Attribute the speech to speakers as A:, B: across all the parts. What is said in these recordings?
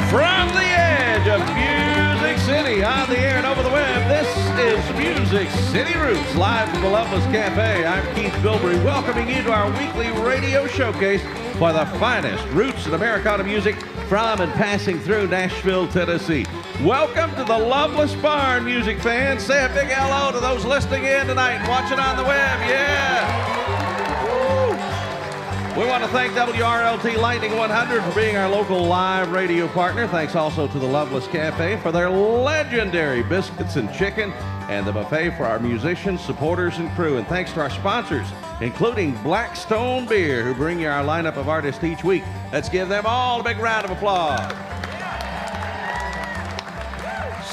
A: From the edge of Music City, on the air and over the web, this is Music City Roots, live from the Loveless Cafe. I'm Keith Bilbrey, welcoming you to our weekly radio showcase for the finest roots in Americana music from and passing through Nashville, Tennessee. Welcome to the Loveless Barn, music fans. Say a big hello to those listening in tonight and watching on the web. Yeah! We want to thank WRLT Lightning 100 for being our local live radio partner. Thanks also to the Loveless Cafe for their legendary biscuits and chicken and the buffet for our musicians, supporters, and crew. And thanks to our sponsors, including Blackstone Beer, who bring you our lineup of artists each week. Let's give them all a big round of applause.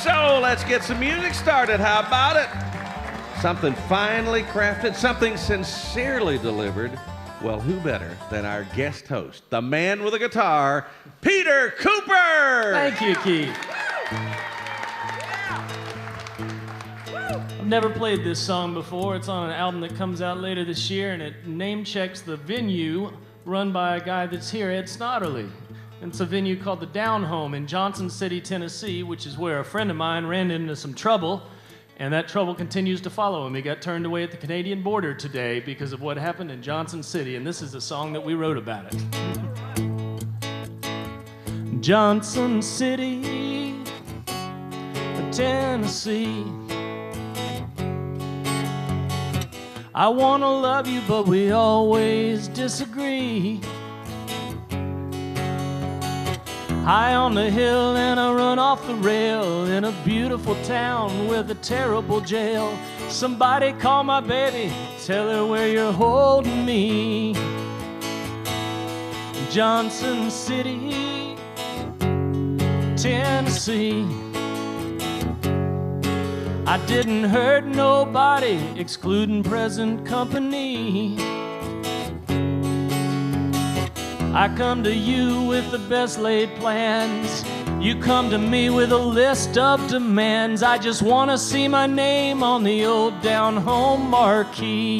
A: So let's get some music started. How about it? Something finely crafted, something sincerely delivered. Well, who better than our guest host, the man with a guitar, Peter Cooper!
B: Thank you, Keith. I've never played this song before. It's on an album that comes out later this year, and it name checks the venue run by a guy that's here, Ed Snodderly. It's a venue called the Down Home in Johnson City, Tennessee, which is where a friend of mine ran into some trouble. And that trouble continues to follow him. He got turned away at the Canadian border today because of what happened in Johnson City, and this is a song that we wrote about it. Johnson City, Tennessee. I want to love you, but we always disagree. High on the hill and I run off the rail in a beautiful town with a terrible jail. Somebody call my baby, tell her where you're holding me. Johnson City, Tennessee. I didn't hurt nobody, excluding present company. I come to you with the best laid plans. You come to me with a list of demands. I just want to see my name on the old Down Home marquee.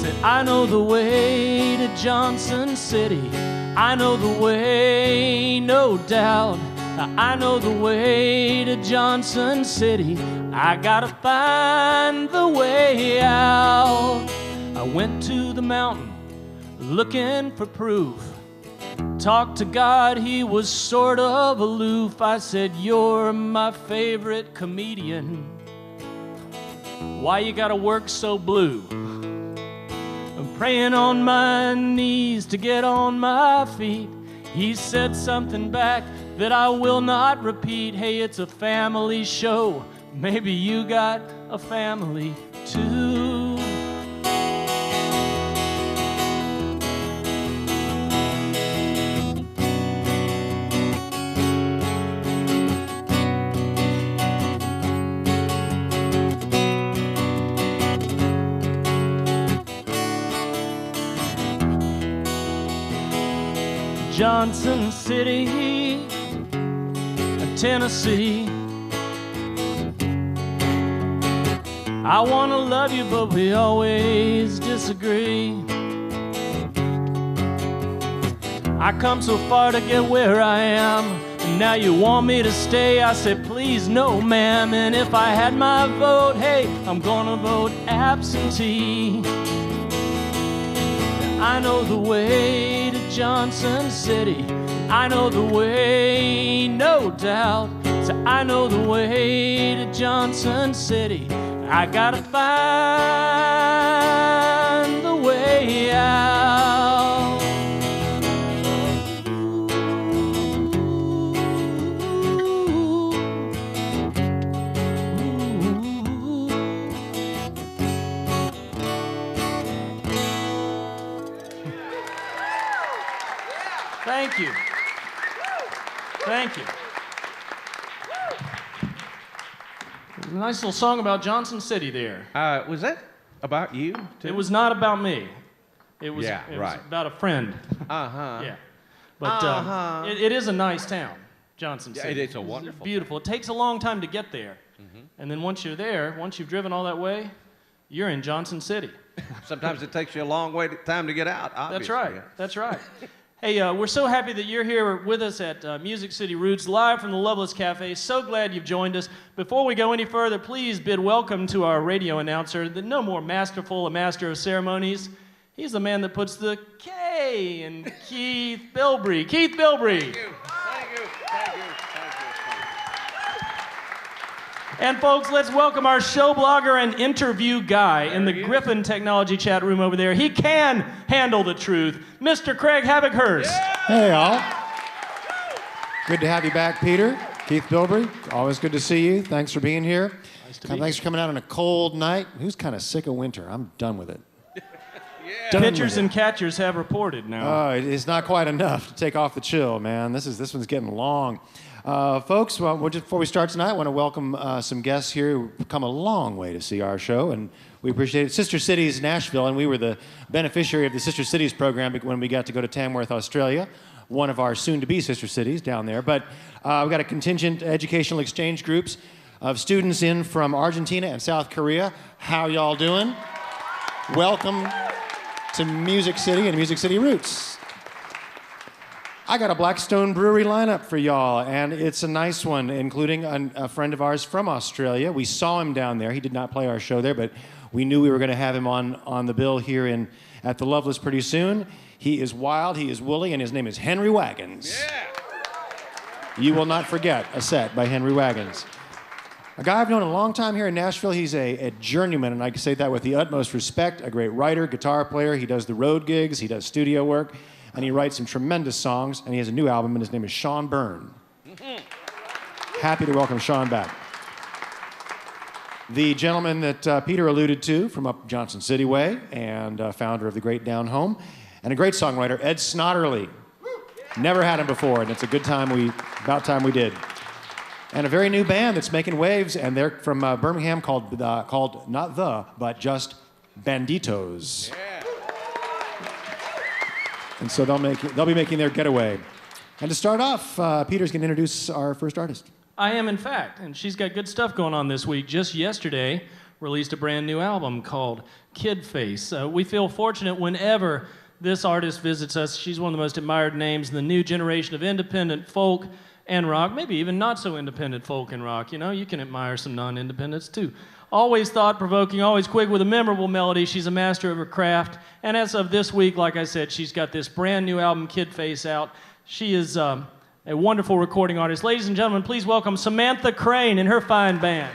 B: Said, I know the way to Johnson City. I know the way, no doubt. I know the way to Johnson City. I gotta find the way out. I went to the mountain looking for proof. Talked to God, he was sort of aloof. I said, you're my favorite comedian. Why you gotta work so blue? I'm praying on my knees to get on my feet. He said something back that I will not repeat. Hey, it's a family show. Maybe you got a family too. Johnson City, Tennessee. I want to love you, but we always disagree. I come so far to get where I am, and now you want me to stay. I said, please, no, ma'am. And if I had my vote, hey, I'm gonna vote absentee. I know the way to Johnson City. I know the way, no doubt. So I know the way to Johnson City. I gotta find the way out. Thank you. Thank you. There's a nice little song about Johnson City there.
A: Was that about you, too?
B: It was not about me. It was,
A: yeah,
B: it
A: right.
B: was about a friend.
A: Uh-huh.
B: Yeah. But it is a nice town, Johnson City.
A: Yeah, it's a wonderful
B: beautiful. It takes a long time to get there. Mm-hmm. And then once you're there, once you've driven all that way, you're in Johnson City.
A: Sometimes it takes you a long time to get out, obviously.
B: That's right. That's right. Hey, we're so happy that you're here with us at Music City Roots, live from the Loveless Cafe. So glad you've joined us. Before we go any further, please bid welcome to our radio announcer, the no more masterful a master of ceremonies. He's the man that puts the K in Keith Bilbrey. Keith Bilbrey.
A: Thank you. Thank you. Thank you. Thank you.
B: And folks, let's welcome our show blogger and interview guy in the Griffin Technology chat room over there. He can handle the truth, Mr. Craig Havochurst.
A: Yeah.
C: Hey, all. Good to have you back, Peter. Keith Bilbrey, always good to see you. Thanks for being here. Thanks for coming out on a cold night. Who's kind of sick of winter? I'm done with it.
B: Pitchers and catchers have reported now.
C: It's not quite enough to take off the chill, man. This one's getting long. Folks, well, just before we start tonight, I want to welcome some guests here who've come a long way to see our show, and we appreciate it. Sister Cities Nashville, and we were the beneficiary of the Sister Cities program when we got to go to Tamworth, Australia, one of our soon-to-be sister cities down there. But we've got a contingent educational exchange groups of students in from Argentina and South Korea. How y'all doing? Welcome to Music City and Music City Roots. I got a Blackstone Brewery lineup for y'all, and it's a nice one, including a friend of ours from Australia. We saw him down there. He did not play our show there, but we knew we were going to have him on the bill here at the Loveless pretty soon. He is wild, he is woolly, and his name is Henry Wagons.
A: Yeah.
C: You will not forget a set by Henry Wagons. A guy I've known a long time here in Nashville. He's a journeyman, and I can say that with the utmost respect. A great writer, guitar player. He does the road gigs. He does studio work. And he writes some tremendous songs. And he has a new album, and his name is Shawn Byrne. Happy to welcome Shawn back. The gentleman that Peter alluded to from up Johnson City Way, and founder of the Great Down Home, and a great songwriter, Ed Snodderly. Never had him before, and it's a good time about time we did. And a very new band that's making waves, and they're from Birmingham called not the, but just Banditos.
A: Yeah.
C: And so they'll be making their getaway. And to start off, Peter's going to introduce our first artist.
B: I am, in fact, and she's got good stuff going on this week. Just yesterday, released a brand new album called Kid Face. We feel fortunate whenever this artist visits us. She's one of the most admired names in the new generation of independent folk and rock, maybe even not so independent folk and rock. You know, you can admire some non-independents too. Always thought-provoking, always quick with a memorable melody. She's a master of her craft. And as of this week, like I said, she's got this brand new album, Kid Face, out. She is a wonderful recording artist. Ladies and gentlemen, please welcome Samantha Crain and her fine band.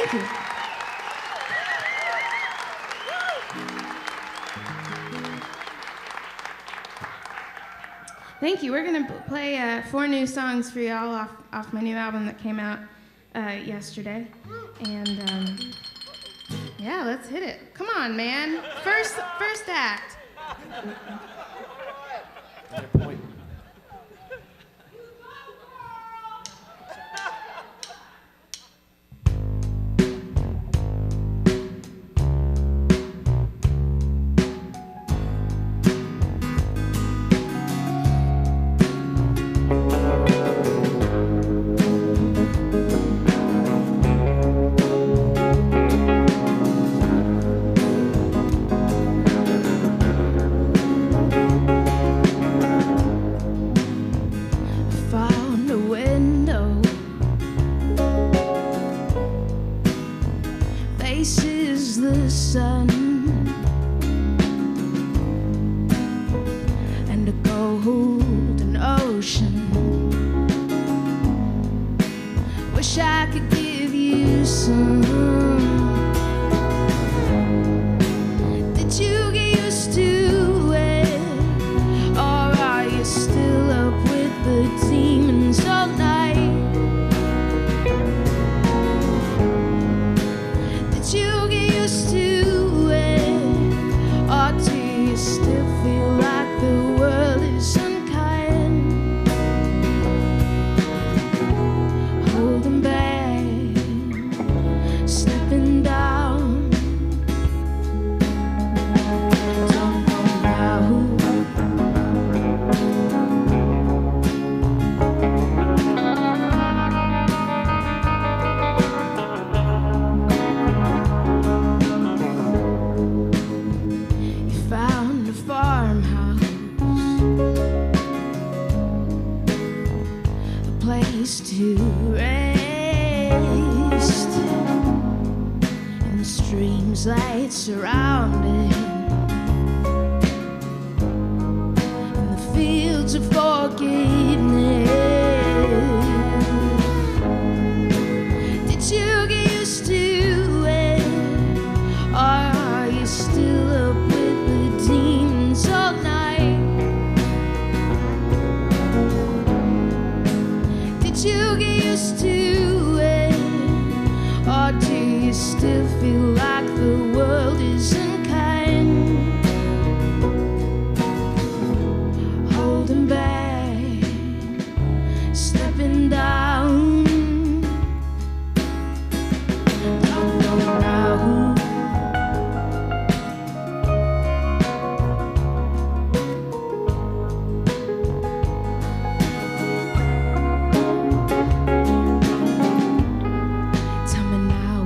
D: Thank you. Thank you. We're going to play 4 new songs for y'all off my new album that came out yesterday. And yeah, let's hit it. Come on, man. First act.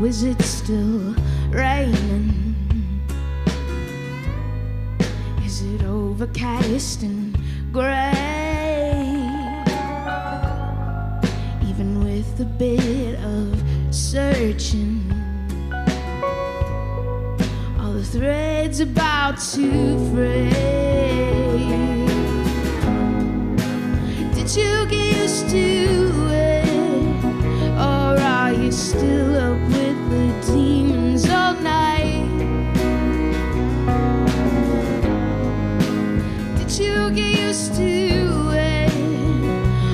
D: Is it still raining? Is it overcast and gray? Even with a bit of searching, all the threads about to fray. Did you get used to it, or are you still up with the demons all night? Did you get used to it,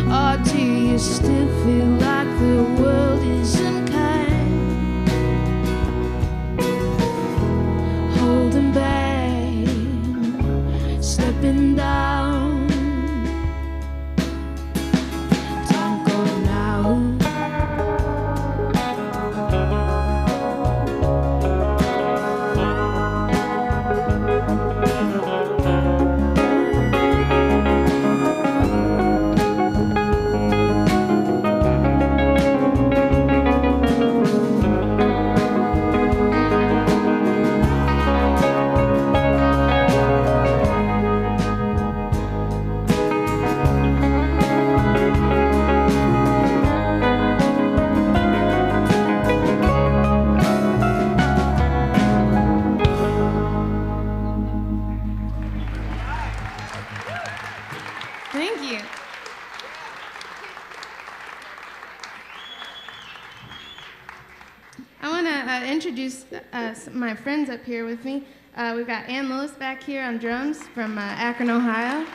D: or do you still feel like the world is unkind? Holding back, stepping down. Don't go to introduce my friends up here with me. We've got Ann Lewis back here on drums from Akron, Ohio.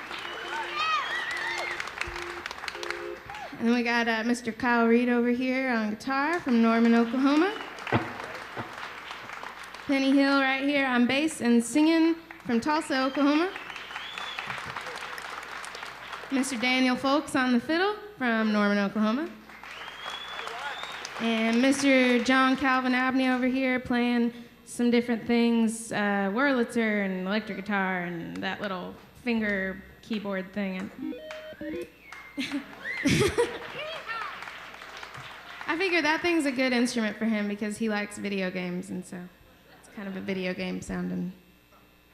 D: And then we got Mr. Kyle Reed over here on guitar from Norman, Oklahoma. Penny Hill right here on bass and singing from Tulsa, Oklahoma. Mr. Daniel Folks on the fiddle from Norman, Oklahoma. And Mr. John Calvin Abney over here playing some different things, Wurlitzer and electric guitar and that little finger keyboard thing. I figure that thing's a good instrument for him because he likes video games, and so it's kind of a video game sounding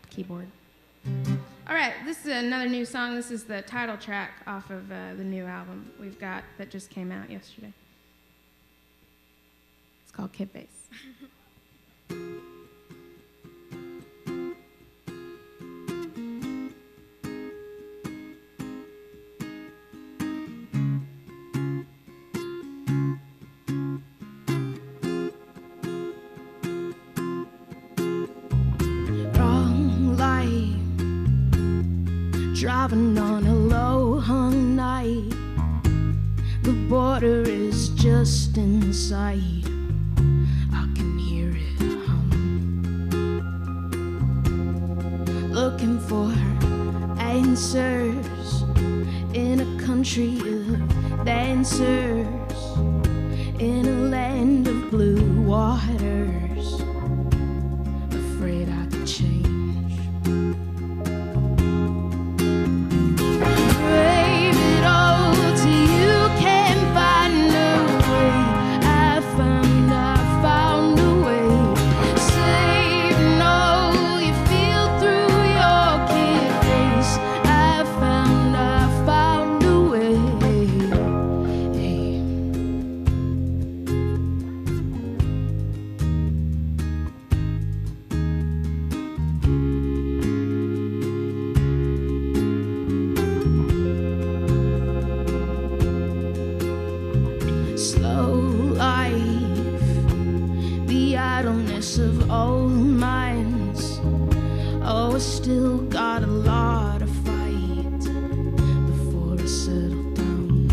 D: keyboard. All right, this is another new song. This is the title track off of the new album we've got that just came out yesterday. It's called Kid Bass.
E: Driving on a low-hung night, the border is just in sight. I can hear it hum, looking for answers in a country of dancers, in a land of blue waters, afraid I could change. Of old minds, oh, I still got a lot to fight before I settle down.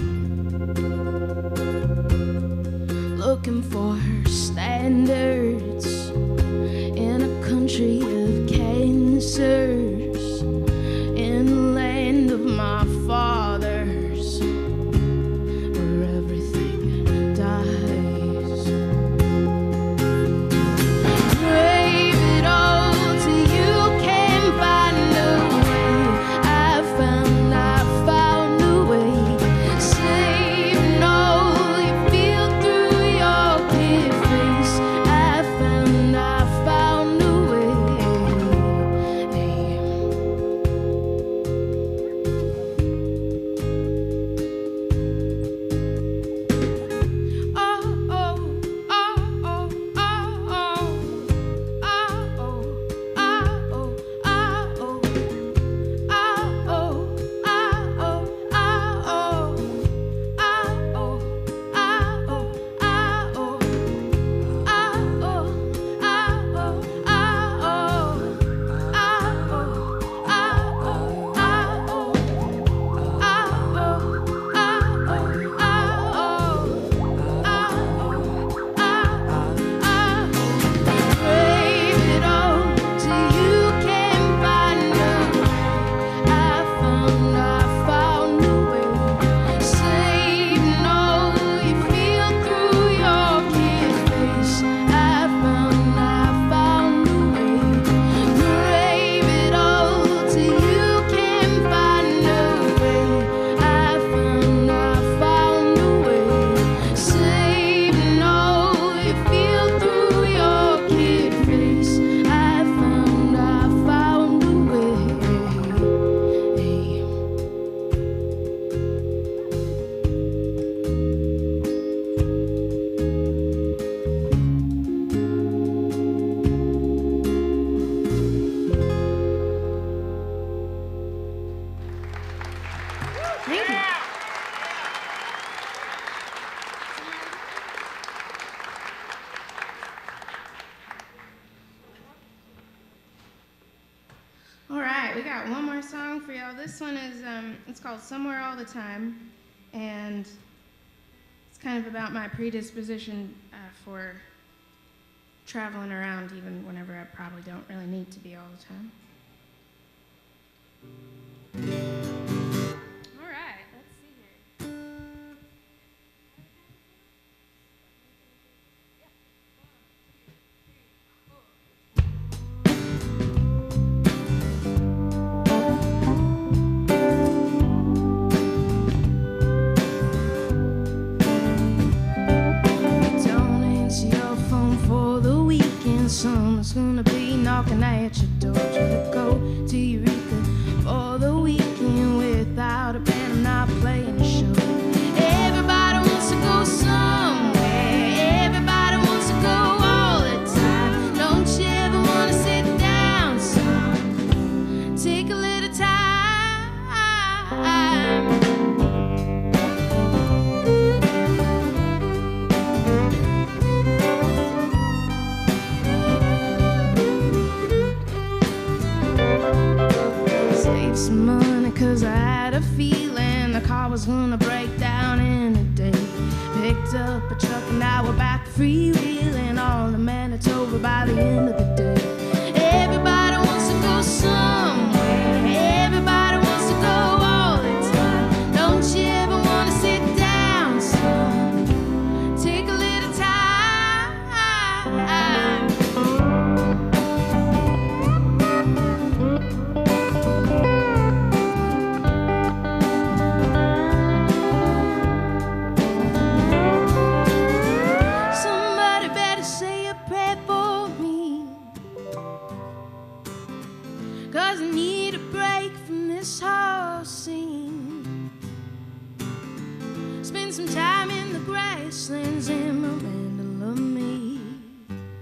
E: Looking for standards in a country of cancers, in the land of my fathers, where everything dies.
D: got one more song for y'all. This one is, it's called Somewhere All the Time, and it's kind of about my predisposition for traveling around even whenever I probably don't really need to be all the time. All right, let's see here.
E: Someone's gonna be knocking at your door to go to Eureka for the weekend without a band. I'm not playing a show. Everybody wants to go somewhere. Everybody wants to go all the time. Don't you ever wanna sit down, son? Take a little time. Some money, cause I had a feeling the car was gonna break down in a day. Picked up a truck and now we're back freewheeling all in Manitoba by the end of the day. Everybody wants to go somewhere. Everybody wants to go all the time. Don't you ever wanna sit down, son? Take a little time. Cause I need a break from this whole scene. Spend some time in the grasslands and Miranda love me.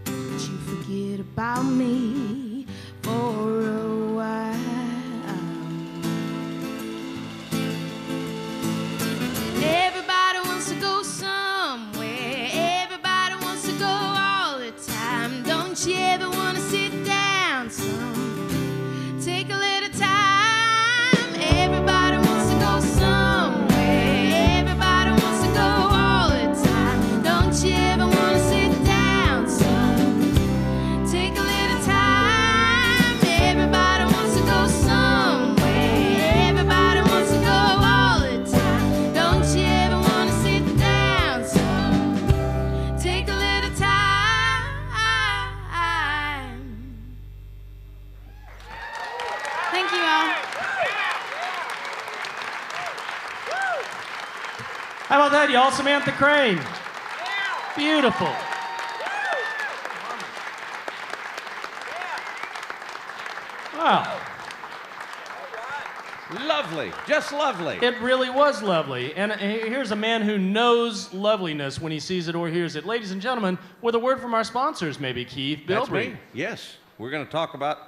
E: But you forget about me for a while. Everybody wants to go somewhere. Everybody wants to go all the time. Don't you ever wanna sit down, son? Take a little time. Everybody wants to go somewhere. Everybody wants to go all the time. Don't you ever want to sit down, son? Take a little time. Everybody wants to go somewhere. Everybody wants to go all the time. Don't you ever want to sit down, son? Take a little time. Thank you all.
B: How about that, y'all? Samantha Crain. Beautiful. Wow.
A: Lovely, just lovely.
B: It really was lovely. And here's a man who knows loveliness when he sees it or hears it. Ladies and gentlemen, with a word from our sponsors, maybe Keith
A: That's
B: Bilbrey.
A: me. Yes, we're going to talk about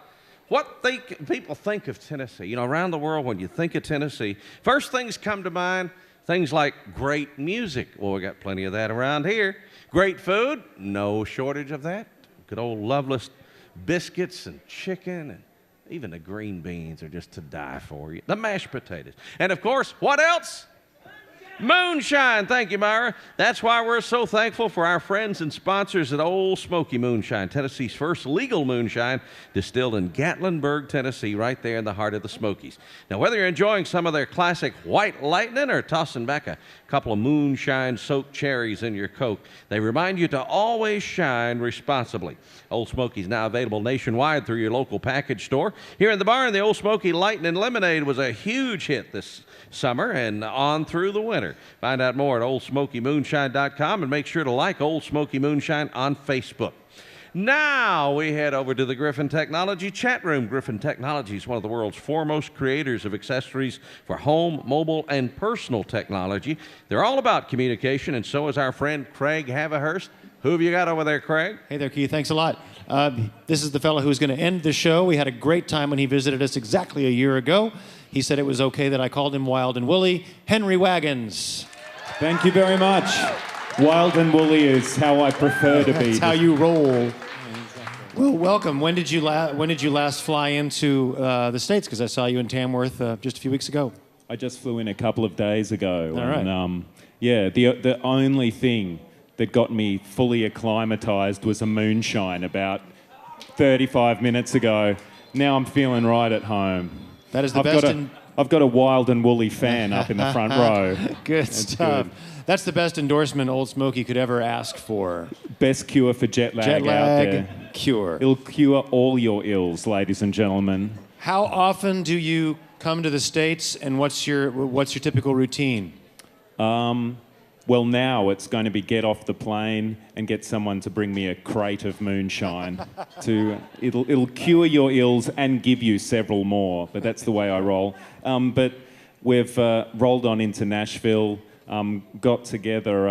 A: what people think of Tennessee. You know, around the world, when you think of Tennessee, first things come to mind, things like great music. Well, we got plenty of that around here. Great food, no shortage of that. Good old Loveless biscuits and chicken, and even the green beans are just to die for. You. The mashed potatoes. And of course, what else? Moonshine. Thank you, Myra. That's why we're so thankful for our friends and sponsors at Old Smoky Moonshine, Tennessee's first legal moonshine, distilled in Gatlinburg, Tennessee, right there in the heart of the Smokies. Now, whether you're enjoying some of their classic White Lightning or tossing back a couple of moonshine-soaked cherries in your Coke, they remind you to always shine responsibly. Old Smoky's now available nationwide through your local package store. Here in the barn, the Old Smoky Lightning Lemonade was a huge hit this summer and on through the winter. Find out more at oldsmokymoonshine.com and make sure to like Old Smoky Moonshine on Facebook. Now we head over to the Griffin Technology chat room. Griffin Technology is one of the world's foremost creators of accessories for home, mobile, and personal technology. They're all about communication, and so is our friend Craig Haverhurst. Who have you got over there, Craig?
C: Hey there, Keith. Thanks a lot. This is the fellow who's going to end the show. We had a great time when he visited us exactly a year ago. He said it was okay that I called him Wild and Woolly. Henry Wagons.
F: Thank you very much. Wild and woolly is how I prefer to be.
C: That's how you roll. Well, welcome. When did you last fly into the States? Because I saw you in Tamworth just a few weeks ago.
F: I just flew in a couple of days ago.
C: All right.
F: And, the only thing that got me fully acclimatized was a moonshine about 35 minutes ago. Now I'm feeling right at home.
C: That is the best.
F: I've got a wild and woolly fan up in the front row.
C: Good stuff.
F: Good.
C: That's the best endorsement Old Smoky could ever ask for.
F: Best cure for jet lag,
C: Jet
F: out
C: lag
F: there.
C: cure.
F: It'll cure all your ills, ladies and gentlemen.
C: How often do you come to the States, and what's your typical routine?
F: Well, now it's going to be get off the plane and get someone to bring me a crate of moonshine. It'll cure your ills and give you several more, but that's the way I roll. But we've rolled on into Nashville, got together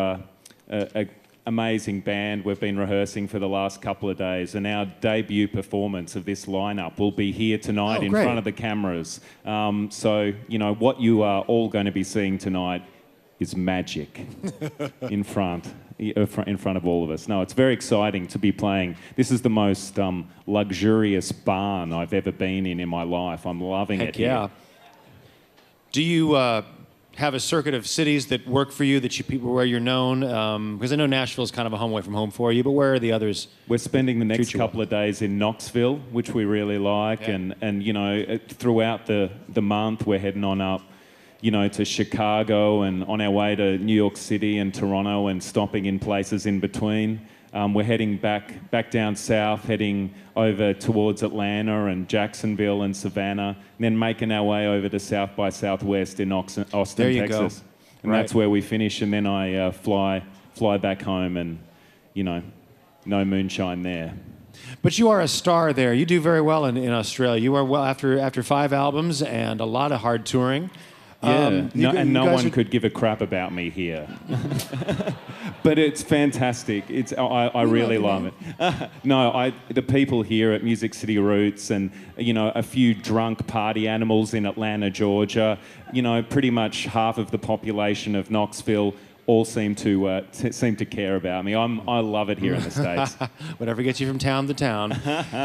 F: a amazing band. We've been rehearsing for the last couple of days, and our debut performance of this lineup will be here tonight in front of the cameras. So, what you are all going to be seeing tonight is magic in front of all of us. No, it's very exciting to be playing. This is the most luxurious barn I've ever been in my life. I'm loving it
C: Yeah.
F: here.
C: Do you have a circuit of cities that work for you, where you're known? Because I know Nashville's kind of a home away from home for you, but where are the others?
F: We're spending the next couple of days in Knoxville, which we really like, and throughout the month we're heading on up, to Chicago and on our way to New York City and Toronto and stopping in places in between. We're heading back down south, heading over towards Atlanta and Jacksonville and Savannah, and then making our way over to South by Southwest in Austin, Texas. And that's where we finish, and then I fly back home, and, no moonshine there.
C: But you are a star there. You do very well in Australia. You are well after 5 albums and a lot of hard touring.
F: Yeah, no one could give a crap about me here. But it's fantastic. I really love it. The people here at Music City Roots and, a few drunk party animals in Atlanta, Georgia, pretty much half of the population of Knoxville all seem to care about me. I love it here in the States.
C: Whatever gets you from town to town.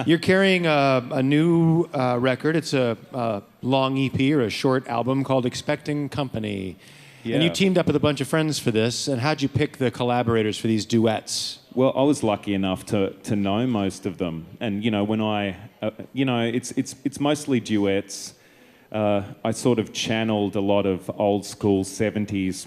C: You're carrying a new record. It's a long EP or a short album called Expecting Company. Yeah. And you teamed up with a bunch of friends for this. And how'd you pick the collaborators for these duets?
F: Well, I was lucky enough to know most of them. And, when it's mostly duets. I sort of channeled a lot of old school 70s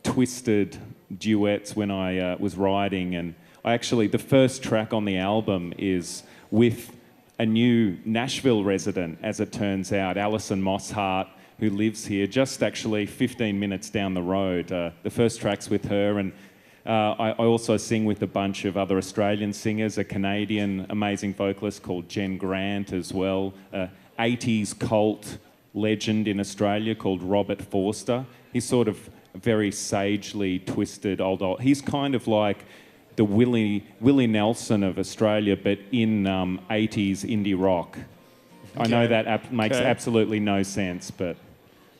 F: twisted duets when I was writing, and the first track on the album is with a new Nashville resident, as it turns out, Alison Mosshart, who lives here just actually 15 minutes down the road. The first track's with her, and I also sing with a bunch of other Australian singers, a Canadian amazing vocalist called Jen Grant as well, 80s cult legend in Australia called Robert Forster. He's sort of very sagely twisted old. He's kind of like the Willie Nelson of Australia, but in 80s indie rock. Okay. I know that makes absolutely no sense, but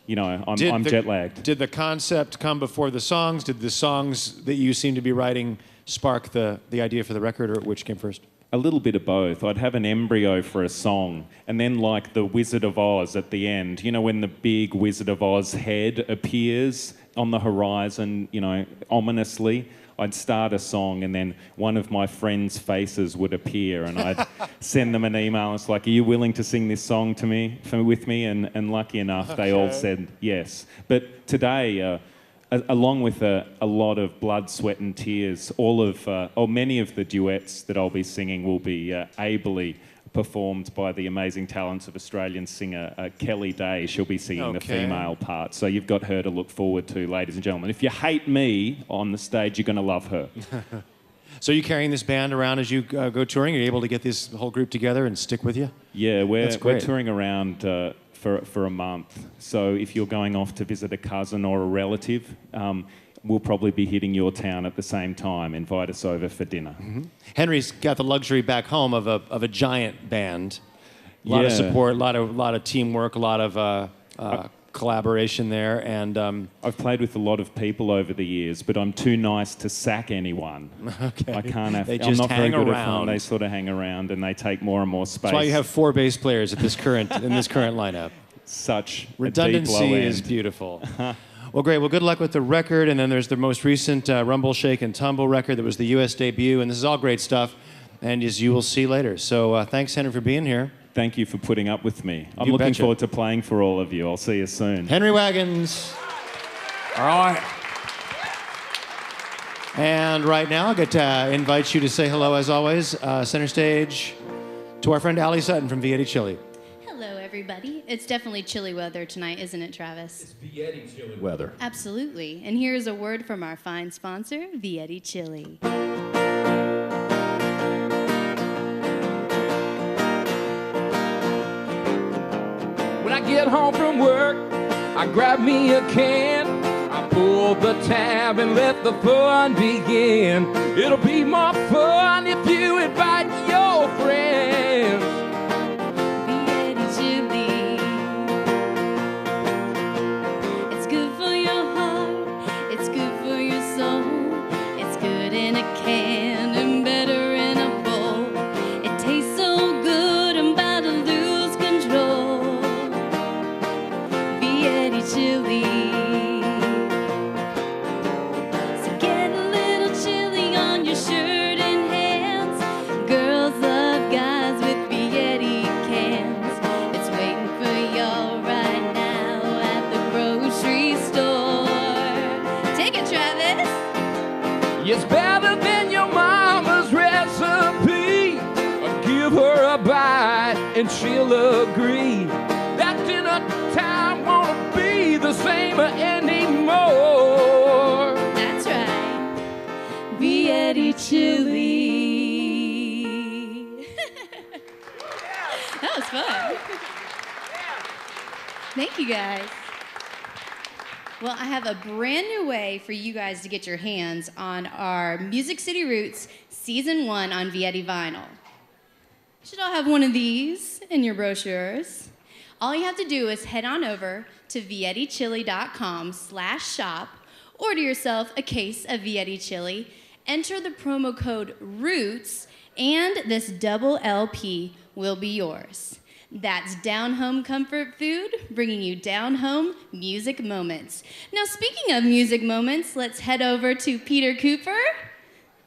F: I'm jet lagged.
C: Did the concept come before the songs? Did the songs that you seem to be writing spark the idea for the record, or which came first?
F: A little bit of both. I'd have an embryo for a song, and then like the Wizard of Oz at the end, when the big Wizard of Oz head appears on the horizon, ominously, I'd start a song, and then one of my friends' faces would appear, and I'd send them an email. It's like, are you willing to sing this song with me? And lucky enough, they all said yes. But today, along with a lot of blood, sweat and tears, many of the duets that I'll be singing will be ably performed by the amazing talents of Australian singer Kelly Day. She'll be singing the female part. So you've got her to look forward to, ladies and gentlemen. If you hate me on the stage, you're going to love her.
C: So you're carrying this band around as you go touring? Are you able to get this whole group together and stick with you?
F: Yeah, we're touring around for a month. So if you're going off to visit a cousin or a relative, we'll probably be hitting your town at the same time. Invite us over for dinner. Mm-hmm.
C: Henry's got the luxury back home of a giant band. A lot of support, a lot of teamwork, a lot of collaboration there. And
F: I've played with a lot of people over the years, but I'm too nice to sack anyone.
C: Okay.
F: I can't have.
C: They
F: I'm
C: just
F: not very
C: hang
F: good at
C: around.
F: them. They sort of hang around and they take more and more space.
C: That's why you have 4 bass players at this current in this current lineup.
F: Such
C: Redundancy
F: a deep low end.
C: is beautiful. Well, great. Well, good luck with the record. And then there's the most recent Rumble, Shake, and Tumble record that was the U.S. debut. And this is all great stuff. And as you will see later. So thanks, Henry, for being here.
F: Thank you for putting up with me. I'm
C: You
F: looking
C: betcha.
F: forward to playing for all of you. I'll see you soon.
C: Henry Wagons. All right. And right now, I get to invite you to say hello, as always, center stage, to our friend Allie Sutton from Vietti Chili.
G: Hello, everybody. It's definitely chilly weather tonight, isn't it, Travis?
A: Vietti chili weather.
G: Absolutely. And here's a word from our fine sponsor, Vietti Chili.
H: When I get home from work, I grab me a can. I pull the tab and let the fun begin. It'll be more fun if you invite your friends.
G: Vietti Chili. It's good for your heart. It's good for your soul. It's good in a can and better in a bowl. It tastes so good, I'm about to lose control. Vietti Chili. So get a little chili on your shirt and hands. Girls love guys with Vietti cans. It's waiting for y'all right now at the grocery store. Take it, Travis.
H: It's better than your mama's recipe. Give her a bite and she'll agree. That dinner time won't be the same anymore.
G: That's right. Vietti Chili. That was fun. Thank you, guys. Well, I have a brand new way for you guys to get your hands on our Music City Roots Season 1 on Vietti vinyl. You should all have one of these in your brochures. All you have to do is head on over to viettichili.com/shop, order yourself a case of Vietti Chili, enter the promo code ROOTS, and this double LP will be yours. That's down home comfort food, bringing you down home music moments. Now, speaking of music moments, let's head over to Peter Cooper.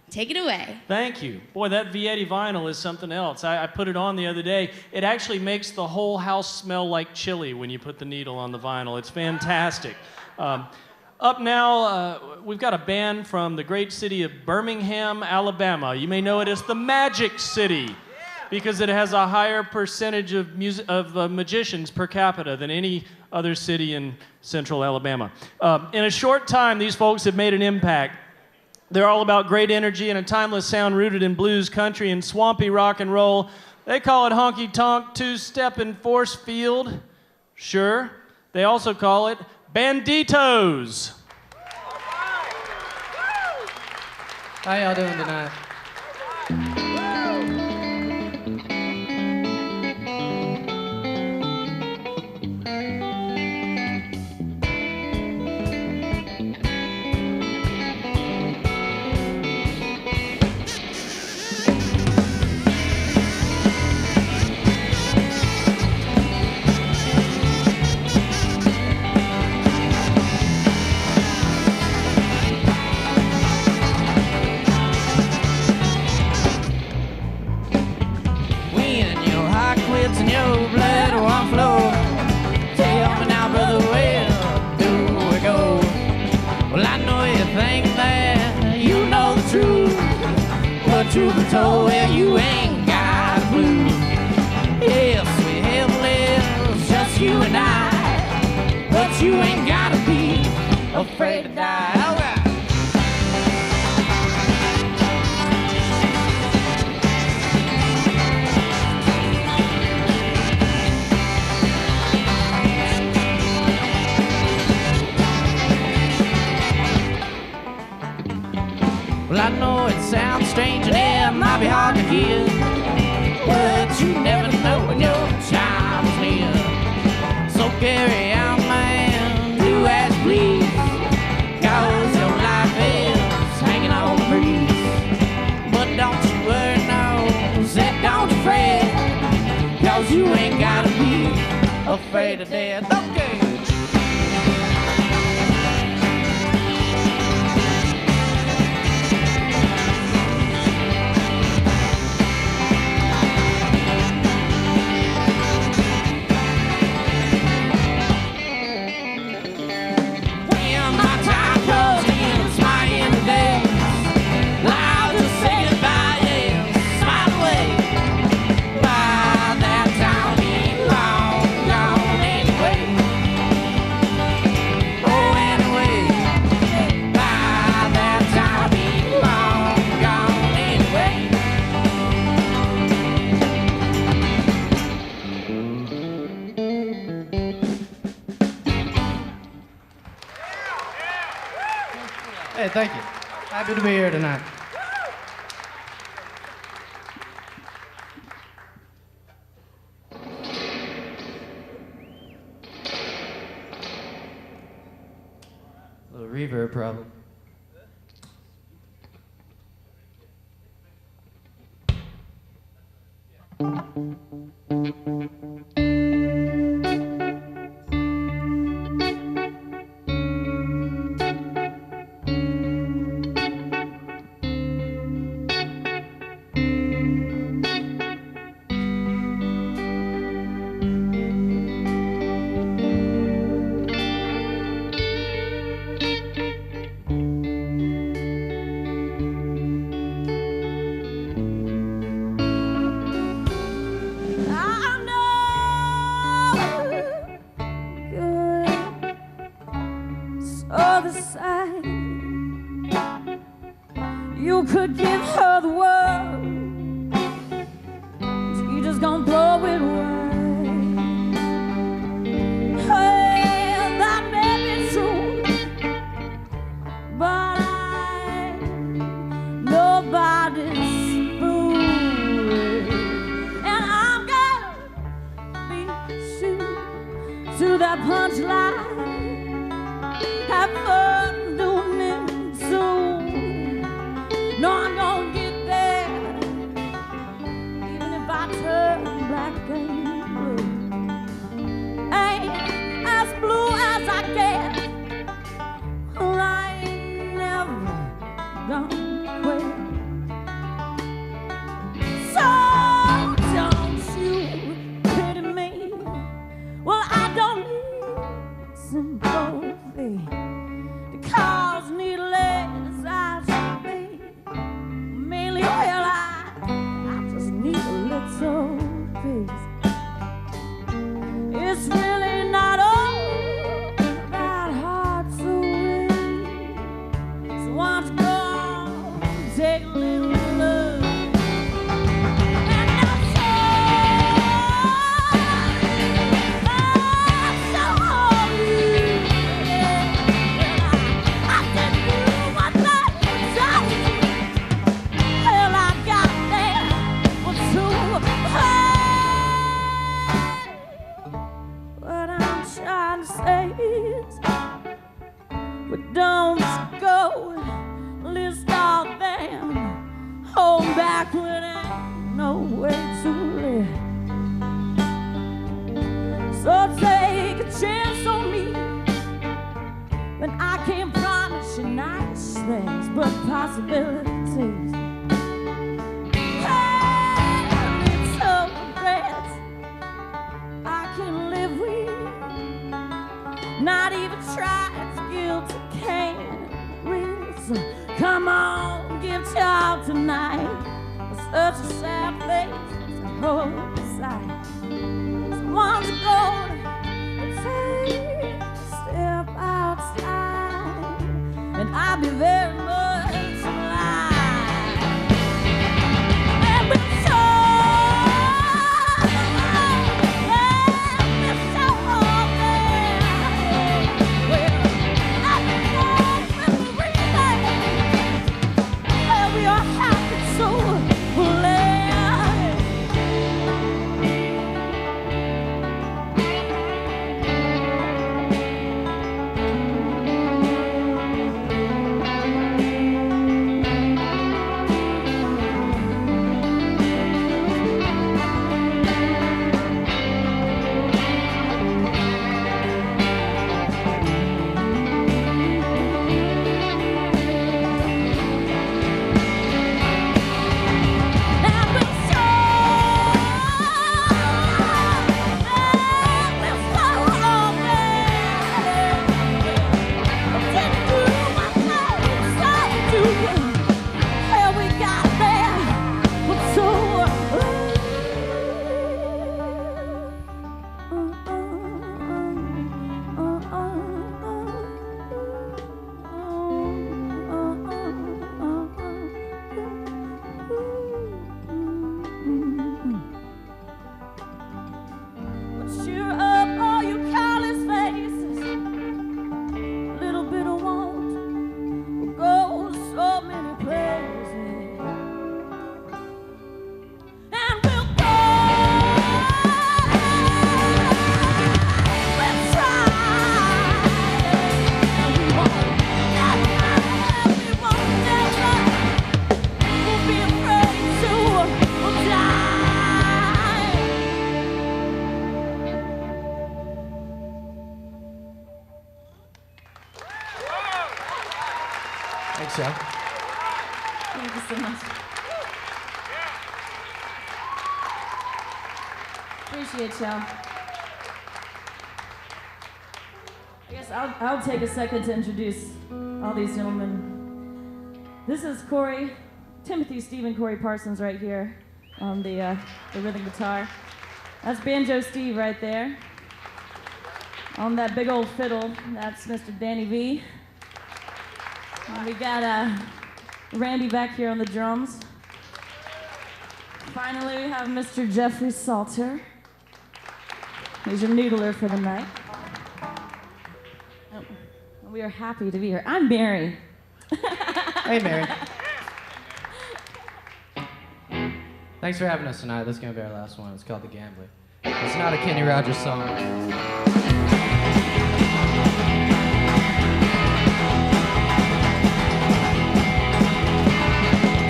G: Take it away.
B: Thank you. Boy, that Vietti vinyl is something else. I put it on the other day. It actually makes the whole house smell like chili when you put the needle on the vinyl. It's fantastic. Up now, we've got a band from the great city of Birmingham, Alabama. You may know it as the Magic City because it has a higher percentage of magicians per capita than any other city in central Alabama. In a short time, these folks have made an impact. They're all about great energy and a timeless sound rooted in blues, country, and swampy rock and roll. They call it honky-tonk, two-step, and force field. Sure. They also call it Banditos.
I: How y'all doing tonight? And your blood won't flow. Tell me now, brother, where do we go? Well, I know you think that you know the truth, but truth be told, well, you ain't got a clue. Yes, we have lived, just you and I, but you ain't gotta be afraid to die. All right. Well, I know it sounds strange and it might be hard to hear, but you never know when your time is near. So carry on, man. afraid of death. Okay. When my time comes in, it's my end of days. I'll just say goodbye, yeah, smile away. By that time, I'll be long gone anyway. Oh, anyway. By that time, I'll be long gone anyway. Hey, thank you. Happy to be here tonight. A little reverb problem.
J: Other side, you could give her the world. She just gonna throw it away. Hey, that may be true, but I'm nobody's fool, and I'm gonna be true to that punchline. Have fun doing it soon. No, I'm gonna get there, even if I turn black and blue. Ain't as blue as I get. Well, I ain't never gonna quit. So don't you pity me. Well, I don't need sympathy. Cause needless I should be. Mainly, well, I just need a little peace. It's really not all that hard to read. So why don't you go on, take a little love. But don't go list all them hold back when ain't no way to live. So take a chance on me when I can't promise you nice things, but possibilities. Hey, it's so regrets I can live with, not even try. Guilty can't read. Come on, give child tonight. Such a sad face, it's a whole sight. Someone's gonna take a step outside, and I'll be very much alive. And we're so Appreciate y'all. I guess I'll take a second to introduce all these gentlemen. This is Timothy Stephen Corey Parsons right here on the rhythm guitar. That's Banjo Steve right there. On that big old fiddle, that's Mr. Danny V. And we got Randy back here on the drums. Finally, we have Mr. Jeffrey Salter. He's your noodler for the night. Oh, we are happy to be here. I'm Mary.
K: Hey, Mary. Thanks for having us tonight. This is going to be our last one. It's called The Gambler. It's not a Kenny Rogers song.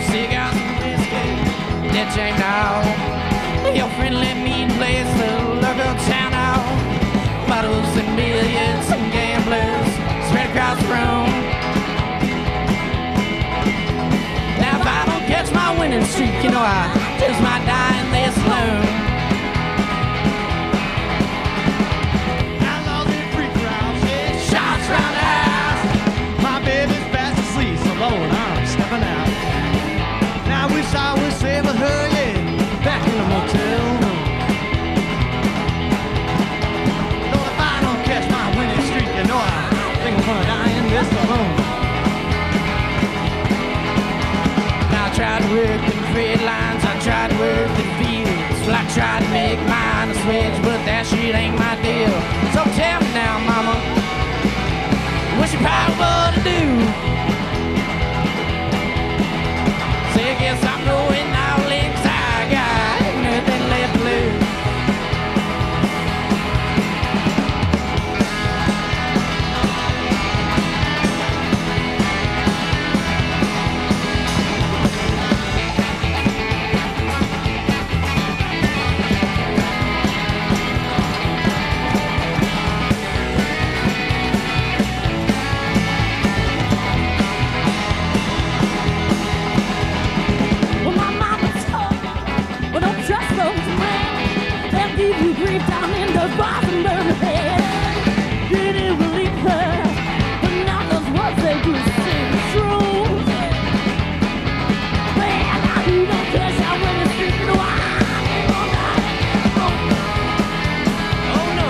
K: Cigars and whiskey, that ain't now. Your friendly mean place, the local town out. Bottles and millions and gamblers spread across the room. Now if I don't catch my winning streak, you know I just might die in this saloon. I lost in free crowds, yeah, shots round the house. My baby's fast asleep, so Lord, I'm stepping out. Now I wish I was saving her, yeah, back in the motel room. Lord, if I don't catch my winning streak, you know I think I'm gonna die in this alone. Now I tried to work in freight lines, I tried to work the fields. Well, I tried to make mine a switch, but that shit ain't my deal. So tell me now, mama, what's your power to do? Say, I guess I'm going out links, I got nothing left to lose.
J: Well, my mama told me, well, don't trust those men. They'll give you grief down in the bottom of the head. Didn't believe her, but now those words they do seem true. Man, now you don't catch out when it's streaking wild.
K: Oh no!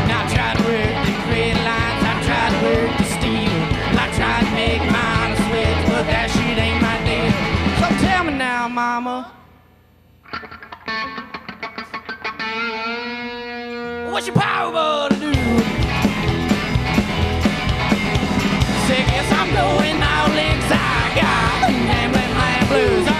K: Now I tried to work the grid lines, I tried to work the steel. I tried to make mine a switch, but that shit ain't my deal. So tell me now, mama, what's your power to do? Say, guess I'm going out links, I got gambling man blues.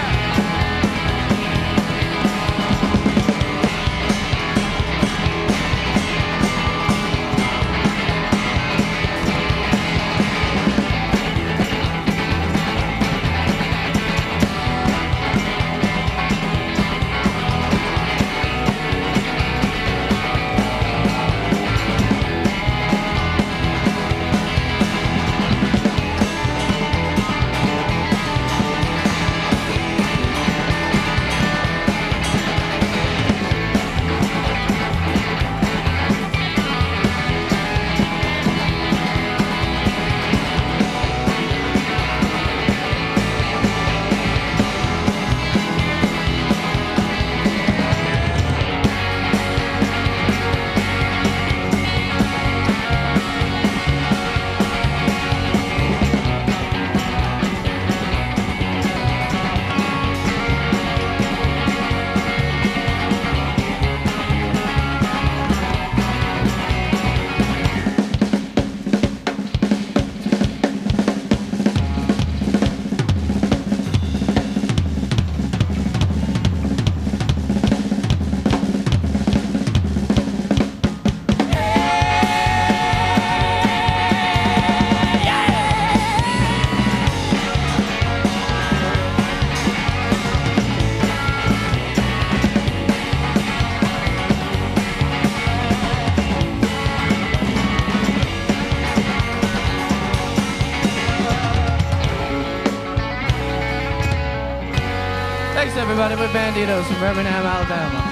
K: Thanks everybody, we're Banditos from Birmingham, Alabama.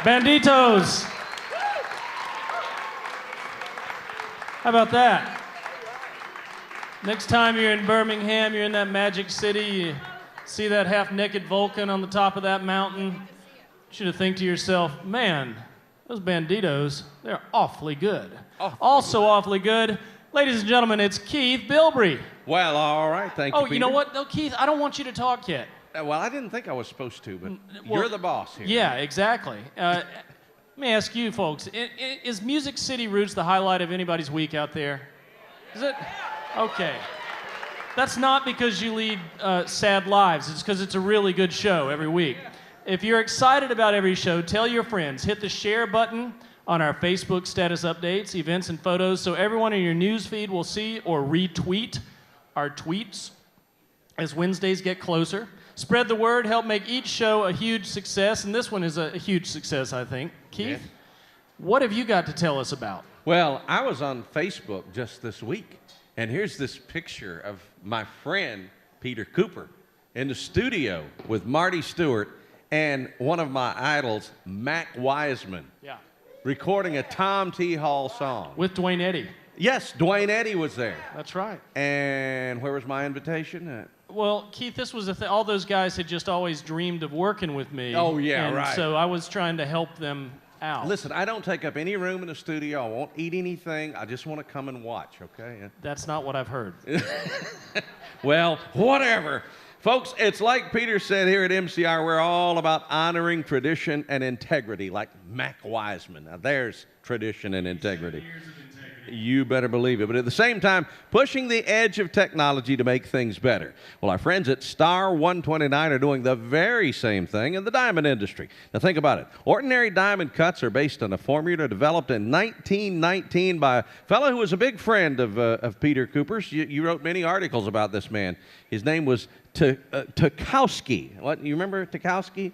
B: Banditos. How about that? Next time you're in Birmingham, you're in that magic city, you see that half-naked Vulcan on the top of that mountain, you should think to yourself, man, those Banditos, they're awfully good. Also awfully good, ladies and gentlemen, it's Keith Bilbrey.
A: Well, all right, thank you,
B: Oh,
A: Peter.
B: you know what? No, Keith, I don't want you to talk yet.
A: Well, I didn't think I was supposed to, but you're the boss here.
B: Yeah, exactly. Let me ask you folks, is Music City Roots the highlight of anybody's week out there? Is it? Okay. That's not because you lead sad lives. It's because it's a really good show every week. If you're excited about every show, tell your friends. Hit the share button on our Facebook status updates, events, and photos so everyone in your news feed will see or retweet our tweets as Wednesdays get closer. Spread the word, help make each show a huge success, and this one is a huge success, I think. Keith, what have you got to tell us about?
A: Well, I was on Facebook just this week, and here's this picture of my friend, Peter Cooper, in the studio with Marty Stewart and one of my idols, Mac Wiseman, recording a Tom T. Hall song.
B: With Dwayne Eddy.
A: Yes, Dwayne Eddy was there.
B: That's right.
A: And where was my invitation?
B: Well, Keith, this was all those guys had just always dreamed of working with me.
A: Oh, yeah,
B: and
A: right.
B: So I was trying to help them out.
A: Listen, I don't take up any room in the studio. I won't eat anything. I just want to come and watch, okay?
B: That's not what I've heard.
A: Well, whatever. Folks, it's like Peter said here at MCR, we're all about honoring tradition and integrity, like Mac Wiseman. Now, there's tradition and integrity. You better believe it. But at the same time, pushing the edge of technology to make things better. Well, our friends at Star 129 are doing the very same thing in the diamond industry. Now, think about it. Ordinary diamond cuts are based on a formula developed in 1919 by a fellow who was a big friend of Peter Cooper's. You wrote many articles about this man. His name was Tukowski. What, you remember Tukowski?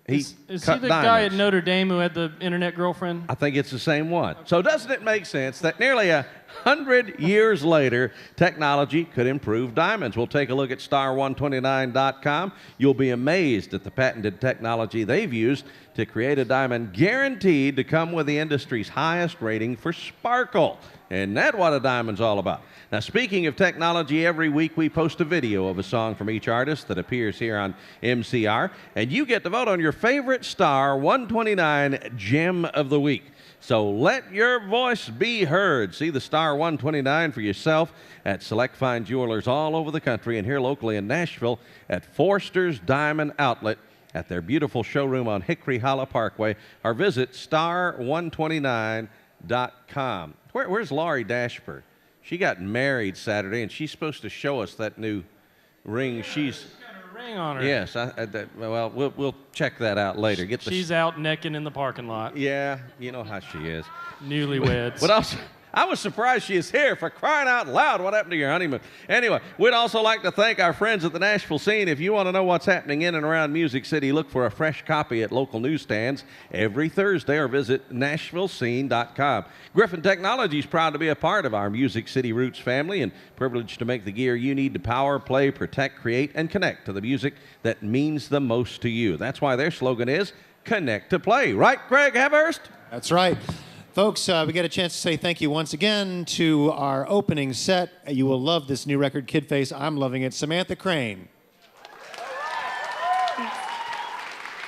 B: Is he the guy at Notre Dame who had the internet girlfriend?
A: I think it's the same one. So doesn't it make sense that nearly 100 years later, technology could improve diamonds? We'll take a look at star129.com. You'll be amazed at the patented technology they've used to create a diamond guaranteed to come with the industry's highest rating for sparkle. And that's what a diamond's all about. Now, speaking of technology, every week we post a video of a song from each artist that appears here on MCR, and you get to vote on your favorite Star 129 Gem of the Week. So let your voice be heard. See the Star 129 for yourself at select fine jewelers all over the country and here locally in Nashville at Forster's Diamond Outlet at their beautiful showroom on Hickory Hollow Parkway, or visit star129.com. Where's Laurie Dashper? She got married Saturday, and she's supposed to show us that new ring. She's
B: got a ring on her.
A: Yes. Well, we'll check that out later.
B: She's out necking in the parking lot.
A: Yeah, you know how she is.
B: Newlyweds.
A: But also, I was surprised she is here, for crying out loud. What happened to your honeymoon? Anyway, we'd also like to thank our friends at the Nashville Scene. If you want to know what's happening in and around Music City, look for a fresh copy at local newsstands every Thursday or visit NashvilleScene.com. Griffin Technology is proud to be a part of our Music City Roots family and privileged to make the gear you need to power, play, protect, create, and connect to the music that means the most to you. That's why their slogan is Connect to Play. Right, Greg Haverst?
C: That's right. Folks, we get a chance to say thank you once again to our opening set. You will love this new record, Kid Face. I'm loving it. Samantha Crain.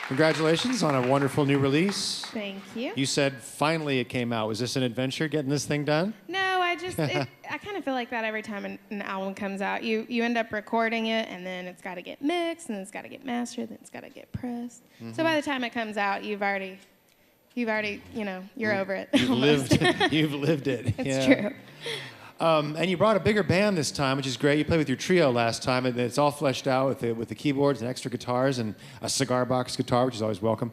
C: Congratulations on a wonderful new release.
D: Thank you.
C: You said finally it came out. Was this an adventure getting this thing done?
D: No, I kind of feel like that every time an album comes out. You end up recording it, and then it's got to get mixed, and then it's got to get mastered, then it's got to get pressed. Mm-hmm. So by the time it comes out, you've already, you're over it.
C: You've lived it.
D: It's true.
C: And you brought a bigger band this time, which is great. You played with your trio last time, and it's all fleshed out with the keyboards and extra guitars and a cigar box guitar, which is always welcome.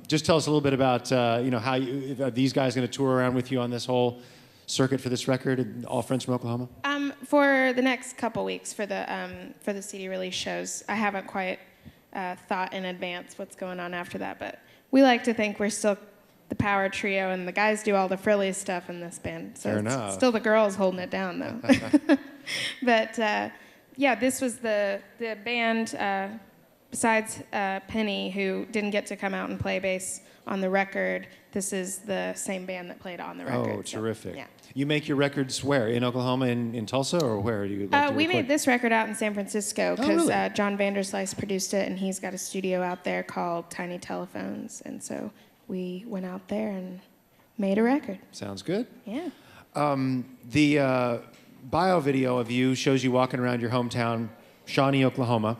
C: Just tell us a little bit about how are these guys going to tour around with you on this whole circuit for this record, All Friends from Oklahoma?
D: For the next couple weeks for the CD release shows, I haven't quite thought in advance what's going on after that, but we like to think we're still the power trio, and the guys do all the frilly stuff in this band. So it's still the girls holding it down, though. But yeah, this was the band besides Penny, who didn't get to come out and play bass on the record, this is the same band that played on the record.
C: Oh, terrific.
D: So, yeah.
C: You make your records where? In Oklahoma, in Tulsa, or where do you like to
D: We
C: record?
D: made this record out in San Francisco
C: Oh,
D: because
C: really?
D: John Vanderslice produced it, and he's got a studio out there called Tiny Telephones. And so we went out there and made a record.
C: Sounds good.
D: Yeah.
C: The bio video of you shows you walking around your hometown, Shawnee, Oklahoma,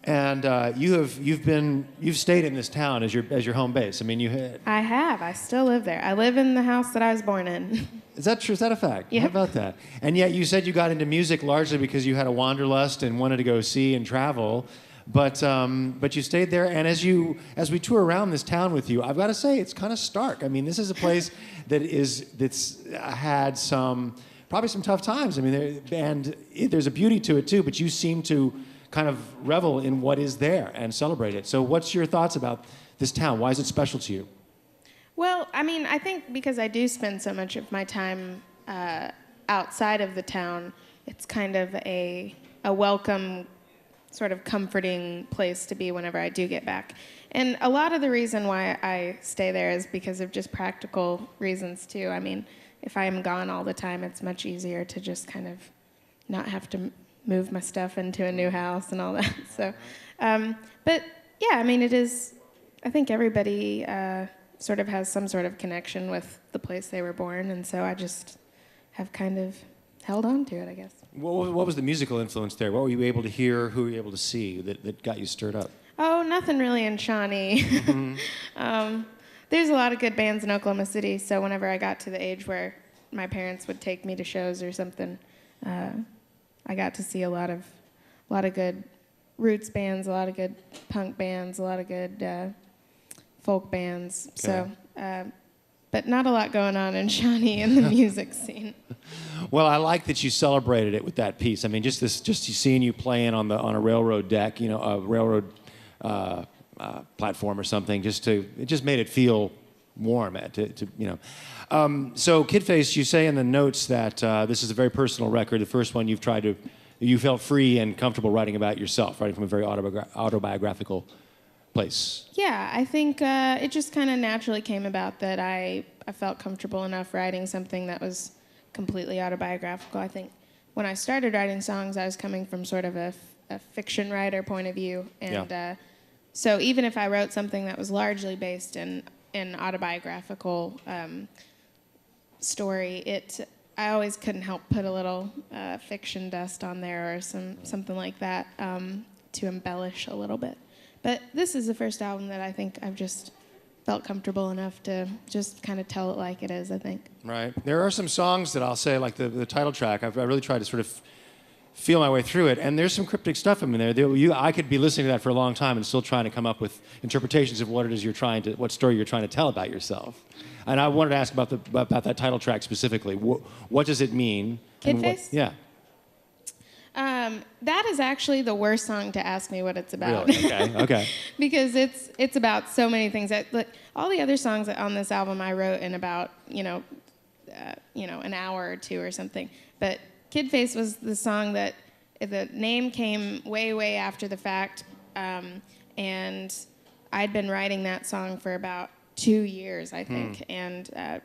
C: and you've stayed in this town as your home base. I mean,
D: I have. I still live there. I live in the house that I was born in.
C: Is that true? Is that a fact?
D: Yeah.
C: How about that? And yet you said you got into music largely because you had a wanderlust and wanted to go see and travel, but you stayed there. And as we tour around this town with you, I've got to say it's kind of stark. I mean, this is a place that's had probably some tough times. I mean, there's a beauty to it too, but you seem to kind of revel in what is there and celebrate it. So what's your thoughts about this town? Why is it special to you?
D: Well, I mean, I think because I do spend so much of my time outside of the town, it's kind of a welcome, sort of comforting place to be whenever I do get back. And a lot of the reason why I stay there is because of just practical reasons, too. I mean, if I am gone all the time, it's much easier to just kind of not have to move my stuff into a new house and all that. So, but yeah, I mean, it is, I think everybody sort of has some sort of connection with the place they were born, and so I just have kind of held on to it, I guess.
C: What was the musical influence there? What were you able to hear? Who were you able to see that got you stirred up?
D: Oh, nothing really in Shawnee. Mm-hmm. There's a lot of good bands in Oklahoma City, so whenever I got to the age where my parents would take me to shows or something, I got to see a lot of good roots bands, a lot of good punk bands, a lot of good folk bands. Okay. So, but not a lot going on in Shawnee in the music scene.
C: Well, I like that you celebrated it with that piece. I mean, just seeing you playing on a railroad deck, you know, a railroad platform or something, it just made it feel warm, So, Kidface, you say in the notes that this is a very personal record, the first one you felt free and comfortable writing about yourself, writing from a very autobiographical place.
D: Yeah, I think it just kind of naturally came about that I felt comfortable enough writing something that was completely autobiographical. I think when I started writing songs, I was coming from sort of a fiction writer point of view, and so even if I wrote something that was largely based in autobiographical story, I always couldn't help put a little fiction dust on there or something like that to embellish a little bit. But this is the first album that I think I've just felt comfortable enough to just kind of tell it like it is, I think.
C: Right. There are some songs that I'll say, like the title track, I really tried to sort of feel my way through it, and there's some cryptic stuff in there. I could be listening to that for a long time and still trying to come up with interpretations of what it is what story you're trying to tell about yourself. And I wanted to ask about that title track specifically. What does it mean?
D: Kidface?
C: Yeah.
D: That is actually the worst song to ask me what it's about.
C: Really? Okay.
D: Because it's about so many things. All the other songs on this album I wrote in about an hour or two or something. But Kidface was the song that the name came way after the fact, and I'd been writing that song for about 2 years, I think, and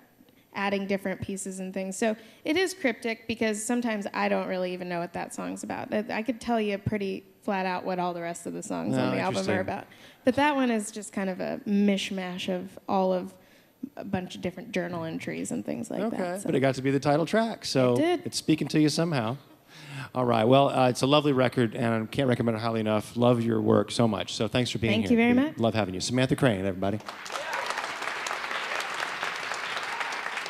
D: adding different pieces and things. So it is cryptic because sometimes I don't really even know what that song's about. I could tell you pretty flat out what all the rest of the songs on the album are about. But that one is just kind of a mishmash of all of a bunch of different journal entries and things like that.
C: Okay,
D: So.
C: but it got to be the title track, so it's speaking to you somehow. All right, well, it's a lovely record, and I can't recommend it highly enough. Love your work so much, so thanks for being here.
D: Thank you very much.
C: Love having you. Samantha Crain, everybody.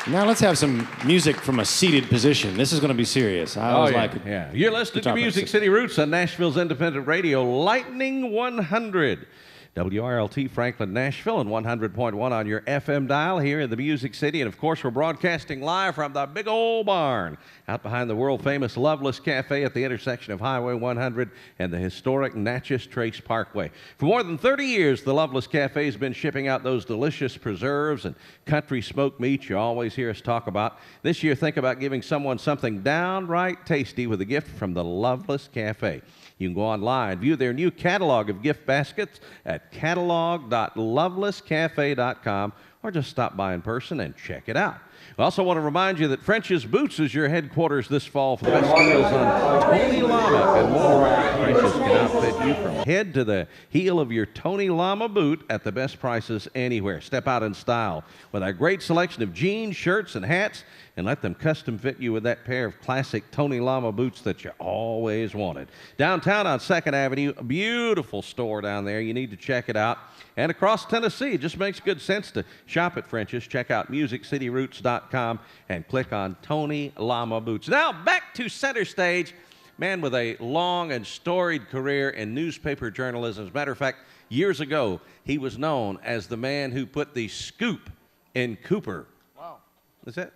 C: Now let's have some music from a seated position. This is going to be serious. I always like it.
A: Yeah. You're listening to Music City Roots on Nashville's independent radio, Lightning 100. WRLT Franklin, Nashville, and 100.1 on your FM dial here in the Music City. And, of course, we're broadcasting live from the big old barn out behind the world-famous Loveless Cafe at the intersection of Highway 100 and the historic Natchez Trace Parkway. For more than 30 years, the Loveless Cafe has been shipping out those delicious preserves and country smoked meats you always hear us talk about. This year, think about giving someone something downright tasty with a gift from the Loveless Cafe. You can go online, view their new catalog of gift baskets at catalog.lovelesscafe.com, or just stop by in person and check it out. We also want to remind you that French's Boots is your headquarters this fall for the best deals on Tony Llama and more. French's can outfit you from head to the heel of your Tony Llama boot at the best prices anywhere. Step out in style with our great selection of jeans, shirts, and hats, and let them custom fit you with that pair of classic Tony Llama boots that you always wanted. Downtown on 2nd Avenue, a beautiful store down there. You need to check it out. And across Tennessee, it just makes good sense to shop at French's. Check out MusicCityRoots.com and click on Tony Llama Boots. Now, back to center stage. Man with a long and storied career in newspaper journalism. As a matter of fact, years ago, he was known as the man who put the scoop in Cooper. Wow. Does that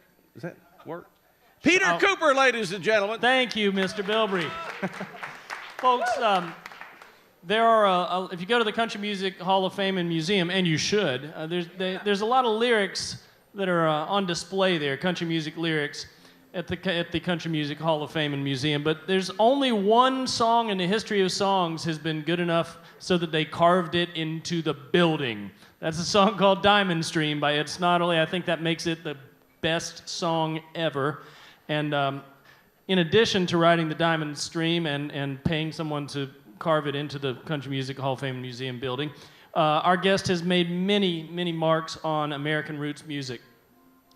A: work? Peter Cooper, ladies and gentlemen.
B: Thank you, Mr. Bilbrey. Folks, there are, if you go to the Country Music Hall of Fame and Museum, and you should, there's a lot of lyrics that are on display there, country music lyrics, at the Country Music Hall of Fame and Museum. But there's only one song in the history of songs has been good enough so that they carved it into the building. That's a song called Diamond Stream by Ed Snodderly. I think that makes it the best song ever. And in addition to writing the Diamond Stream and paying someone to carve it into the Country Music Hall of Fame Museum building, our guest has made many, many marks on American roots music.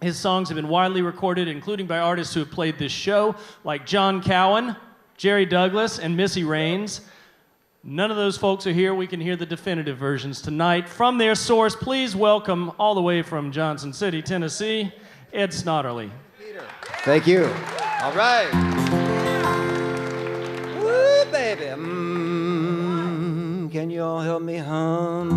B: His songs have been widely recorded, including by artists who have played this show, like John Cowan, Jerry Douglas, and Missy Raines. None of those folks are here. We can hear the definitive versions tonight. From their source, please welcome, all the way from Johnson City, Tennessee, Ed Snodderly.
L: Peter. Thank you. All right. Woo, baby. Can you all help me hum?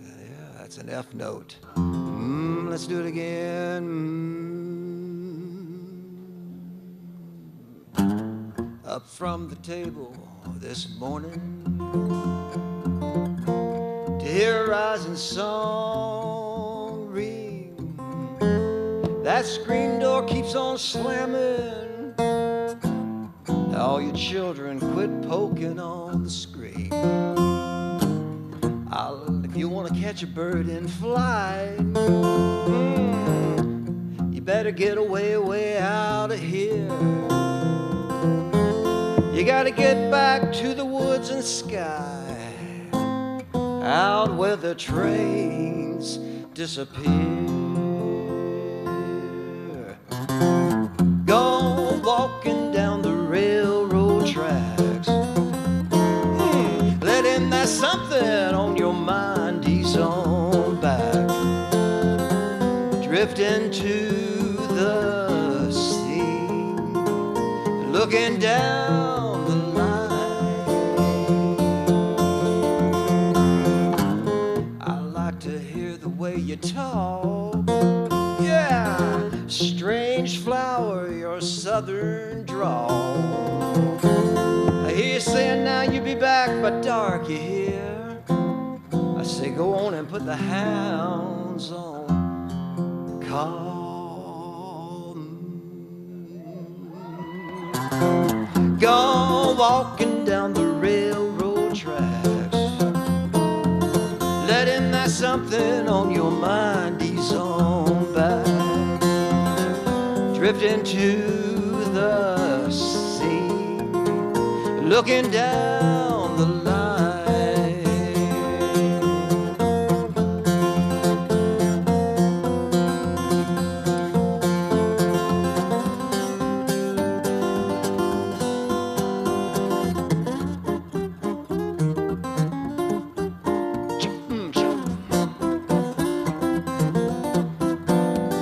L: Yeah, that's an F note. Let's do it again. Up from the table this morning to hear a rising song ring. That screen door keeps on slamming. All your children quit poking on the screen. If you want to catch a bird in flight, you better get way out of here. You gotta get back to the woods and sky, out where the trains disappear. Go walking down the railroad tracks. Let him, there's something on your mind, he's on back. Drift into the sea, looking down the line. I like to hear the way you talk. Yeah, strange flower, your southern drawl. I hear you saying now you'll be back by dark, you hear? I say go on and put the hounds on. Call. Go walking down the railroad tracks. Let him, there's something on your mind, he's on back. Drift into the sea, looking down the line.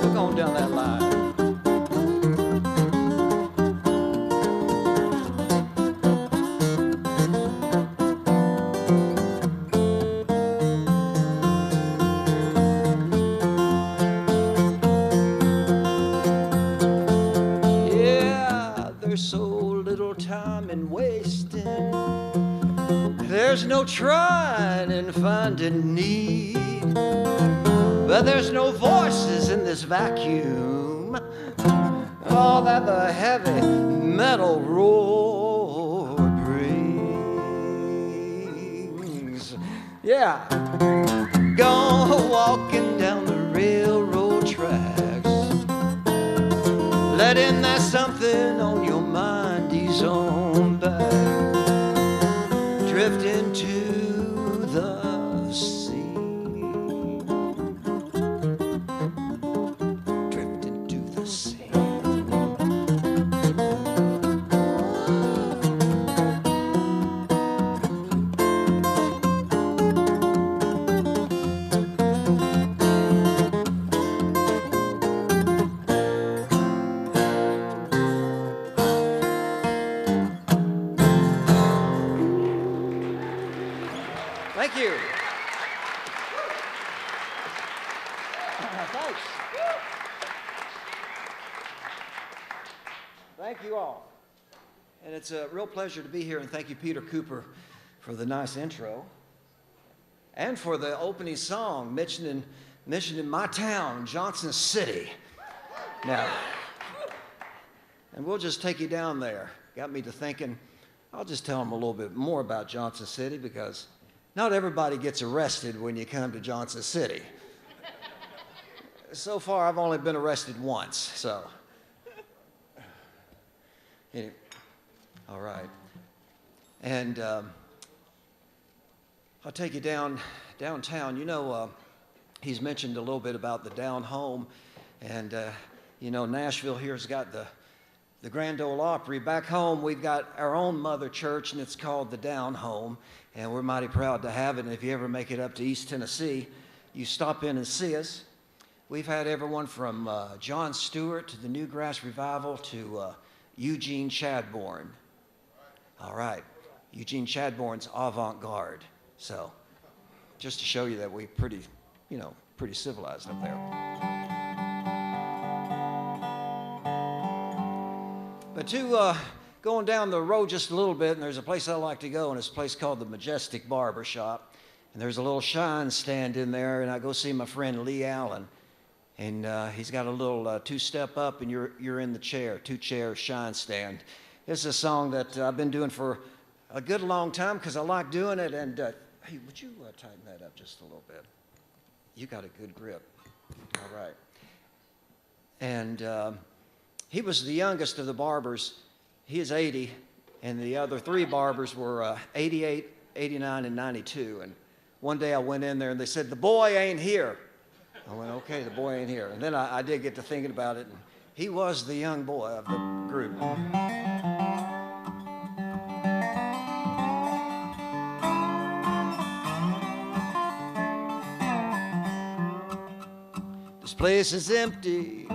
L: Look on down that line. no trying and finding need. But there's no voices in this vacuum. All that the heavy metal roar brings. Yeah. Go walking down the railroad tracks, letting that something on your mind ease on back. Drift into the sea. Drift into the sea. Thank you. Thanks. Thank you all. And it's a real pleasure to be here, and thank you, Peter Cooper, for the nice intro and for the opening song mentioning my town, Johnson City. Now, and we'll just take you down there. Got me to thinking, I'll just tell them a little bit more about Johnson City, because not everybody gets arrested when you come to Johnson City. So far, I've only been arrested once, so. Anyway, all right. And I'll take you downtown. You know, he's mentioned a little bit about the down home, and you know, Nashville here's got the Grand Ole Opry. Back home, we've got our own mother church, and it's called the Down Home, and we're mighty proud to have it. And if you ever make it up to East Tennessee, you stop in and see us. We've had everyone from John Stewart to the Newgrass Revival to Eugene Chadbourne. All right, Eugene Chadbourne's avant-garde. So, just to show you that we're pretty civilized up there. But going down the road just a little bit, and there's a place I like to go, and it's a place called the Majestic Barber Shop. And there's a little shine stand in there, and I go see my friend Lee Allen. And he's got a little two-step up, and you're in the chair, two-chair shine stand. This is a song that I've been doing for a good long time because I like doing it. And hey, would you tighten that up just a little bit? You got a good grip. All right. And he was the youngest of the barbers. He is 80, and the other three barbers were 88, 89, and 92. And one day I went in there, and they said, "The boy ain't here." I went, "Okay, the boy ain't here." And then I did get to thinking about it, and he was the young boy of the group. This place is empty.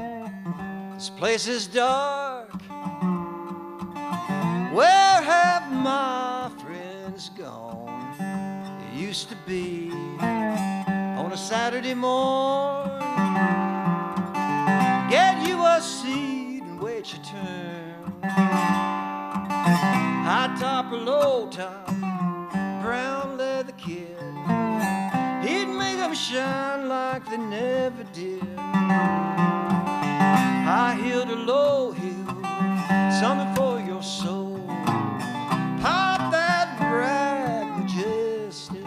L: This place is dark. Where have my friends gone? It used to be on a Saturday morning, get you a seat and wait your turn. High top or low top, brown leather kid, he'd make them shine like they never did. High heel to low heel, something for your soul. Pop that rag majestic.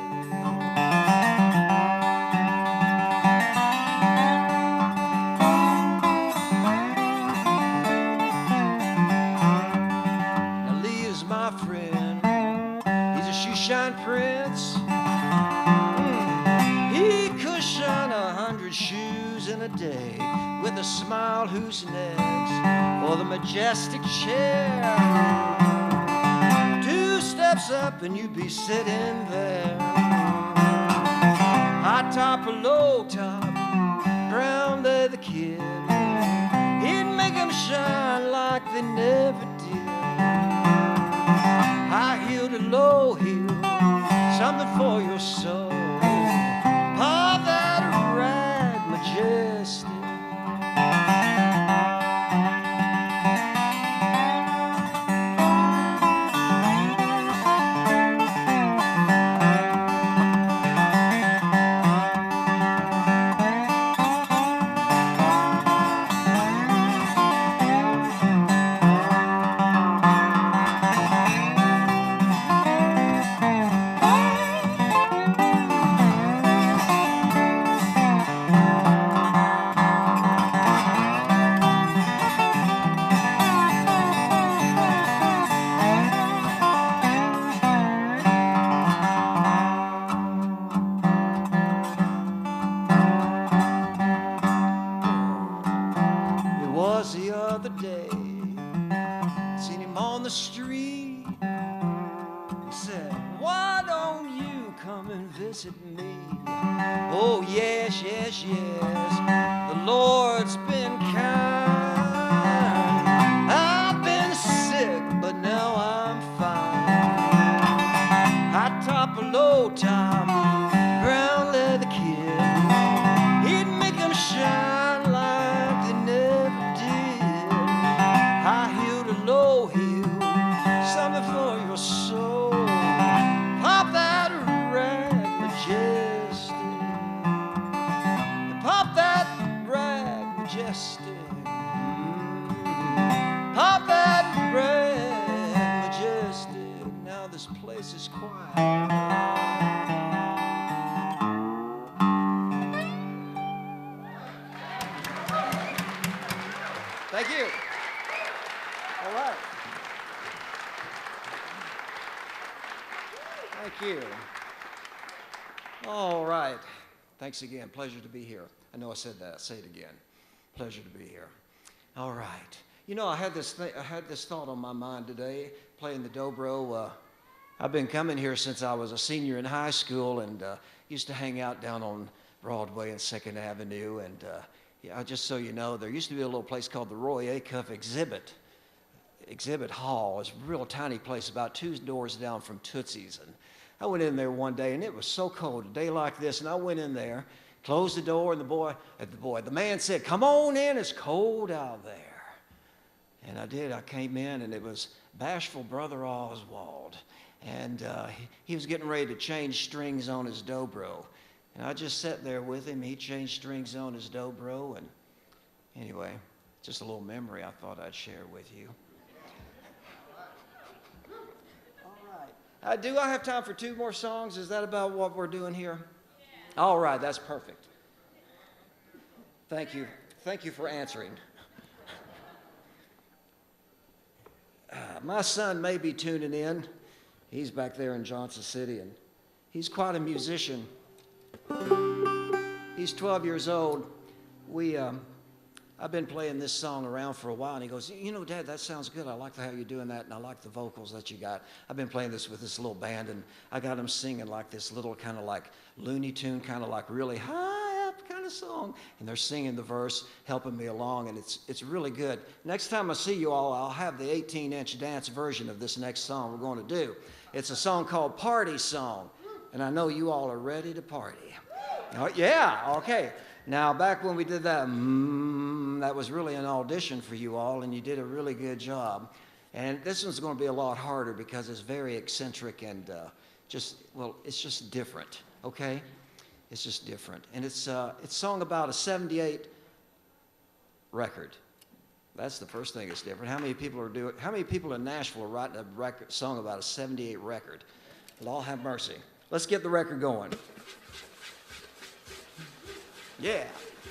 L: Now Lee is my friend. He's a shoe-shine prince. He could shine 100 shoes in a day with a smile who's next for the majestic chair. 2 steps up and you'd be sitting there. High top or low top, brown leather kid, he'd make them shine like they never did. High heel to low heel, something for your soul. Pop that rag majestic. yes, yes, the Lord's been kind. I've been sick, but now I'm fine. High top or low top, brown leather kid, he'd make them shine like they never did. High heel to low heel, something for your soul. Pop that rag majestic. Pop that rag majestic. Pop that rag majestic. Now this place is quiet. Thank you. All right. Thank you. All right. Thanks again. Pleasure to be here. I know I said that. I'll say it again. Pleasure to be here. All right. You know, I had this thought on my mind today, playing the dobro. I've been coming here since I was a senior in high school, and used to hang out down on Broadway and 2nd Avenue. And yeah, just so you know, there used to be a little place called the Roy Acuff Exhibit Hall. It's a real tiny place, about 2 doors down from Tootsie's. And I went in there one day, and it was so cold, a day like this, and I went in there, closed the door, and the man said, "Come on in, it's cold out there." And I did. I came in, and it was bashful Brother Oswald. And he was getting ready to change strings on his dobro. And I just sat there with him. He changed strings on his dobro. And anyway, just a little memory I thought I'd share with you. All right. Do I have time for 2 more songs? Is that about what we're doing here? Yeah. All right, that's perfect. Thank you. Thank you for answering. My son may be tuning in. He's back there in Johnson City, and he's quite a musician. He's 12 years old. I've been playing this song around for a while, and he goes, "You know, Dad, that sounds good. I like how you're doing that, and I like the vocals that you got." I've been playing this with this little band, and I got him singing like this little kind of like Looney Tune, kind of like really high up kind of song, and they're singing the verse, helping me along, and it's really good. Next time I see you all, I'll have the 18-inch dance version of this next song we're going to do. It's a song called Party Song, and I know you all are ready to party. Oh, yeah, okay. Now, back when we did that, that was really an audition for you all, and you did a really good job. And this one's going to be a lot harder because it's very eccentric and it's just different, okay? It's just different. And it's sung about a 78 record. That's the first thing that's different. How many people in Nashville are writing a song about a 78 record? Lord have mercy. Let's get the record going. Yeah.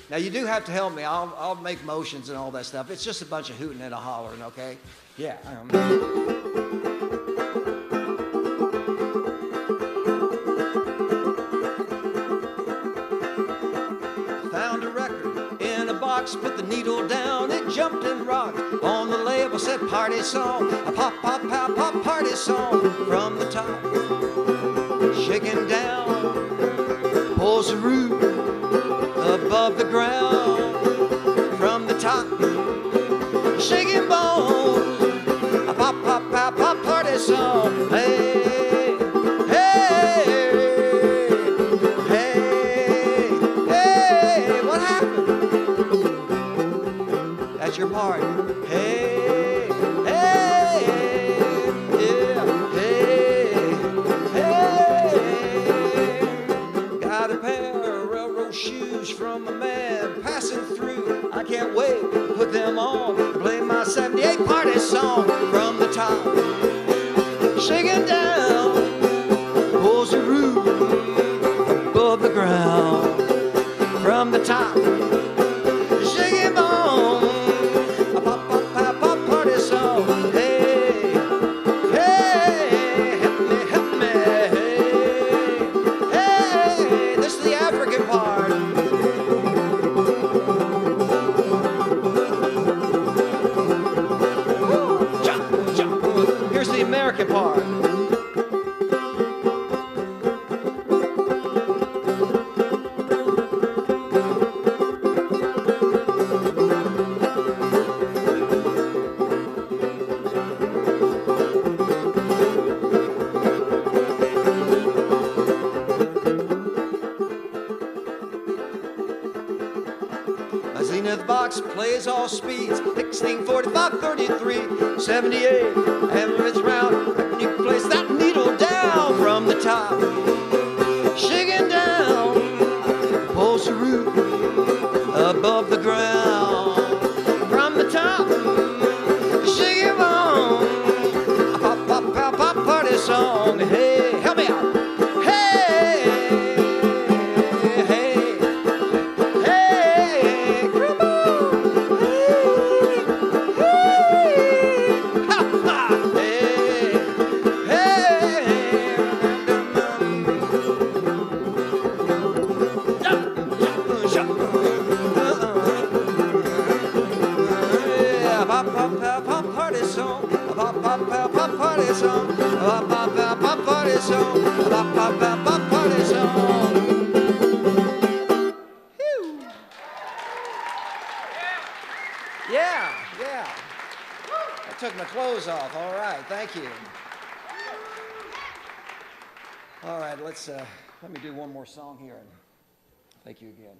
L: Now, you do have to help me. I'll make motions and all that stuff. It's just a bunch of hooting and a hollering, okay? Yeah. Found a record in a box, put the needle down, it jumped and rocked. On the label said party song, a pop, pop, pop, pop, party song. From the top, shaking down, pulls the roof above the ground. From the top, shaking bones, a pop, pop, pop, pop, party song. Hey, hey, hey, hey, what happened? That's your part. Hey, hey, yeah, hey, hey. Got a pair of railroad shoes from a man passing through. I can't wait to put them on and play my 78 party song. From the top, shaking down, pulls the roof above the ground. From the top, shaking on, a pop, pop, pop, pop, party song. Hey, hey, help me, hey, hey, this is the African part. Jump, jump. Here's the American part. Zenith box plays all speeds, 16, 45, 33, 78, average round. You place that needle down from the top, shaking down, pulls the root above the ground. From the top, shake it on, pop, pop, pop, pop, party song. Hey, help me out. Yeah. I took my clothes off. All right, thank you. All right, let me do one more song here. And thank you again.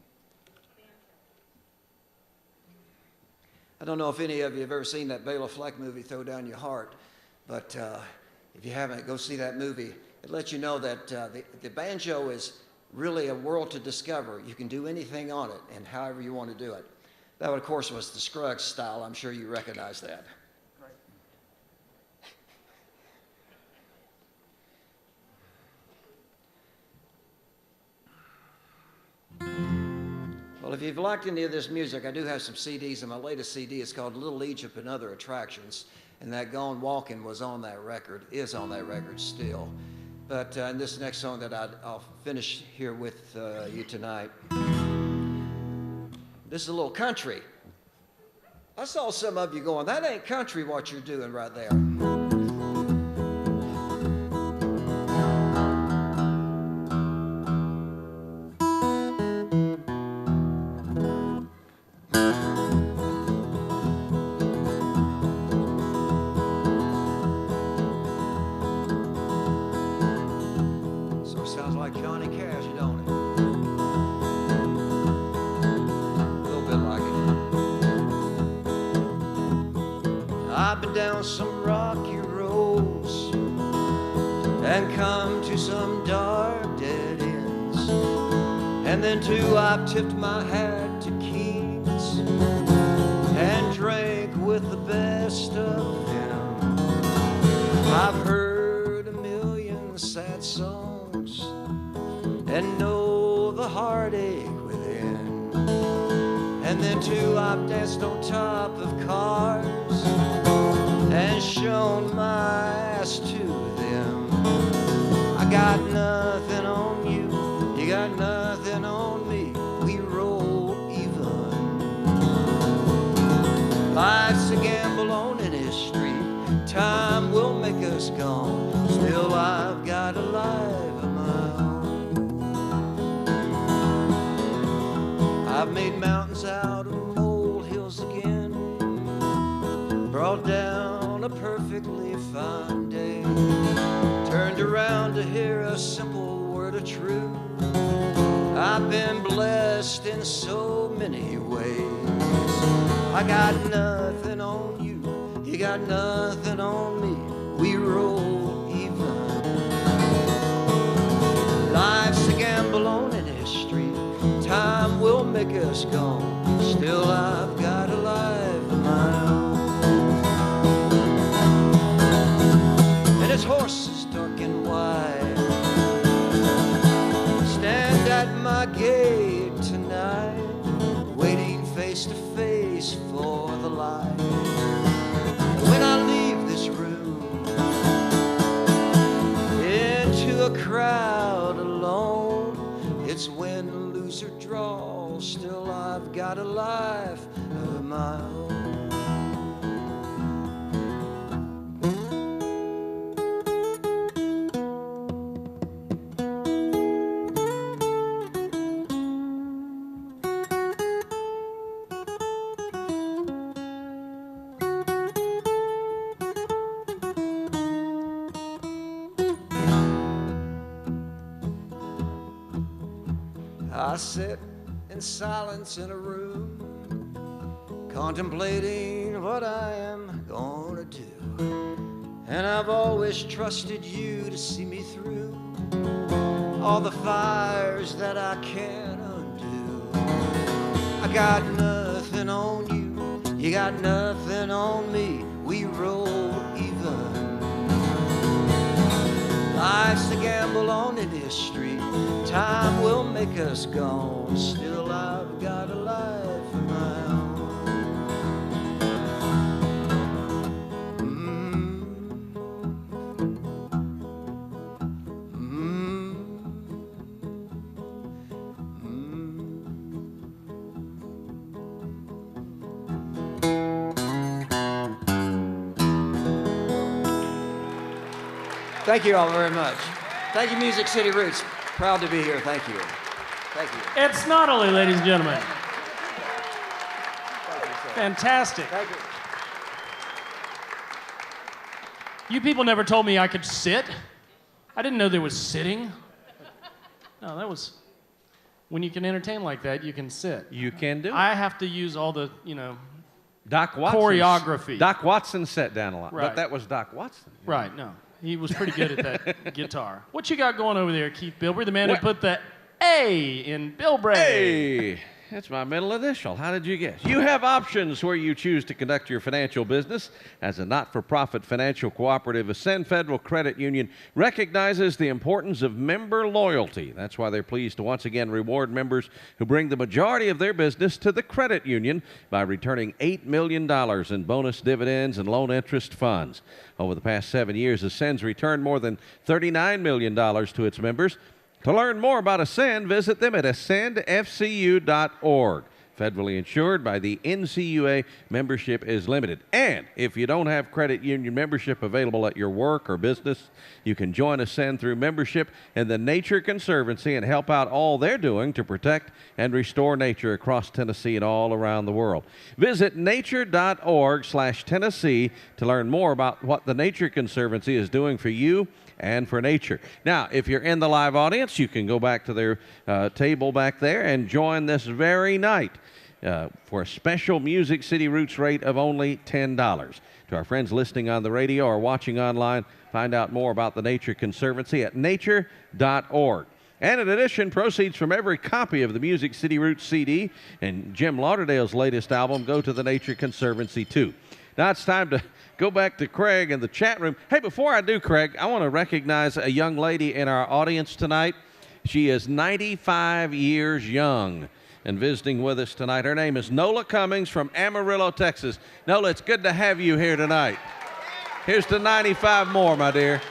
L: I don't know if any of you have ever seen that Bela Fleck movie, Throw Down Your Heart, but if you haven't, go see that movie. It lets you know that the banjo is really a world to discover. You can do anything on it and however you want to do it. That, of course, was the Scruggs style. I'm sure you recognize that. Well, if you've liked any of this music, I do have some CDs, and my latest CD is called Little Egypt and Other Attractions, and that Gone Walking was on that record, is on that record still. But in this next song that I'll finish here with you tonight, this is a little country. I saw some of you going, that ain't country what you're doing right there. Down some rocky roads and come to some dark dead ends, and then too I've tipped my hat to kings and drank with the best of them. I've heard a million sad songs and know the heartache within, and then too I've danced on top of cars and shown my ass to them. I got nothing on you, you got nothing on me, we roll even. Life's a gamble on any street, time will make us gone, still I've got a life of my own. I've made mountains out of molehills again, brought down a perfectly fine day, turned around to hear a simple word of truth. I've been blessed in so many ways. I got nothing on you, you got nothing on me, we roll even. Life's a gamble on any street, time will make us gone, still I've got a life of my own. His horses dark and wide stand at my gate tonight, waiting face to face for the light. When I leave this room into a crowd alone, it's when the loser draws, still I've got a life of my own. I sit in silence in a room contemplating what I am gonna do. And I've always trusted you to see me through all the fires that I can't undo. I got nothing on you, you got nothing on me, we roll even. Life's a gamble on this street, time will make us gone, still I've got a life of my own. Thank you all very much. Thank you, Music City Roots. Proud to be here. Thank you. Thank you.
B: It's Snodderly, ladies and gentlemen. Fantastic.
L: Thank you.
B: You people never told me I could sit. I didn't know there was sitting. No, that was... When you can entertain like that, you can sit.
A: You can do it.
B: I have to use all the,
A: Doc Watson.
B: choreography.
A: Doc Watson sat down a lot,
B: Right.
A: but that was Doc Watson.
B: Right, no. He was pretty good at that guitar. What you got going over there, Keith Bilbrey, the man who put the A in Bilbrey?
A: Hey, that's my middle initial. How did you guess? You have options where you choose to conduct your financial business. As a not-for-profit financial cooperative, Ascend Federal Credit Union recognizes the importance of member loyalty. That's why they're pleased to once again reward members who bring the majority of their business to the credit union by returning $8 million in bonus dividends and loan interest funds. Over the past 7 years, Ascend's returned more than $39 million to its members. To learn more about Ascend, visit them at ascendfcu.org. Federally insured by the NCUA, membership is limited. And if you don't have credit union membership available at your work or business, you can join Ascend through membership in the Nature Conservancy and help out all they're doing to protect and restore nature across Tennessee and all around the world. Visit nature.org/Tennessee to learn more about what the Nature Conservancy is doing for you and for nature. Now, if you're in the live audience, you can go back to their table back there and join this very night for a special Music City Roots rate of only $10. To our friends listening on the radio or watching online, find out more about the Nature Conservancy at nature.org. And in addition, proceeds from every copy of the Music City Roots CD and Jim Lauderdale's latest album go to the Nature Conservancy, too. Now it's time to go back to Craig in the chat room. Hey, before I do, Craig, I want to recognize a young lady in our audience tonight. She is 95 years young and visiting with us tonight. Her name is Nola Cummings from Amarillo, Texas. Nola, it's good to have you here tonight. Here's to 95 more, my dear.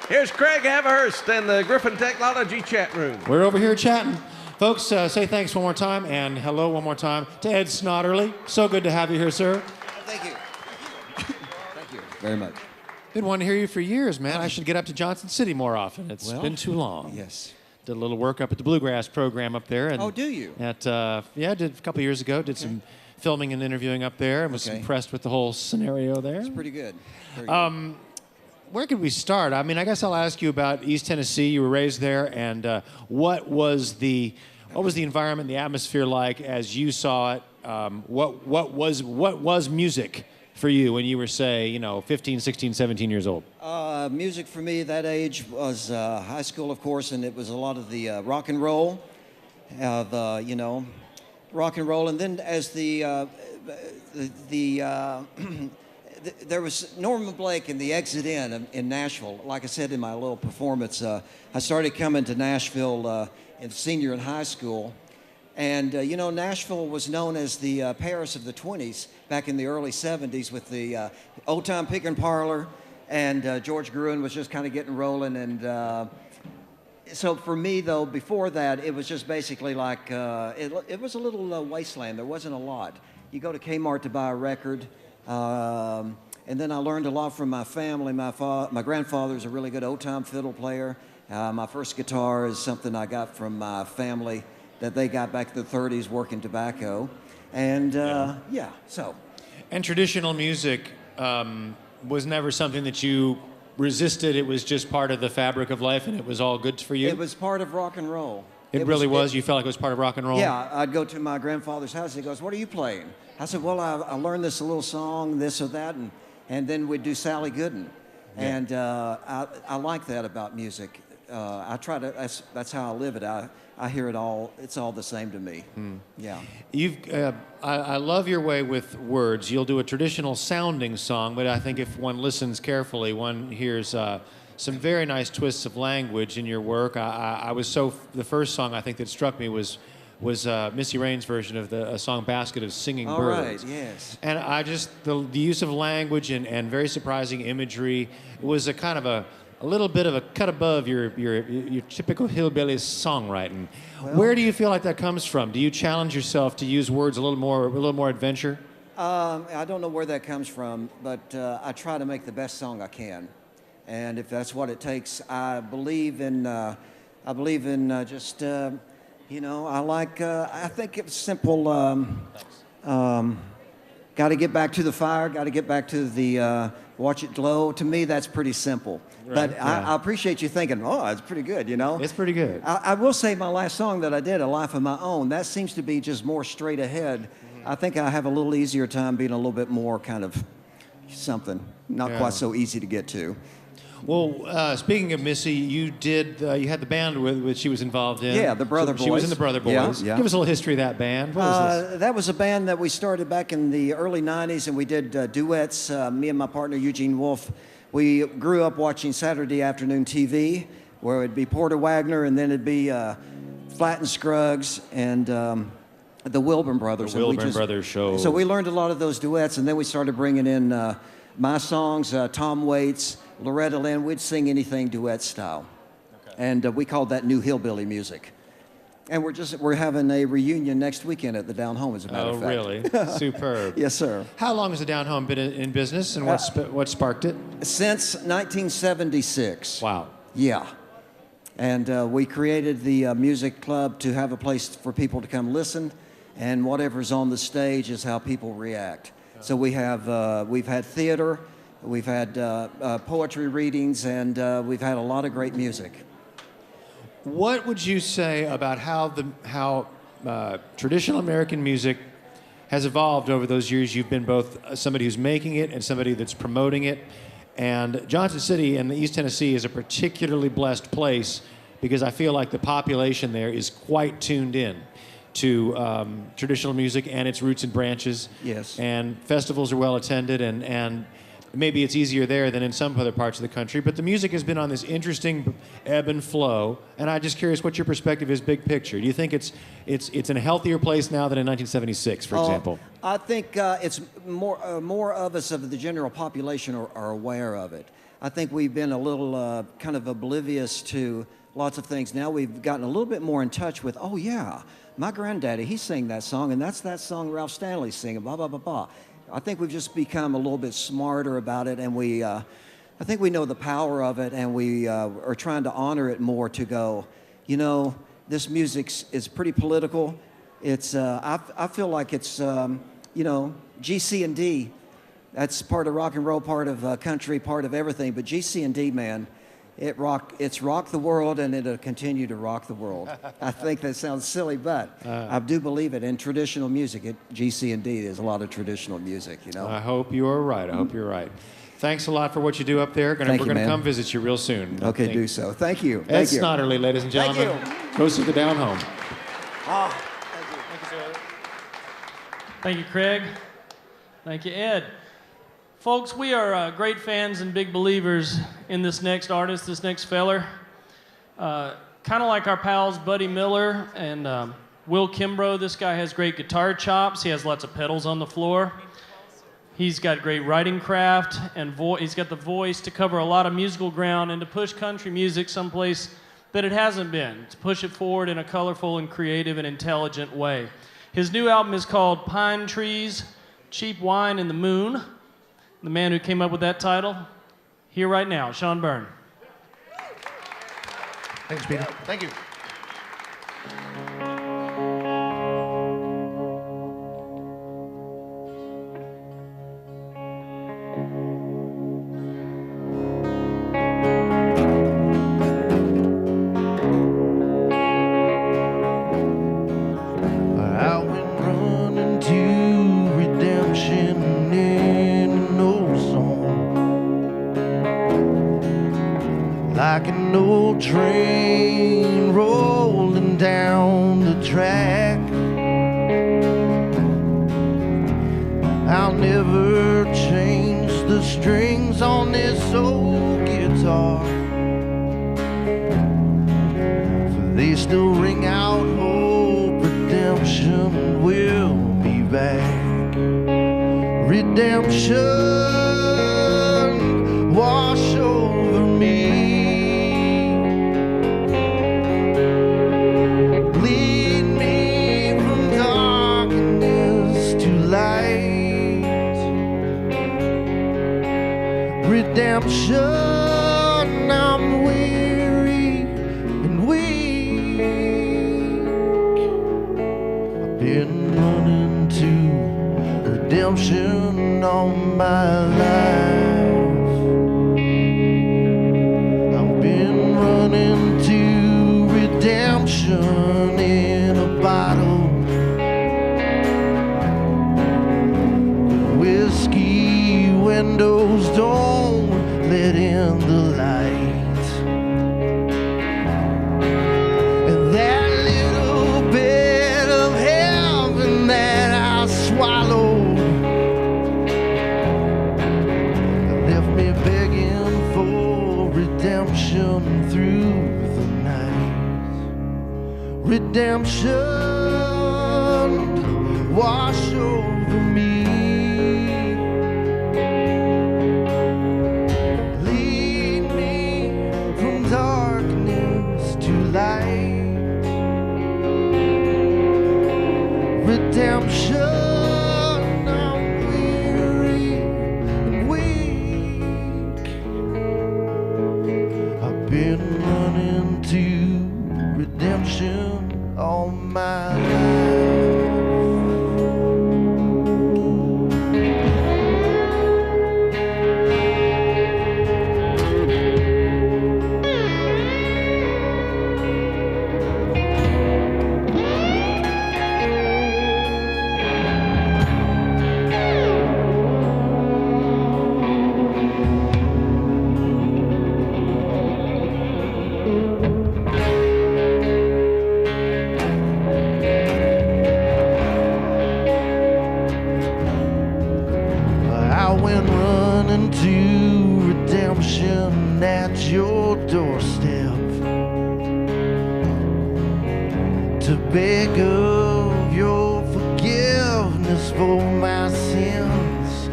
A: Here's Craig Haverhurst in the Griffin Technology chat room.
C: We're over here chatting. Folks, say thanks one more time and hello one more time to Ed Snodderly. So good to have you here, sir.
L: Thank you. Thank you very much.
C: Been wanting to hear you for years, man. I should get up to Johnson City more often. It's been too long.
L: Yes.
C: Did a little work up at the Bluegrass program up there. And
L: oh, do you?
C: At, I did a couple years ago. Did some filming and interviewing up there and was impressed with the whole scenario there.
L: It's pretty good. Very good.
C: Where could we start? I mean, I guess I'll ask you about East Tennessee. You were raised there, and what was the environment, the atmosphere like as you saw it? What was music for you when you were, say, 15, 16, 17 years old?
L: Music for me that age was high school, of course, and it was a lot of the rock and roll, rock and roll, and then as there was Norman Blake in the Exit Inn in Nashville. Like I said in my little performance, I started coming to Nashville in senior in high school. And, Nashville was known as the Paris of the 20s back in the early 70s with the Old Time Pick and Parlor, and George Gruen was just kind of getting rolling. And so for me, though, before that, it was just basically like, it was a little wasteland. There wasn't a lot. You go to Kmart to buy a record. And then I learned a lot from my family. My grandfather's a really good old-time fiddle player. My first guitar is something I got from my family that they got back in the 30s working tobacco. And, so.
C: And traditional music was never something that you resisted. It was just part of the fabric of life, and it was all good for you?
L: It was part of rock and roll.
C: It really was? You felt like it was part of rock and roll?
L: Yeah, I'd go to my grandfather's house. He goes, "What are you playing?" I said, "Well, I learned this little song, this or that," and then we'd do Sally Gooden. Yeah. And I like that about music. I try to, that's how I live it. I hear it all, it's all the same to me. Yeah.
C: I love your way with words. You'll do a traditional sounding song, but I think if one listens carefully, one hears some very nice twists of language in your work. The first song I think that struck me was Missy Raines' version of the song Basket of Singing Birds.
L: Right, yes.
C: And the use of language and very surprising imagery was a kind of a little bit of a cut above your typical hillbilly songwriting. Well, where do you feel like that comes from? Do you challenge yourself to use words a little more adventure?
L: I don't know where that comes from, but I try to make the best song I can. And if that's what it takes, I believe in just, I think it's simple. Got to get back to the fire, got to get back to the watch it glow. To me, that's pretty simple. Right. But I appreciate you thinking, oh, it's pretty good, you know?
C: It's pretty good.
L: I will say my last song that I did, A Life of My Own, that seems to be just more straight ahead. Mm-hmm. I think I have a little easier time being a little bit more kind of something, not quite so easy to get to.
C: Well, speaking of Missy, you had the band with which she was involved in.
L: Yeah, the Brother Boys.
C: She was in the Brother Boys.
L: Yeah.
C: Give us a little history of that band. What was this?
L: That was a band that we started back in the early 90s, and we did duets. Me and my partner, Eugene Wolfe, we grew up watching Saturday afternoon TV, where it'd be Porter Wagner, and then it'd be Flatt and Scruggs, and the Wilburn Brothers.
C: The Wilburn Brothers show.
L: So we learned a lot of those duets, and then we started bringing in my songs, Tom Waits, Loretta Lynn. We'd sing anything duet style. Okay. And we called that New Hillbilly music. And we're having a reunion next weekend at the Down Home, as a matter of fact.
C: Oh, really? Superb.
L: Yes, sir.
C: How long has the Down Home been in business, and what sparked it?
L: Since 1976.
C: Wow.
L: Yeah. And we created the music club to have a place for people to come listen, and whatever's on the stage is how people react. So we've had theater, we've had poetry readings, and we've had a lot of great music.
C: What would you say about how traditional American music has evolved over those years? You've been both somebody who's making it and somebody that's promoting it. And Johnson City and the East Tennessee is a particularly blessed place because I feel like the population there is quite tuned in to traditional music and its roots and branches.
L: Yes.
C: And festivals are well attended, and maybe it's easier there than in some other parts of the country. But the music has been on this interesting ebb and flow, and I'm just curious what your perspective is, big picture. Do you think it's in a healthier place now than in 1976, for example?
L: I think it's more of us of the general population are aware of it. I think we've been a little kind of oblivious to lots of things. Now we've gotten a little bit more in touch with, oh yeah, my granddaddy, he sang that song, and that's that song Ralph Stanley's singing, blah, blah, blah, blah. I think we've just become a little bit smarter about it, and I think we know the power of it, and we are trying to honor it more to go, you know, this music is pretty political. It's, I feel like it's, you know, GC and D, that's part of rock and roll, part of country, part of everything, but GC and D, man, it's rocked the world, and it'll continue to rock the world. I think that sounds silly, but I do believe it. In traditional music, GC&D, there's a lot of traditional music, you know.
C: I hope you are right. I hope you're right. Thanks a lot for what you do up there. We're going to come visit you real soon.
L: Okay, do so. Thank you.
C: Ed Snodderly, ladies and gentlemen. Goes to the Down Home.
B: Thank you, sir. Thank you, Craig. Thank you, Ed. Folks, we are great fans and big believers in this next artist, this next feller. Kind of like our pals Buddy Miller and Will Kimbrough. This guy has great guitar chops. He has lots of pedals on the floor. He's got great writing craft, and he's got the voice to cover a lot of musical ground and to push country music someplace that it hasn't been, to push it forward in a colorful and creative and intelligent way. His new album is called Pine Trees, Cheap Wine, and the Moon. The man who came up with that title, here right now, Shawn Byrne.
M: Thanks, Peter. Thank you.
K: like an old train rolling down the track. I'll never change the strings on this old guitar, for they still ring out hope. Redemption will be back. Redemption wash over me. Lead me from darkness to light. Redemption, I'm weary and weak. I've been running to redemption all my life. I've been running to redemption in a bottle. Whiskey windows don't let in the light, and that little bit of heaven that I swallowed left me begging for redemption through the night. Redemption wash over me. Lead me from darkness to light. Redemption, I'm weary and weak. I've been running to redemption all my life. I went running to redemption at your doorstep to beg of your forgiveness for my sins.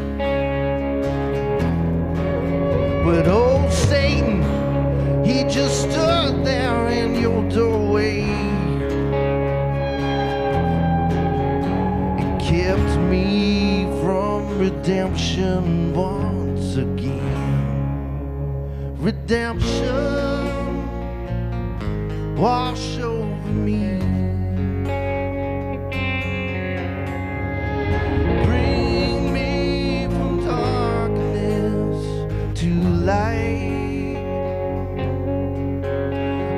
K: But old Satan, he just stood there in your doorway and kept me from redemption once again. Redemption wash over me. Bring me from darkness to light.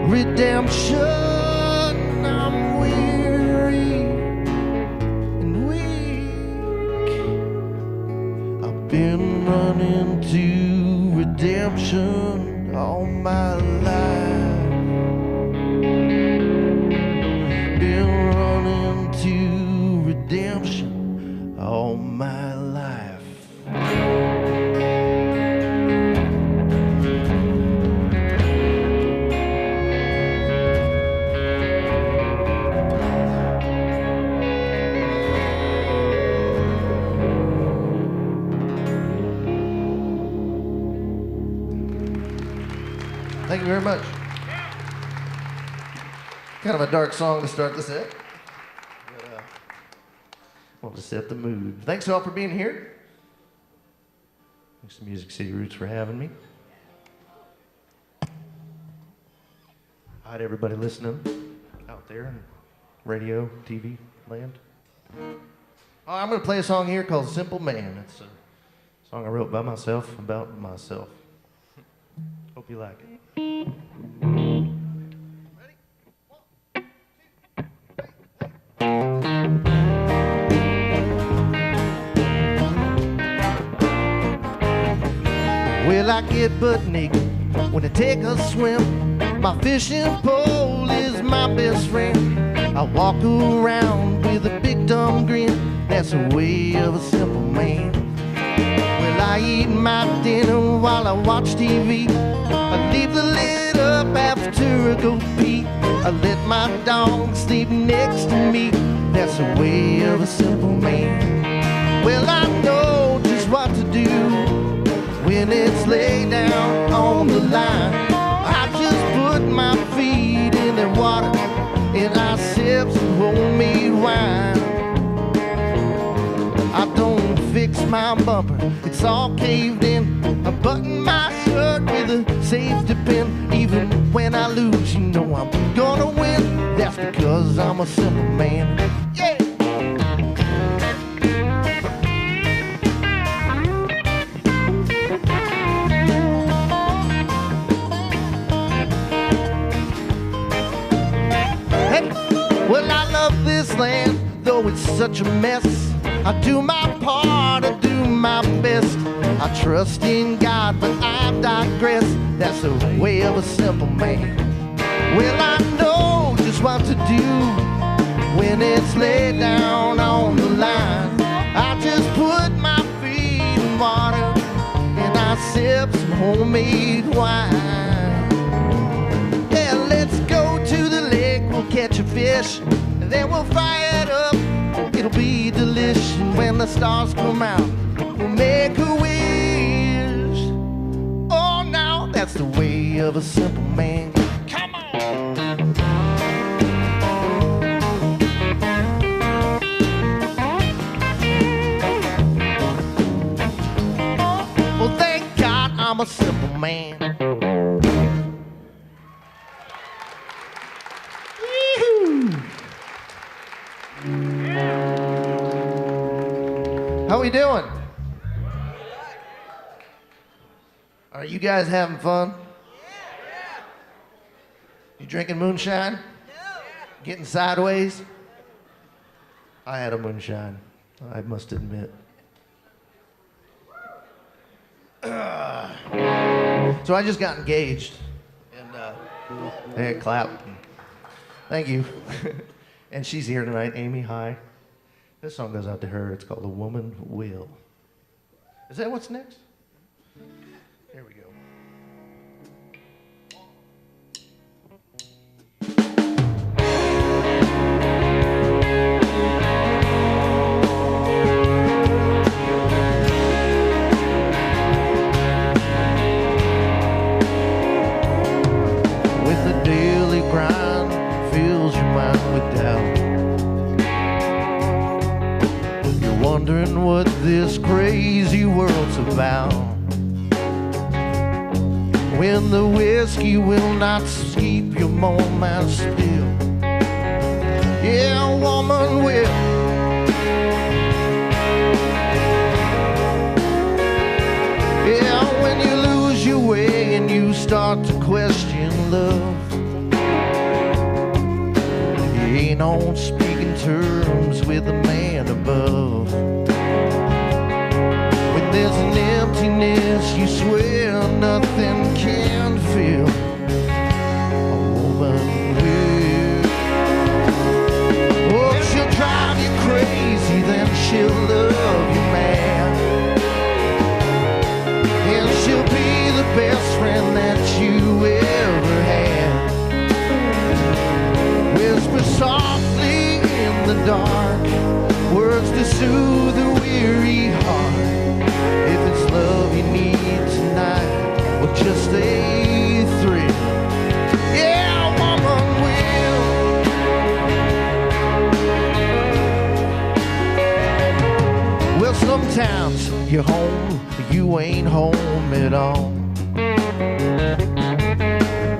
K: Redemption, I'm weary and weak. I've been running to redemption all my life. Been running to redemption all my life. Thank you very much. Kind of a dark song to start the set. But, want to set the mood. Thanks all for being here. Thanks to Music City Roots for having me. Hi to everybody listening out there in radio, TV land. I'm going to play a song here called Simple Man. It's a song I wrote by myself, about myself. Hope you like it. Well, I get butt naked when I take a swim. My fishing pole is my best friend. I walk around with a big dumb grin. That's the way of a simple man. Well, I eat my dinner while I watch TV. I leave the lid up after I go pee. I let my dog sleep next to me. That's the way of a simple man. Well, I know just what to do when it's laid down on the line. I just put my feet in the water and I sip some homemade wine. I don't fix my bumper, it's all caved in. I button my shirt with a safety pin. Even when I lose, you know I'm gonna win. That's because I'm a simple man. Yeah! Hey, well, I love this land, though it's such a mess. I do my part, I do my best. I trust in God, but I digress. That's the way of a simple man. Well, I know just what to do when it's laid down on the line. I just put my feet in water and I sip some homemade wine. Yeah, let's go to the lake, we'll catch a fish, and then we'll fry it up. It'll be delicious. When the stars come out, we'll make a wish. Oh, now that's the way of a simple man. Come on! Well, thank God I'm a simple man. How we doing? Are you guys having fun? You drinking moonshine? Getting sideways? I had a moonshine, I must admit. So I just got engaged, and hey, clap. Thank you. And she's here tonight, Amy. Hi. This song goes out to her. It's called "The Woman Will." Is that what's next? Here we go. With the daily grind fills your mind with doubt. Wondering what this crazy world's about. When the whiskey will not keep your moment still. Yeah, a woman will. Yeah, when you lose your way and you start to question love. You ain't on speaking terms with the man above. When there's an emptiness you swear nothing can fill, a woman will. Oh, she'll drive you crazy, then she'll love you, man. And she'll be the best friend that you ever had. Whisper softly in the dark, words to soothe a weary heart. If it's love you need tonight, well, just a thrill. Yeah, a woman will. Well, sometimes you're home, you ain't home at all.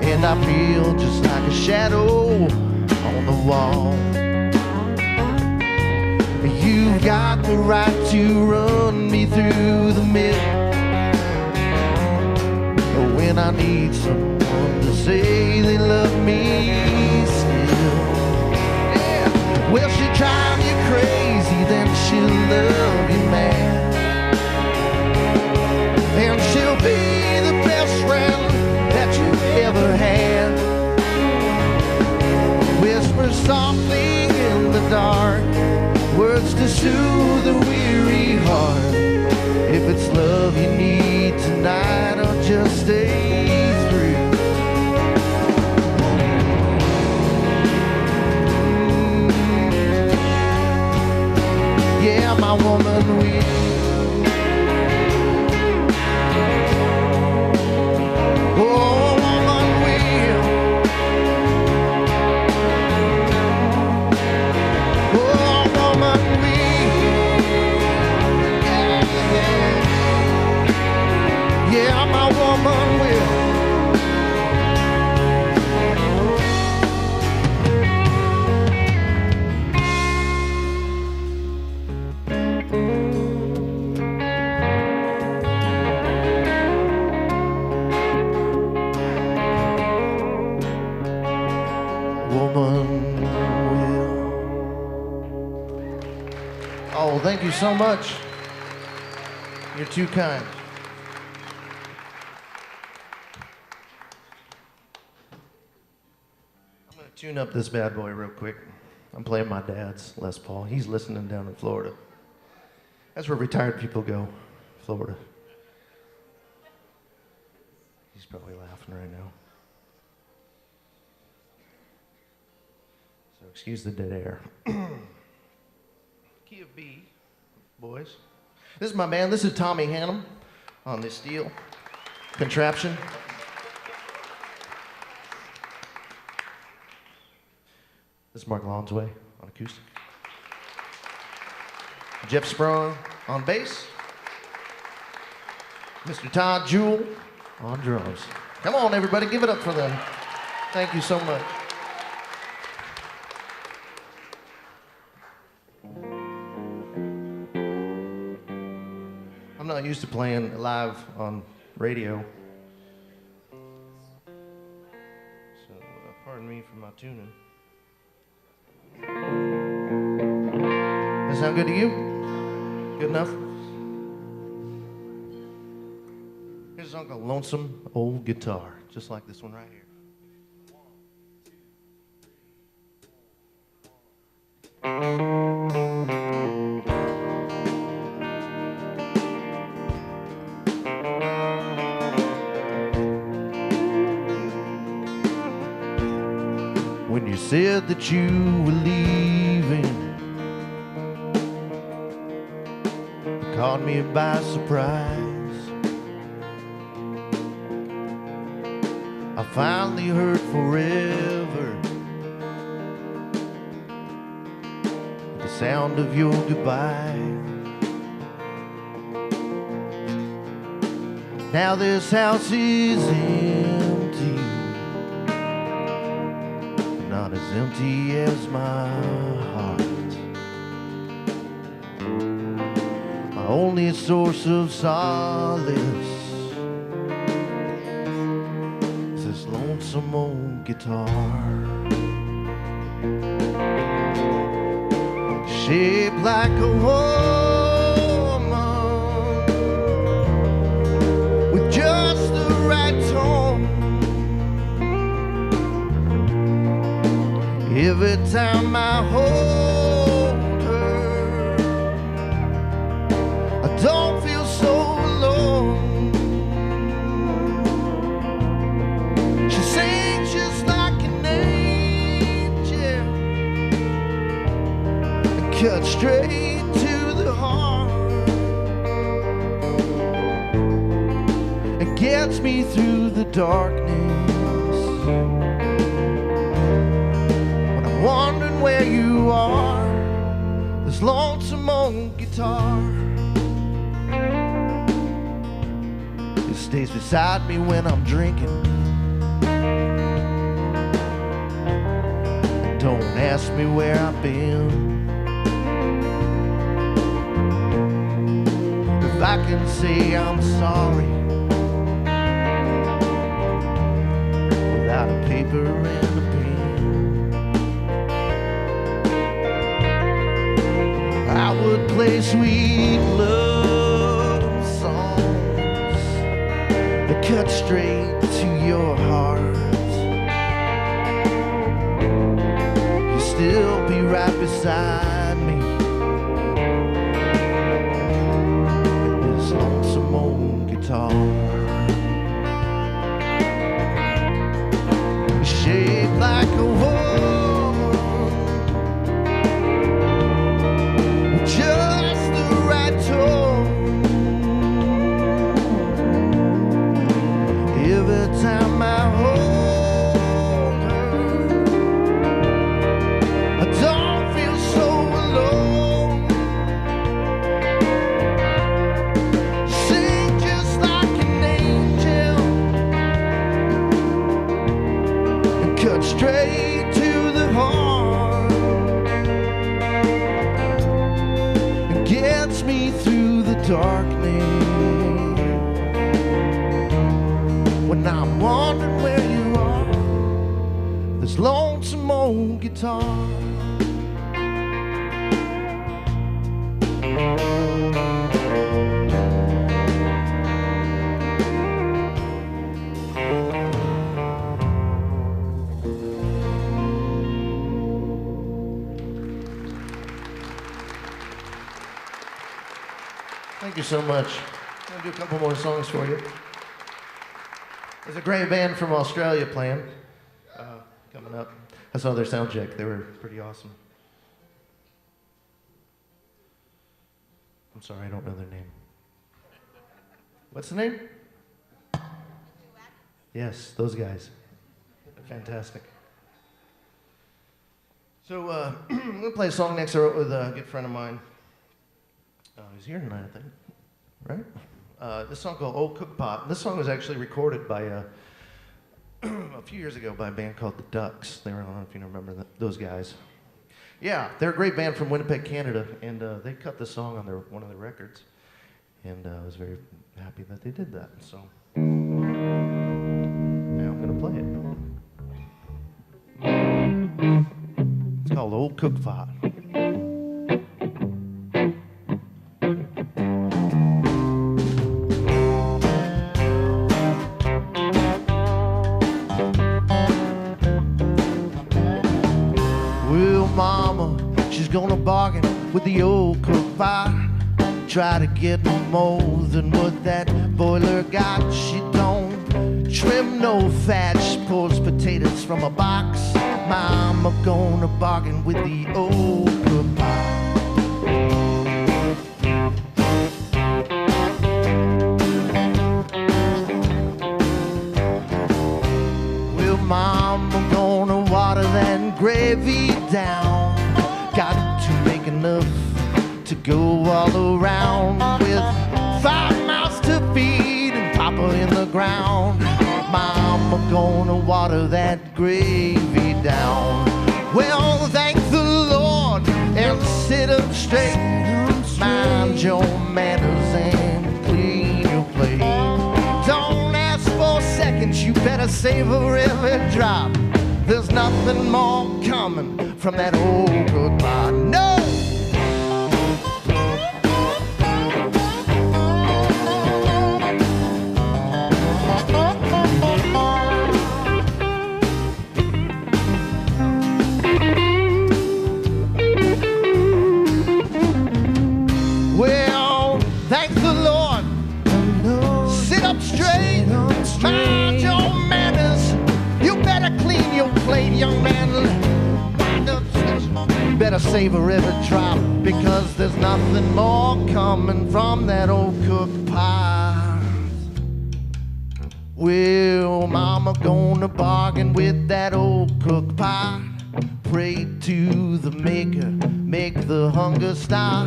K: And I feel just like a shadow on the wall. You've got the right to run me through the mill. But when I need someone to say they love me still, yeah. Well, she'll drive you crazy, then she'll love you, man. And she'll be the best friend just to soothe a weary heart. If it's love you need tonight, I'll just stay through. Yeah, my woman will. Oh, woman will. Oh, woman will. Yeah, my woman will. Woman will. Oh, thank you so much. You're too kind. I'm going to tune up this bad boy real quick. I'm playing my dad's Les Paul. He's listening down in Florida. That's where retired people go, Florida. He's probably laughing right now. So excuse the dead air. Key of B, boys. This is my band. This is Tommy Hannum on the steel contraption. This is Mark Lonsway on acoustic. Jeff Sprung on bass. Mr. Todd Jewell on drums. Come on, everybody, give it up for them. Thank you so much. I'm not used to playing live on radio. So pardon me for my tuning. That sound good to you? Good enough? Here's a song called Lonesome Old Guitar, just like this one right here. When you said that you were leaving, it caught me by surprise. I finally heard forever the sound of your goodbye. Now this house is empty, not as empty as my heart. My only source of solace is this lonesome old guitar, shaped like a woman with just the right tone. Every time I hold her, I don't feel so alone. She sings just like an angel, cut straight to the heart, and gets me through the darkness. Wondering where you are, this lonesome old guitar. It stays beside me when I'm drinking. And don't ask me where I've been. If I can say I'm sorry without a paper and a pen, I would play sweet love songs that cut straight to your heart. You'll still be right beside me dance me through the darkness when I'm wondering where you are. This lonesome old guitar. Thank you so much. I'm going to do a couple more songs for you. There's a great band from Australia playing coming up. I saw their sound check. They were pretty awesome. I'm sorry, I don't know their name. What's the name? Yes, those guys. They're fantastic. So I'm going to play a song next I wrote with a good friend of mine. He's here tonight, I think. Right? This song called Old Cook Pot. This song was actually recorded by a few years ago by a band called the Ducks. They were, I don't know if you remember those guys. Yeah, they're a great band from Winnipeg, Canada, and they cut this song on one of their records. And I was very happy that they did that. So now I'm going to play it. It's called Old Cook Pot. Gonna bargain with the old cook pot. Try to get no more than what that boiler got. She don't trim no fat. She pulls potatoes from a box. Mama gonna bargain with the old cook pot. Well, Mama gonna water that gravy down. Got to make enough to go all around. With 5 mouths to feed and Papa in the ground, Mama gonna water that gravy down. Well, thank the Lord and sit up straight. Mind your manners and clean your plate. Don't ask for seconds, you better savor every drop. There's nothing more coming from that old cook pot. No! Well, thank the Lord. Sit up straight. Mind your manners. You better clean your plate, young man. Better savor every drop, because there's nothing more coming from that old cook pot. Well, Mama gonna bargain with that old cook pot. Pray to the maker, make the hunger stop.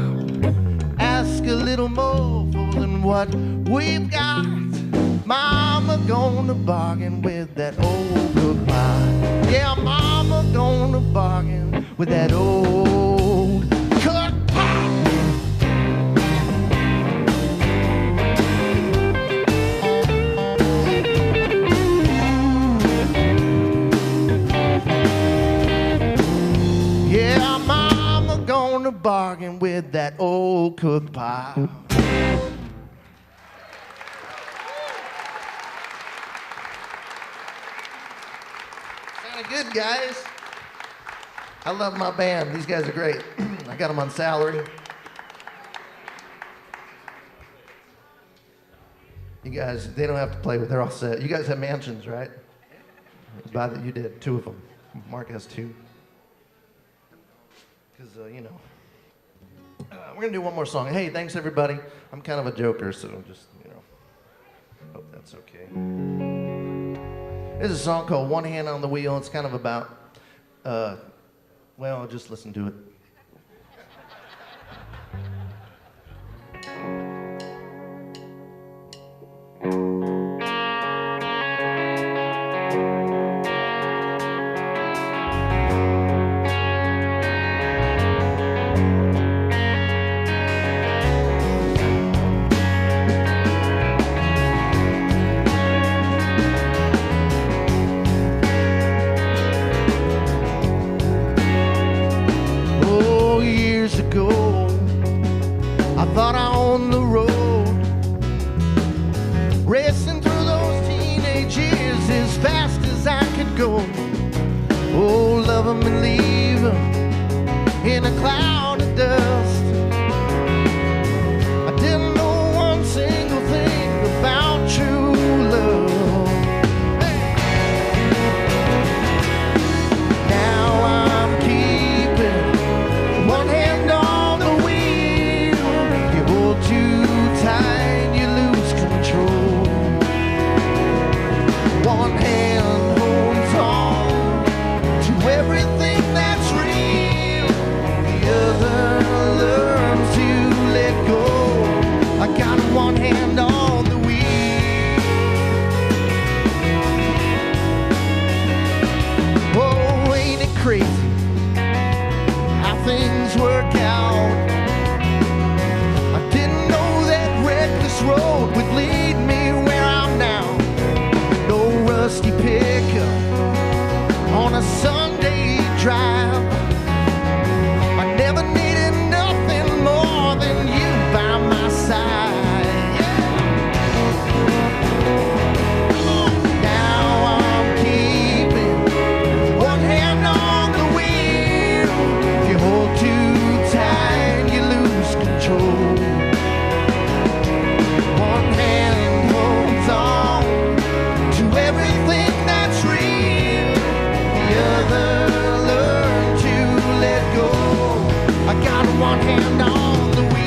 K: Ask a little more than what we've got. Mama gonna bargain with that old cook pot. Yeah, Mama gonna bargain with that old cook pot. Yeah, Mama gonna bargain with that old cook pot. Good, guys. I love my band. These guys are great. I got them on salary. You guys, they don't have to play with. They're all set. You guys have mansions, right? That you did 2 of them. Mark has 2. Because you know, we're gonna do one more song. Hey, thanks everybody. I'm kind of a joker, so just hope that's okay. There's a song called One Hand on the Wheel. It's kind of about, well, just listen to it. I thought I owned the road, racing through those teenage years as fast as I could go. Oh, love 'em and leave 'em in a cloud of dust. I didn't know one single thing about true love. Now I'm keeping one hand on the wheel. You hold too tight, you lose control. One hand holds on to everything that's real. The other learns to let go. I got one hand on the wheel. Oh, ain't it crazy how things work out? I didn't know that reckless road would lead me where I'm now. No rusty pickup on a Sunday drive. I never needed nothing more than you by my side. Now I'm keeping one hand on the wheel. If you hold too tight, you lose control. One hand holds on to everything that's real. The other learn to let go. I got one hand on the wheel.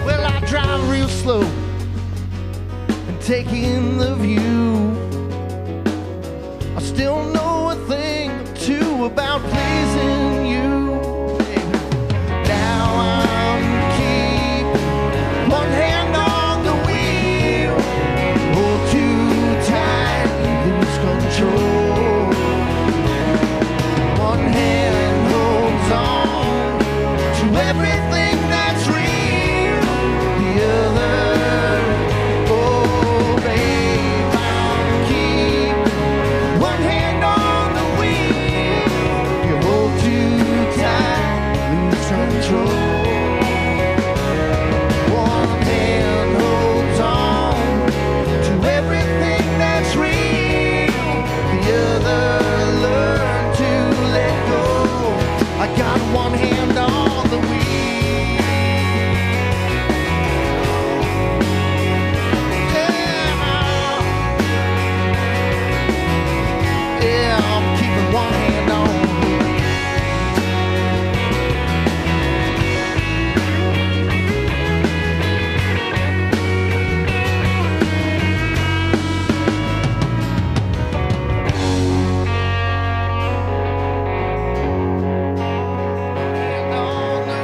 K: Well, I drive real slow and take in the view. I still know a thing or two about pleasing you. Now I'm keeping one hand on the wheel. Hold too tight, lose control. One hand holds on to everything that's real. The other, oh babe, I'm keeping one hand on the wheel. You hold too tight, lose control. One hand holds on to everything that's real. The other learn to let go. I got one hand on the wheel. Yeah, I'm keeping one hand on the wheel. Hand on the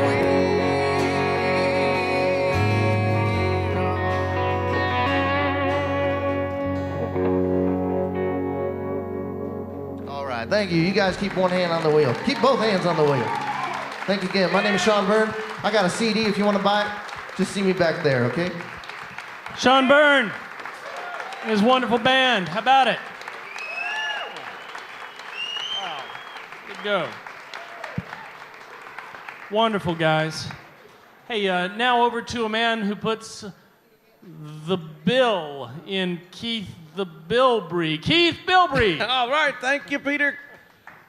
K: wheel. All right, thank you. You guys keep one hand on the wheel. Keep both hands on the wheel. Thank you again. My name is Shawn Byrne. I got a CD if you want to buy it. Just see me back there, okay?
B: Shawn Byrne and his wonderful band. How about it? Wow. Good go. Wonderful, guys. Hey, now over to a man who puts the bill in Keith the Bilbrey. Keith Bilbrey.
A: All right, thank you, Peter.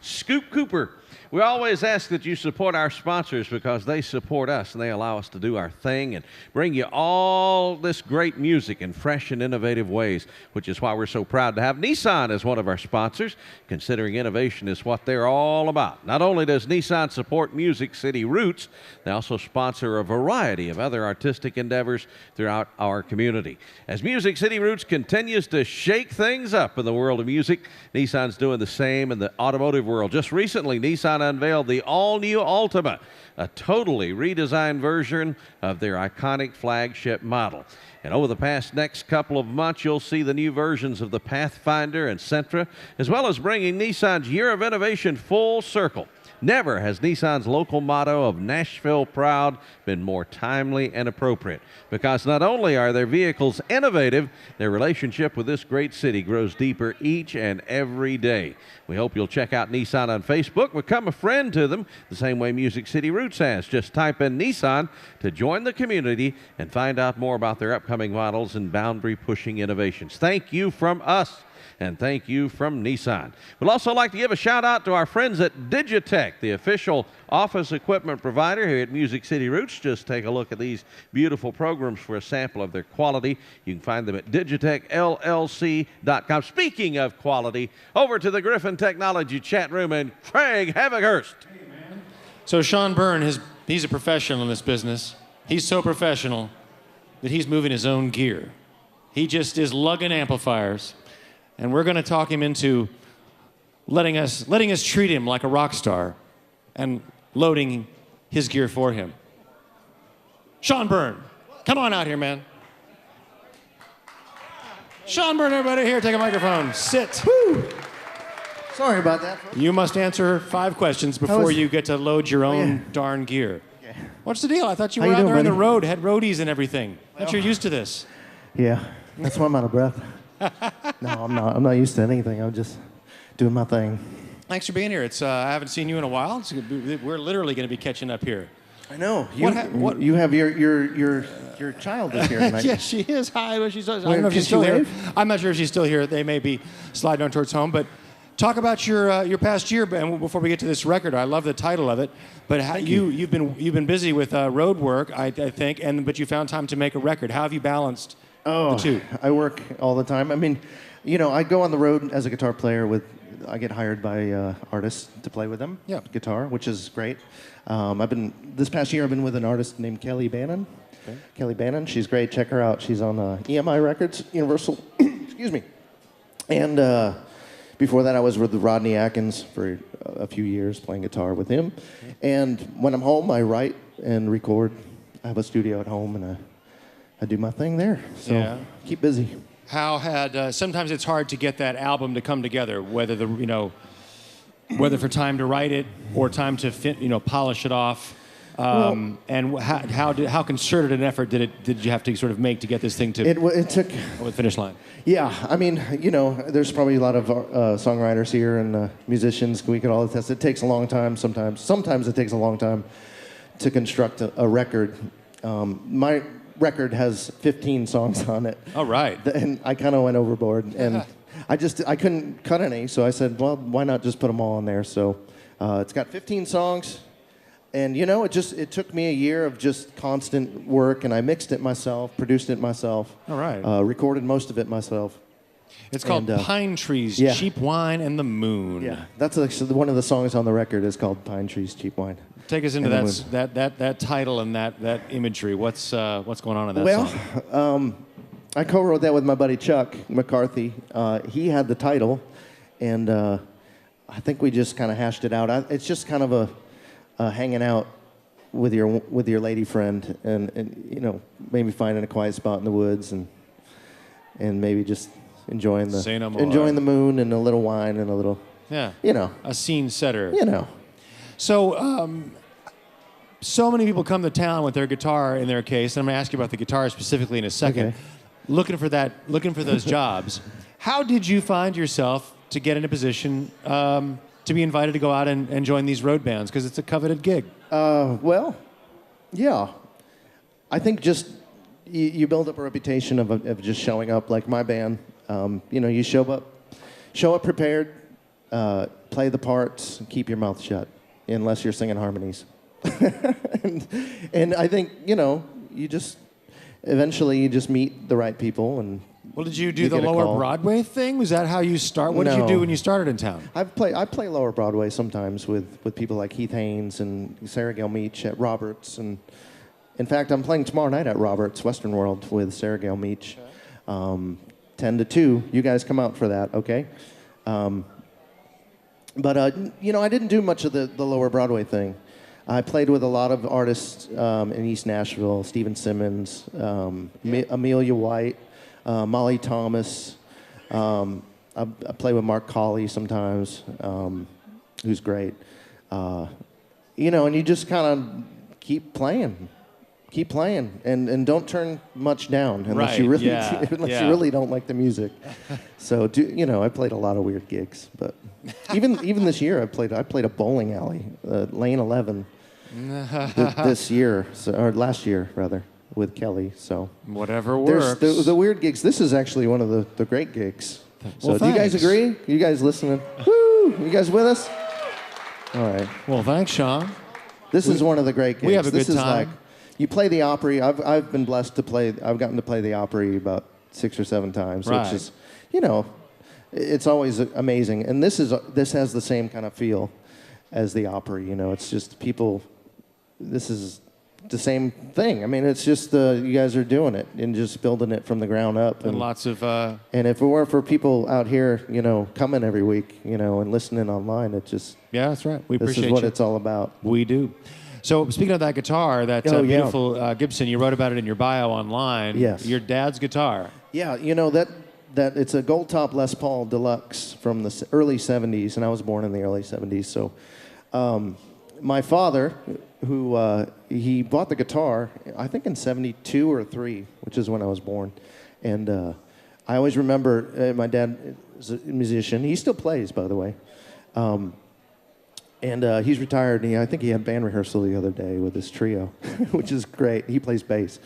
A: Scoop Cooper. We always ask that you support our sponsors because they support us and they allow us to do our thing and bring you all this great music in fresh and innovative ways, which is why we're so proud to have Nissan as one of our sponsors, considering innovation is what they're all about. Not only does Nissan support Music City Roots, they also sponsor a variety of other artistic endeavors throughout our community. As Music City Roots continues to shake things up in the world of music, Nissan's doing the same in the automotive world. Just recently, Nissan unveiled the all-new Altima, a totally redesigned version of their iconic flagship model. And over the next couple of months, you'll see the new versions of the Pathfinder and Sentra, as well as bringing Nissan's Year of Innovation full circle. Never has Nissan's local motto of Nashville Proud been more timely and appropriate, because not only are their vehicles innovative, their relationship with this great city grows deeper each and every day. We hope you'll check out Nissan on Facebook, become a friend to them, the same way Music City Roots has. Just type in Nissan to join the community and find out more about their upcoming models and boundary-pushing innovations. Thank you from us. And thank you from Nissan. We'd also like to give a shout out to our friends at Digitech, the official office equipment provider here at Music City Roots. Just take a look at these beautiful programs for a sample of their quality. You can find them at digitechllc.com. Speaking of quality, over to the Griffin Technology chat room and Craig Havighurst.
C: Hey, man. So Shawn Byrne, he's a professional in this business. He's so professional that he's moving his own gear. He just is lugging amplifiers. And we're going to talk him into letting us treat him like a rock star and loading his gear for him. Shawn Byrne, come on out here, man. Shawn Byrne, everybody here, take a microphone. Sit.
M: Woo. Sorry about that.
C: You must answer 5 questions before you get to load your own darn gear. Okay. What's the deal? I thought you were out there on the road, had roadies and everything. I thought you're used to this.
M: Yeah, that's why I'm out of breath. No, I'm not. I'm not used to anything. I'm just doing my thing.
C: Thanks for being here. I haven't seen you in a while. We're literally going to be catching up here.
M: I know. You have your child is here tonight.
C: Yes, she is. Hi. I don't know if she's still here. I'm not sure if she's still here. They may be sliding on towards home. But talk about your past year. And before we get to this record, I love the title of it. But you've been busy with road work, I think, but you found time to make a record. How have you balanced the two?
M: I work all the time. I mean, I go on the road as a guitar player I get hired by artists to play with them.
C: Yeah.
M: Guitar, which is great. This past year I've been with an artist named Kelly Bannon. Okay. Kelly Bannon, she's great. Check her out. She's on EMI Records, Universal. Excuse me. And before that I was with Rodney Atkins for a few years playing guitar with him. Okay. And when I'm home I write and record. I have a studio at home and I do my thing there. So keep busy.
C: How sometimes it's hard to get that album to come together, whether for time to write it or time to polish it off. And how concerted an effort did you have to sort of make to get this thing to
M: it took
C: the finish line?
M: Yeah, I mean, there's probably a lot of songwriters here and musicians. We could all attest. It takes a long time sometimes. Sometimes it takes a long time to construct a record. My record has 15 songs on it.
C: All right.
M: And I kind of went overboard, and I couldn't cut any, so I said, well, why not just put them all on there? So it's got 15 songs, and it took me a year of just constant work, and I mixed it myself, produced it myself.
C: All right.
M: Recorded most of it myself.
C: It's called Pine Trees, Cheap Wine, and the Moon.
M: Yeah, that's actually one of the songs on the record is called Pine Trees, Cheap Wine.
C: Take us into that title and that imagery. What's going on in that song?
M: Well, I co-wrote that with my buddy Chuck McCarthy. He had the title, and I think we just kind of hashed it out. It's just kind of a hanging out with your lady friend, and maybe finding a quiet spot in the woods, and maybe just enjoying the moon and a little wine and a little
C: a scene setter.
M: So,
C: so many people come to town with their guitar in their case, and I'm going to ask you about the guitar specifically in a second.
M: Okay.
C: Looking for those jobs. How did you find yourself to get in a position to be invited to go out and join these road bands? Because it's a coveted gig.
M: Well, yeah. I think just you build up a reputation of just showing up like my band. You show up prepared, play the parts, and keep your mouth shut. unless you're singing harmonies. and I think, you know, eventually you just meet the right people. And
C: well, did you do the Lower Broadway thing? Was that how you start? What did you do when you started in town?
M: I play Lower Broadway sometimes with people like Heath Haynes and Sarah Gale Meach at Roberts. And in fact, I'm playing tomorrow night at Roberts, Western World, with Sarah Gale Meach. 10 to 2. You guys come out for that, okay? But you know, I didn't do much of the Lower Broadway thing. I played with a lot of artists in East Nashville, Stephen Simmons, Amelia White, Molly Thomas. I play with Mark Colley sometimes, who's great. You know, and you just kind of keep playing, and don't turn much down unless you really you really don't like the music. So you know, I played a lot of weird gigs, but even this year I played a bowling alley, Lane 11, this year, or last year rather, with Kelly. So
C: whatever works.
M: There's the weird gigs. This is actually one of the great gigs. So
C: well,
M: do you guys agree? You guys listening? Woo! You guys with us? All right.
C: Well, thanks, Shawn.
M: This is one of the great gigs.
C: We have a
M: this
C: good
M: is
C: time.
M: Like, you play the Opry. I've been blessed to play. I've gotten to play the Opry about 6 or 7 times,
C: right.
M: which is, you know, it's always amazing. And this has the same kind of feel as the Opry. You know, it's just people. This is the same thing. I mean, it's just you guys are doing it and just building it from the ground up.
C: And lots of.
M: And if it weren't for people out here, you know, coming every week, you know, and listening online, it just.
C: Yeah, that's right. We appreciate
M: This is what
C: you.
M: it's all about.
C: We do. So speaking of that guitar, that beautiful Gibson, you wrote about it in your bio online.
M: Yes.
C: Your dad's guitar.
M: Yeah, you know, that it's a gold top Les Paul Deluxe from the early 70s, and I was born in the early 70s. So my father, who he bought the guitar, I think in 72 or 3, which is when I was born. And I always remember my dad is a musician. He still plays, by the way. And he's retired, and I think he had band rehearsal the other day with his trio, which is great. He plays bass.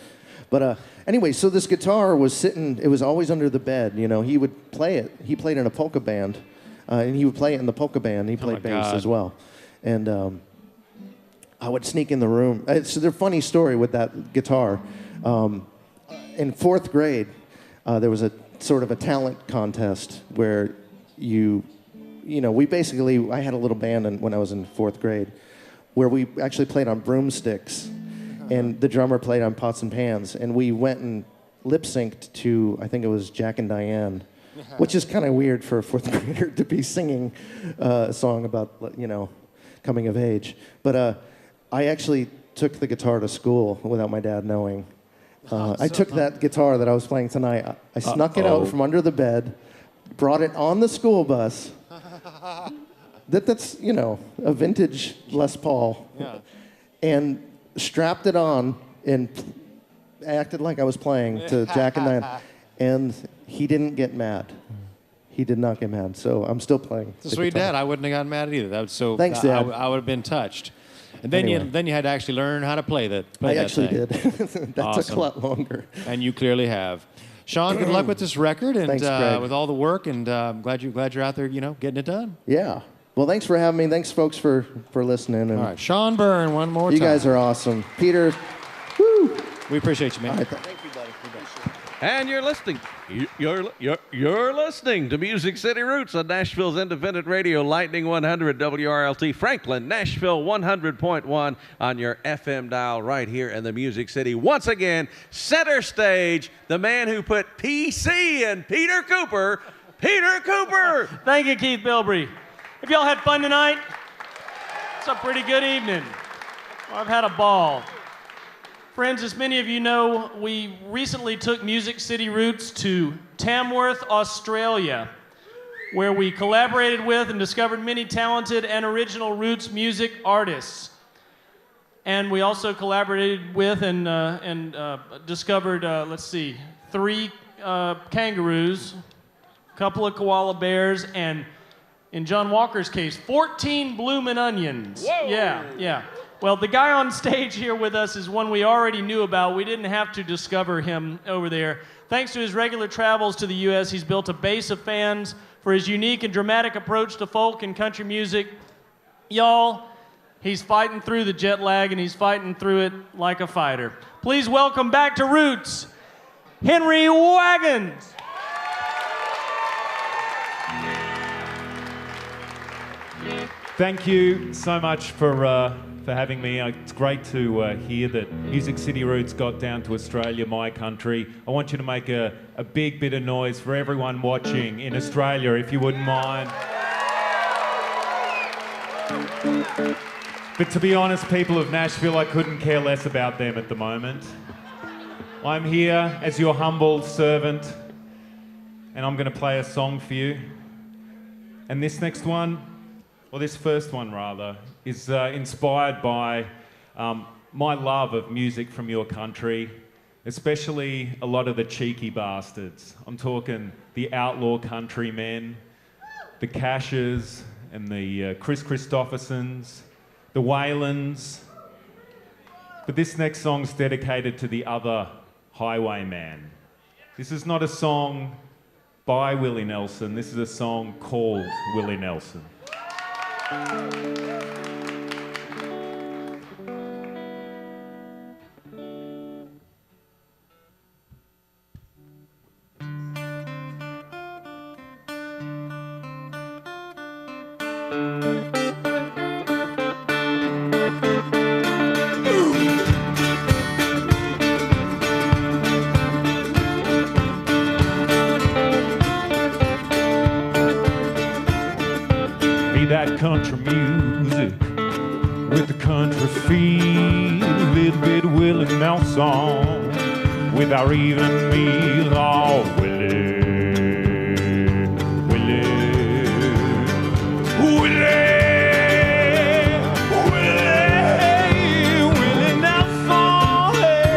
M: But anyway, so this guitar was sitting, it was always under the bed. You know, he would play it. He played in a polka band, and he would play it in the polka band. He played bass as well. And I would sneak in the room. It's a funny story with that guitar. In 4th grade, there was a sort of a talent contest where you know, I had a little band when I was in 4th grade where we actually played on broomsticks and the drummer played on pots and pans, and we went and lip-synced to, I think it was Jack and Diane, which is kind of weird for a 4th grader to be singing a song about, you know, coming of age. But I actually took the guitar to school without my dad knowing. I took that guitar that I was playing tonight, I snuck it out from under the bed, brought it on the school bus. That's, you know, a vintage Les Paul.
C: Yeah.
M: And strapped it on and acted like I was playing to Jack and Diane. And he didn't get mad. He did not get mad. So I'm still playing.
C: It's a sweet dad. I wouldn't have gotten mad either. That was so.
M: Thanks, Dad.
C: I would have been touched. And then you had to actually learn how to play that.
M: I actually did. That took a lot longer.
C: And you clearly have. Shawn, good luck with this record and
M: Thanks, Greg.
C: with all the work. And I'm glad you're out there, you know, getting it done.
M: Yeah. Well, thanks for having me. Thanks, folks, for listening. And
C: all right, Shawn Byrne, one more time.
M: You guys are awesome. Peter, woo.
C: We appreciate you, man.
M: All right, thank you, buddy.
A: And you're listening. You're listening to Music City Roots on Nashville's independent radio, Lightning 100 WRLT, Franklin, Nashville 100.1 on your FM dial right here in the Music City. Once again, center stage, the man who put PC in Peter Cooper, Peter Cooper.
B: Thank you, Keith Bilbrey. If y'all had fun tonight, it's a pretty good evening. Well, I've had a ball. Friends, as many of you know, we recently took Music City Roots to Tamworth, Australia, where we collaborated with and discovered many talented and original roots music artists. And we also collaborated with and discovered, 3 kangaroos, a couple of koala bears, and in John Walker's case, 14 bloomin' onions.
A: Whoa.
B: Yeah. Well, the guy on stage here with us is one we already knew about. We didn't have to discover him over there. Thanks to his regular travels to the U.S., he's built a base of fans for his unique and dramatic approach to folk and country music. Y'all, He's fighting through the jet lag, and he's fighting through it like a fighter. Please welcome back to Roots, Henry Wagons.
F: Thank you so much for having me. It's great to hear that Music City Roots got down to Australia, my country. I want you to make a big bit of noise for everyone watching in Australia, if you wouldn't mind. But to be honest, people of Nashville, I couldn't care less about them at the moment. I'm here as your humble servant, and I'm going to play a song for you. And this next one, or this first one rather, is inspired by my love of music from your country, especially a lot of the cheeky bastards. I'm talking the outlaw countrymen, the Cashers and the Chris Christophersons, the Whalens. But this next song's dedicated to the other highwayman. This is not a song by Willie Nelson, this is a song called Willie Nelson. That country music with the country feel, a little bit of Willie Nelson with our even meal. Oh, Willie, Willie, Willie, Willie, Willie Nelson. Hey.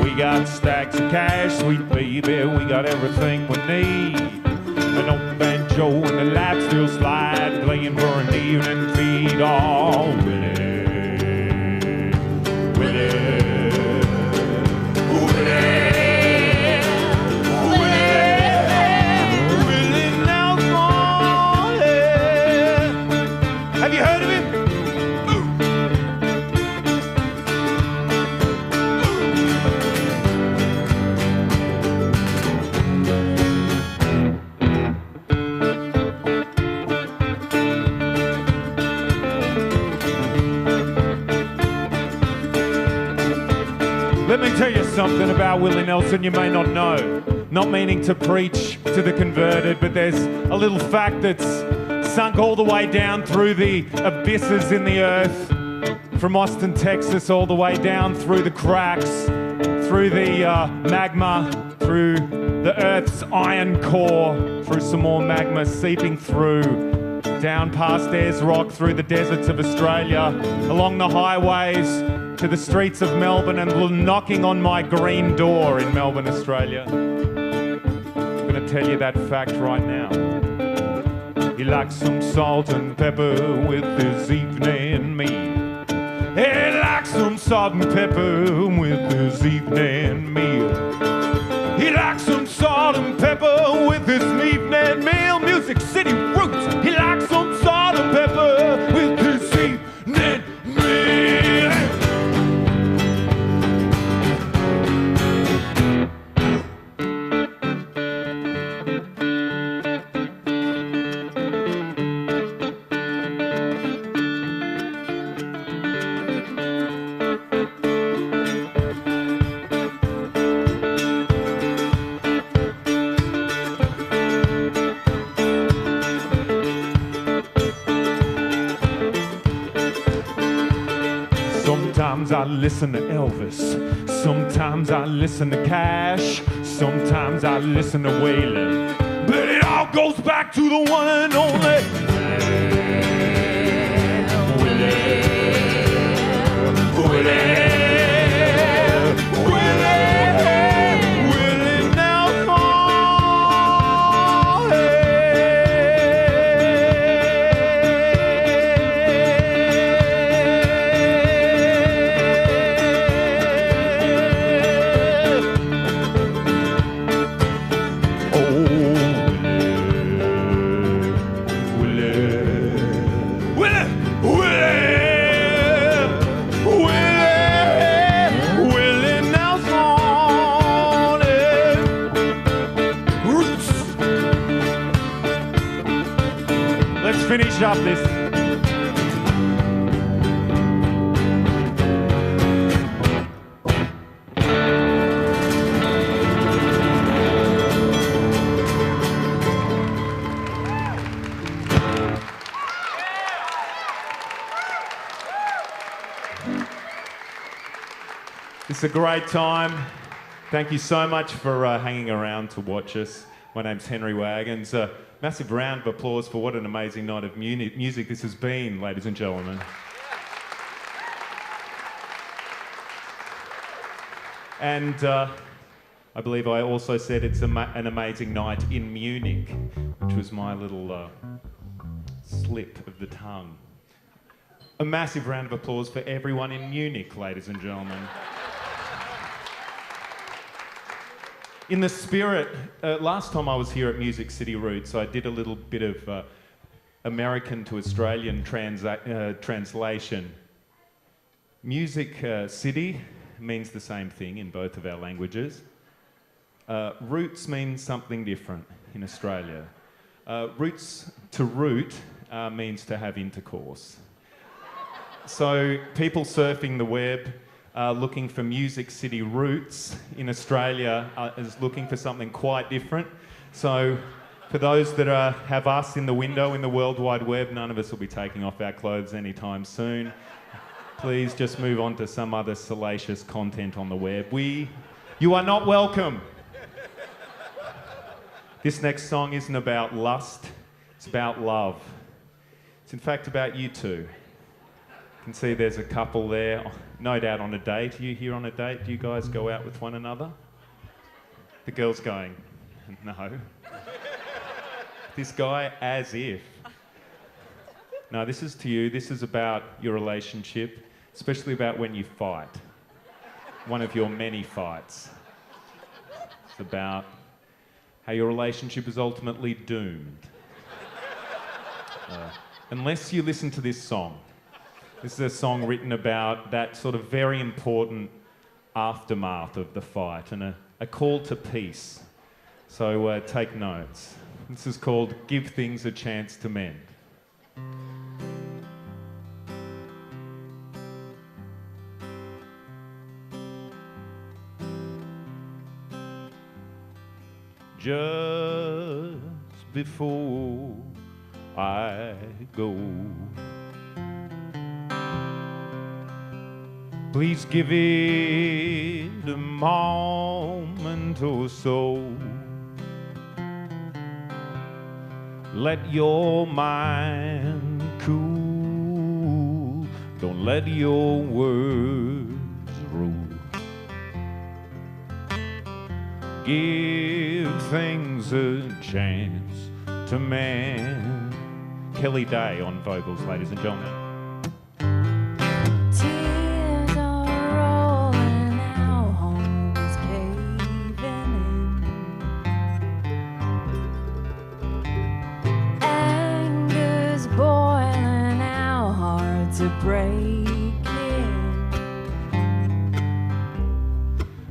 F: We got stacks of cash, sweet baby, we got everything we need. An old banjo and the lap still slide, playing for an evening feed. Oh, Willie, Willie, Willie, Willie, Willie Nelson. Have you heard of him? Let me tell you something about Willie Nelson you may not know. Not meaning to preach to the converted, but there's a little fact that's sunk all the way down through the abysses in the earth, from Austin, Texas, all the way down through the cracks, through the magma, through the Earth's iron core, through some more magma seeping through, down past Ayers Rock, through the deserts of Australia, along the highways, to the streets of Melbourne, and knocking on my green door in Melbourne, Australia. I'm going to tell you that fact right now. He likes some salt and pepper with his evening meal. He likes some salt and pepper with his evening meal. He likes some salt and pepper with his evening meal. Music City Roots. He likes some salt and pepper with his evening meal. Sometimes I listen to Elvis, sometimes I listen to Cash, sometimes I listen to Waylon, but it all goes back to the one and only Willie stop this. It's a great time. Thank you so much for hanging around to watch us. My name's Henry Wagons. Massive round of applause for what an amazing night of music this has been, ladies and gentlemen. And I believe I also said it's an amazing night in Munich, which was my little slip of the tongue. A massive round of applause for everyone in Munich, ladies and gentlemen. In the spirit, last time I was here at Music City Roots, I did a little bit of American to Australian translation. Music City means the same thing in both of our languages. Roots means something different in Australia. Roots to root means to have intercourse. So people surfing the web looking for Music City Roots in Australia is looking for something quite different. So for those that have us in the window in the World Wide Web, none of us will be taking off our clothes anytime soon. Please just move on to some other salacious content on the web. You are not welcome. This next song isn't about lust, it's about love. It's in fact about you two. You can see there's a couple there, no doubt on a date. Are you here on a date? Do you guys go out with one another? The girl's going, no. This guy, as if. No, this is to you. This is about your relationship, especially about when you fight. One of your many fights. It's about how your relationship is ultimately doomed. Unless you listen to this song. This is a song written about that sort of very important aftermath of the fight and a call to peace. So take notes. This is called Give Things a Chance to Mend. Just before I go, please give it a moment or so. Let your mind cool. Don't let your words rule. Give things a chance to mend. Kelly Day on vocals, ladies and gentlemen.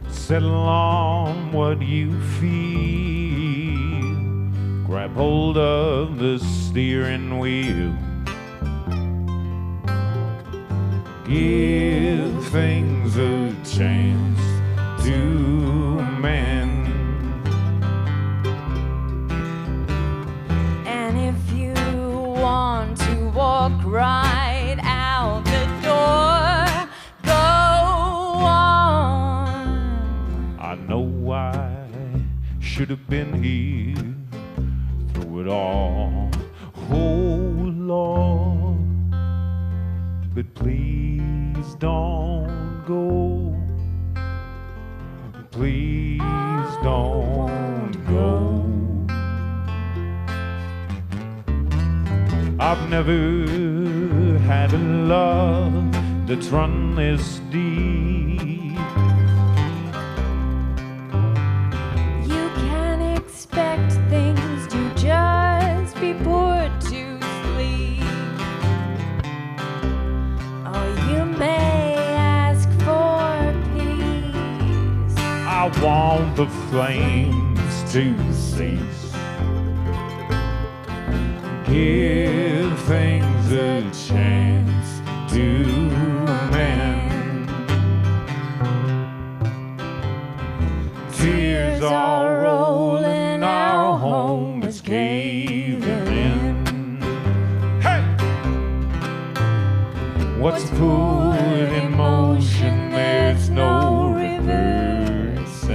F: Settle on what you feel. Grab hold of the steering wheel. Give things a chance to mend.
N: And if you want to walk right out the door, go on.
F: I know I should have been here through it all. Oh Lord, but please don't go. Please don't go. I've never had a love that's run this deep.
N: You can't expect things to just be put to sleep. Oh, you may ask for peace.
F: I want the flames to cease. Give things a chance to mend. Tears are rolling, our home is caving in. Hey! What's put in motion, there's no reversing.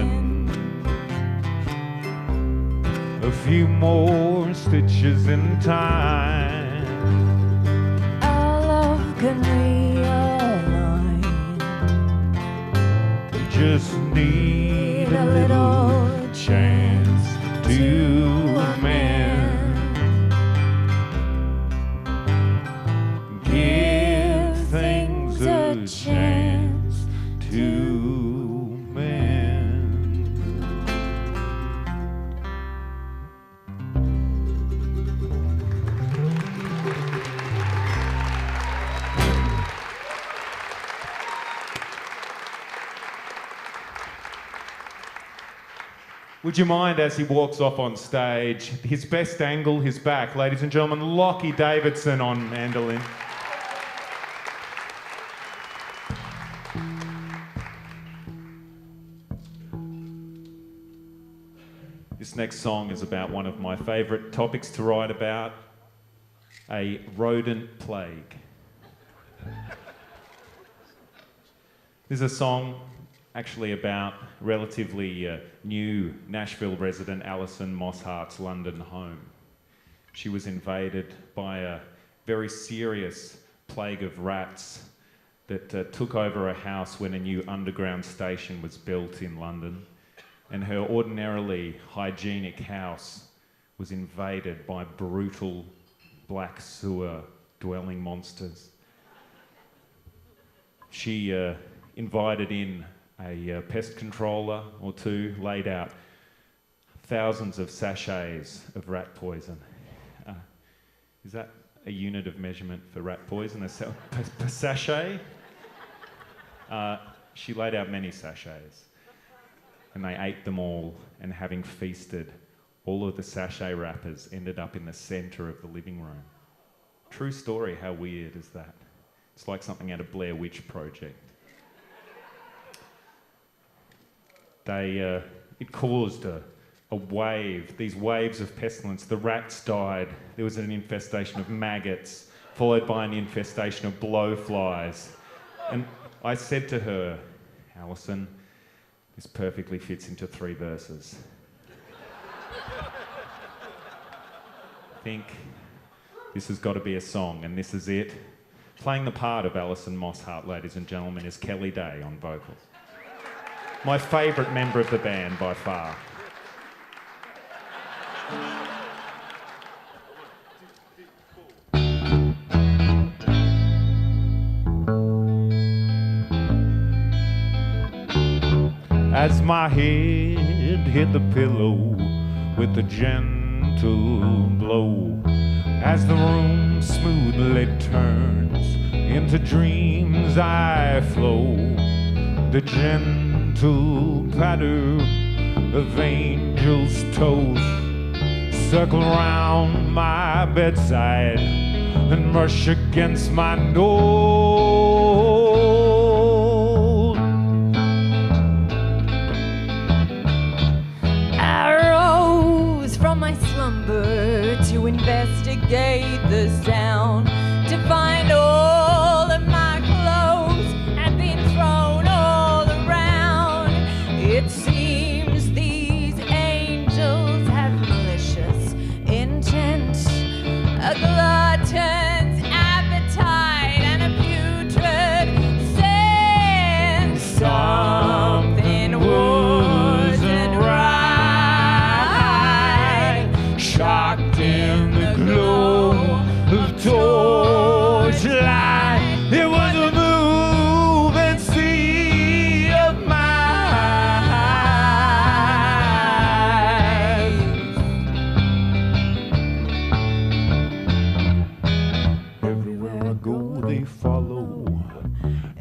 F: A few more stitches in time.
N: Our love can realign.
F: We just need a little chance to mend. Give things a chance to mend. Would you mind, as he walks off on stage, his best angle, his back, ladies and gentlemen, Lockie Davidson on mandolin. This next song is about one of my favourite topics to write about, a rodent plague. This is a song actually about relatively new Nashville resident Alison Mosshart's London home. She was invaded by a very serious plague of rats that took over her house when a new underground station was built in London, and her ordinarily hygienic house was invaded by brutal black sewer dwelling monsters. She invited in a pest controller or two, laid out thousands of sachets of rat poison. Is that a unit of measurement for rat poison? Per sachet? She laid out many sachets, and they ate them all, and having feasted, all of the sachet wrappers ended up in the centre of the living room. True story, how weird is that? It's like something out of Blair Witch Project. It caused a wave, these waves of pestilence. The rats died. There was an infestation of maggots, followed by an infestation of blowflies. And I said to her, Alison, this perfectly fits into 3 verses. I think this has got to be a song, and this is it. Playing the part of Alison Mosshart, ladies and gentlemen, is Kelly Day on vocals. My favourite member of the band by far. As my head hit the pillow with a gentle blow, as the room smoothly turns into dreams I flow, the gentle patter of angels' toes circle round my bedside and brush against my nose.
N: I rose from my slumber to investigate the sound, to find all of my clothes had been thrown all around. It seems these angels have malicious intent, a glutton's appetite and a putrid scent. Something wasn't right, shocked in the glow of torchlight. It was a moving sea of mice.
F: Everywhere I go, they follow.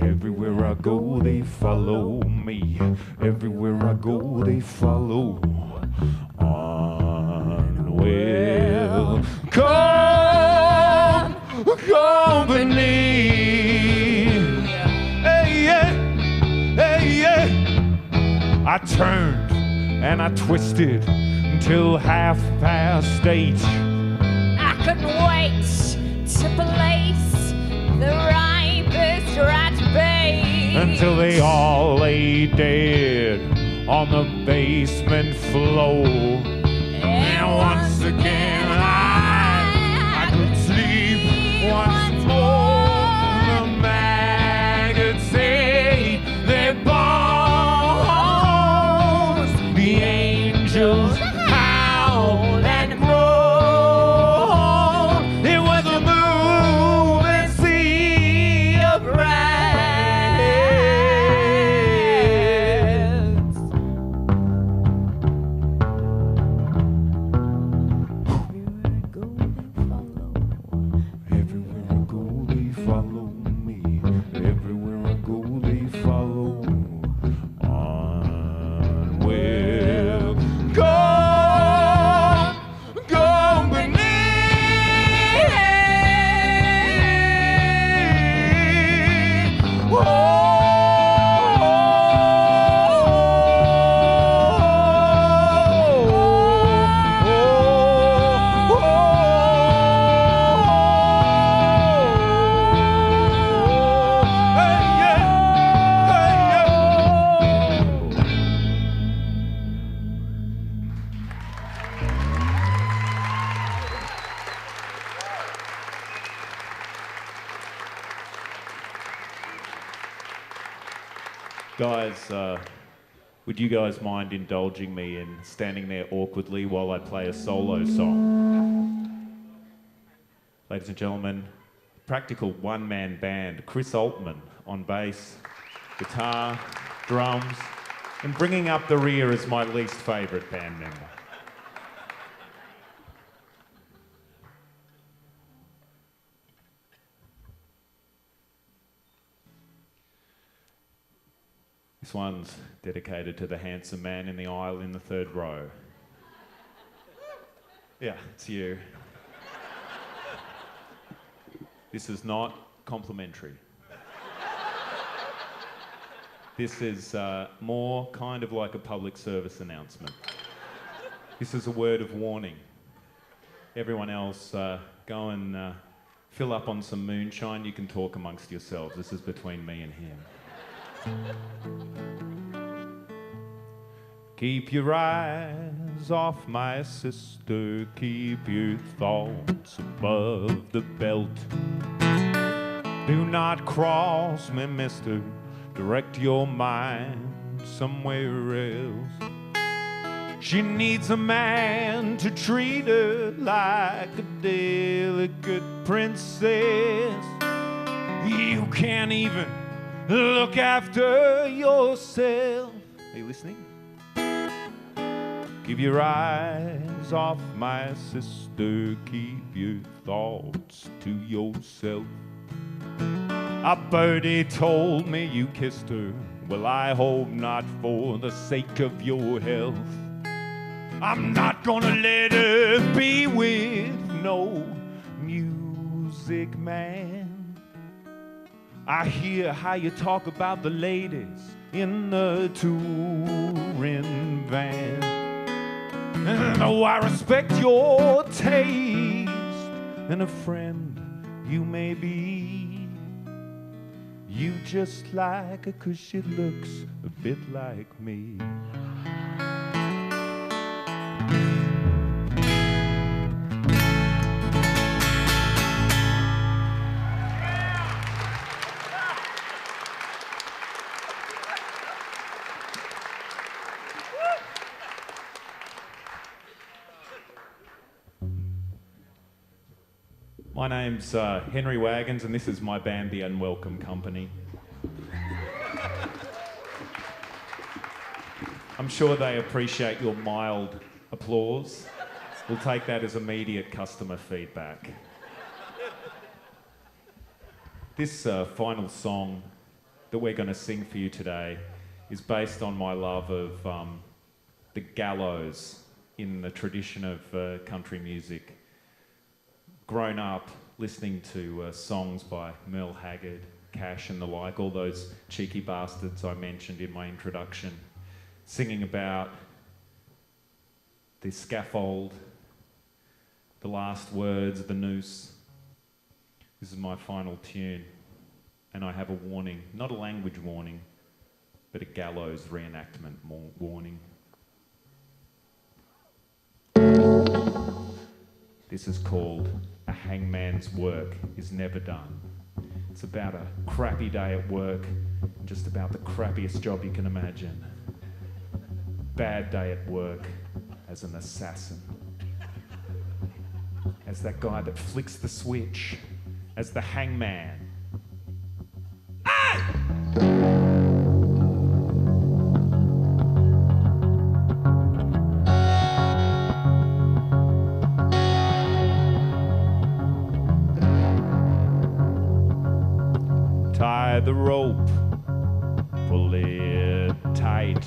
F: Everywhere I go, they follow me. Everywhere I go, they follow. On will come.
H: company. Hey, yeah, hey, yeah. I turned and I twisted until 8:30.
N: I couldn't wait to place the ripest right bait.
H: Until they all lay dead on the basement floor. And once again I could sleep once more. The maggots ate their bones. The angels howled and groaned. It was a moving sea of rats. Everywhere I go, they follow me. Everywhere I go, they follow. On with company. Guys, would you guys mind indulging me in standing there awkwardly while I play a solo song? Ladies and gentlemen, practical one-man band, Chris Altman on bass, guitar, drums, and bringing up the rear is my least favourite band member. This one's dedicated to the handsome man in the aisle in the third row. Yeah, it's you. This is not complimentary. This is more kind of like a public service announcement. This is a word of warning. Everyone else, go and fill up on some moonshine. You can talk amongst yourselves. This is between me and him. Keep your eyes off my sister, keep your thoughts above the belt. Do not cross me, mister, direct your mind somewhere else. She needs a man to treat her like a delicate princess. You can't even look after yourself. Are you listening? Keep your eyes off my sister, keep your thoughts to yourself. A birdie told me you kissed her. Well, I hope not for the sake of your health. I'm not gonna let her be with no music man. I hear how you talk about the ladies in the touring van. And though I respect your taste and a friend you may be, you just like her 'cause she looks a bit like me. My name's Henry Wagons, and this is my band, The Unwelcome Company. I'm sure they appreciate your mild applause. We'll take that as immediate customer feedback. This final song that we're going to sing for you today is based on my love of the gallows in the tradition of country music. Grown up
F: listening to songs by Merle Haggard, Cash and the like, all those cheeky bastards I mentioned in my introduction, singing about the scaffold, the last words, the noose. This is my final tune, and I have a warning, not a language warning, but a gallows reenactment warning. This is called A Hangman's Work Is Never Done. It's about a crappy day at work, and just about the crappiest job you can imagine. Bad day at work as an assassin. As that guy that flicks the switch. As the hangman. Tie the rope, pull it tight,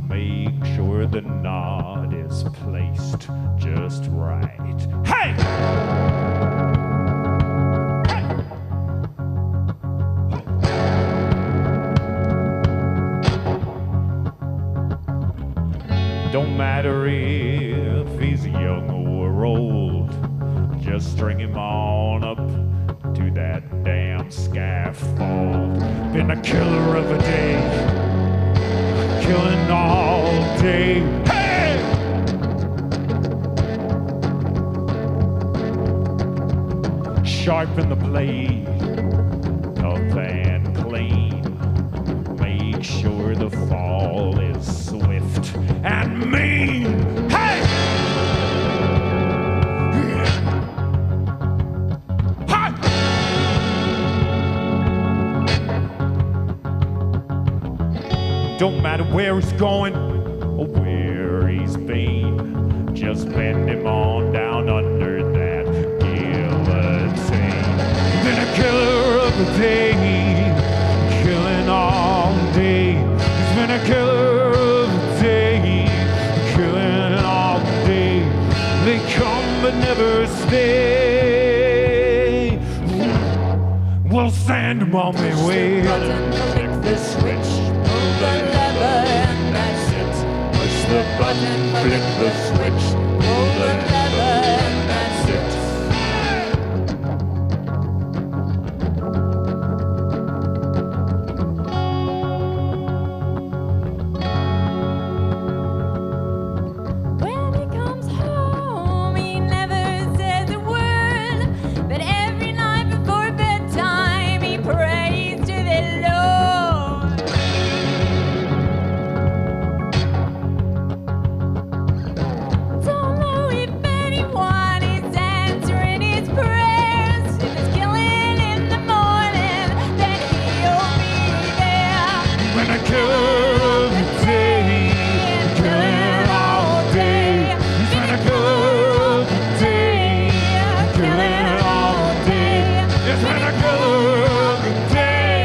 F: make sure the knot is placed just right. Hey! Don't matter if he's young or old, just string him on up to that damn scaffold. Been a killer of a day, killing all day. Hey! Sharpen the blade, tough and clean. Make sure the fall is swift and mean. Hey! Don't matter where he's going or where he's been, just bend him on down under that guillotine. Been a killer of the day, killing all day. He's been a killer of the day, killing all day. They come but never stay. We'll send him on their way.
I: Flick the switch. The lever and that's it. Push the button, flick the switch. Pull the lever and that's it.
N: When he comes home, he never says a word, but every night before bedtime, he prays to the Lord. Don't know if anyone is answering his prayers. If it's killing in the morning, then he'll be there.
I: When a killer of the day, killing all day. He's been a killer of the day, killing all day. He's been a killer of the day,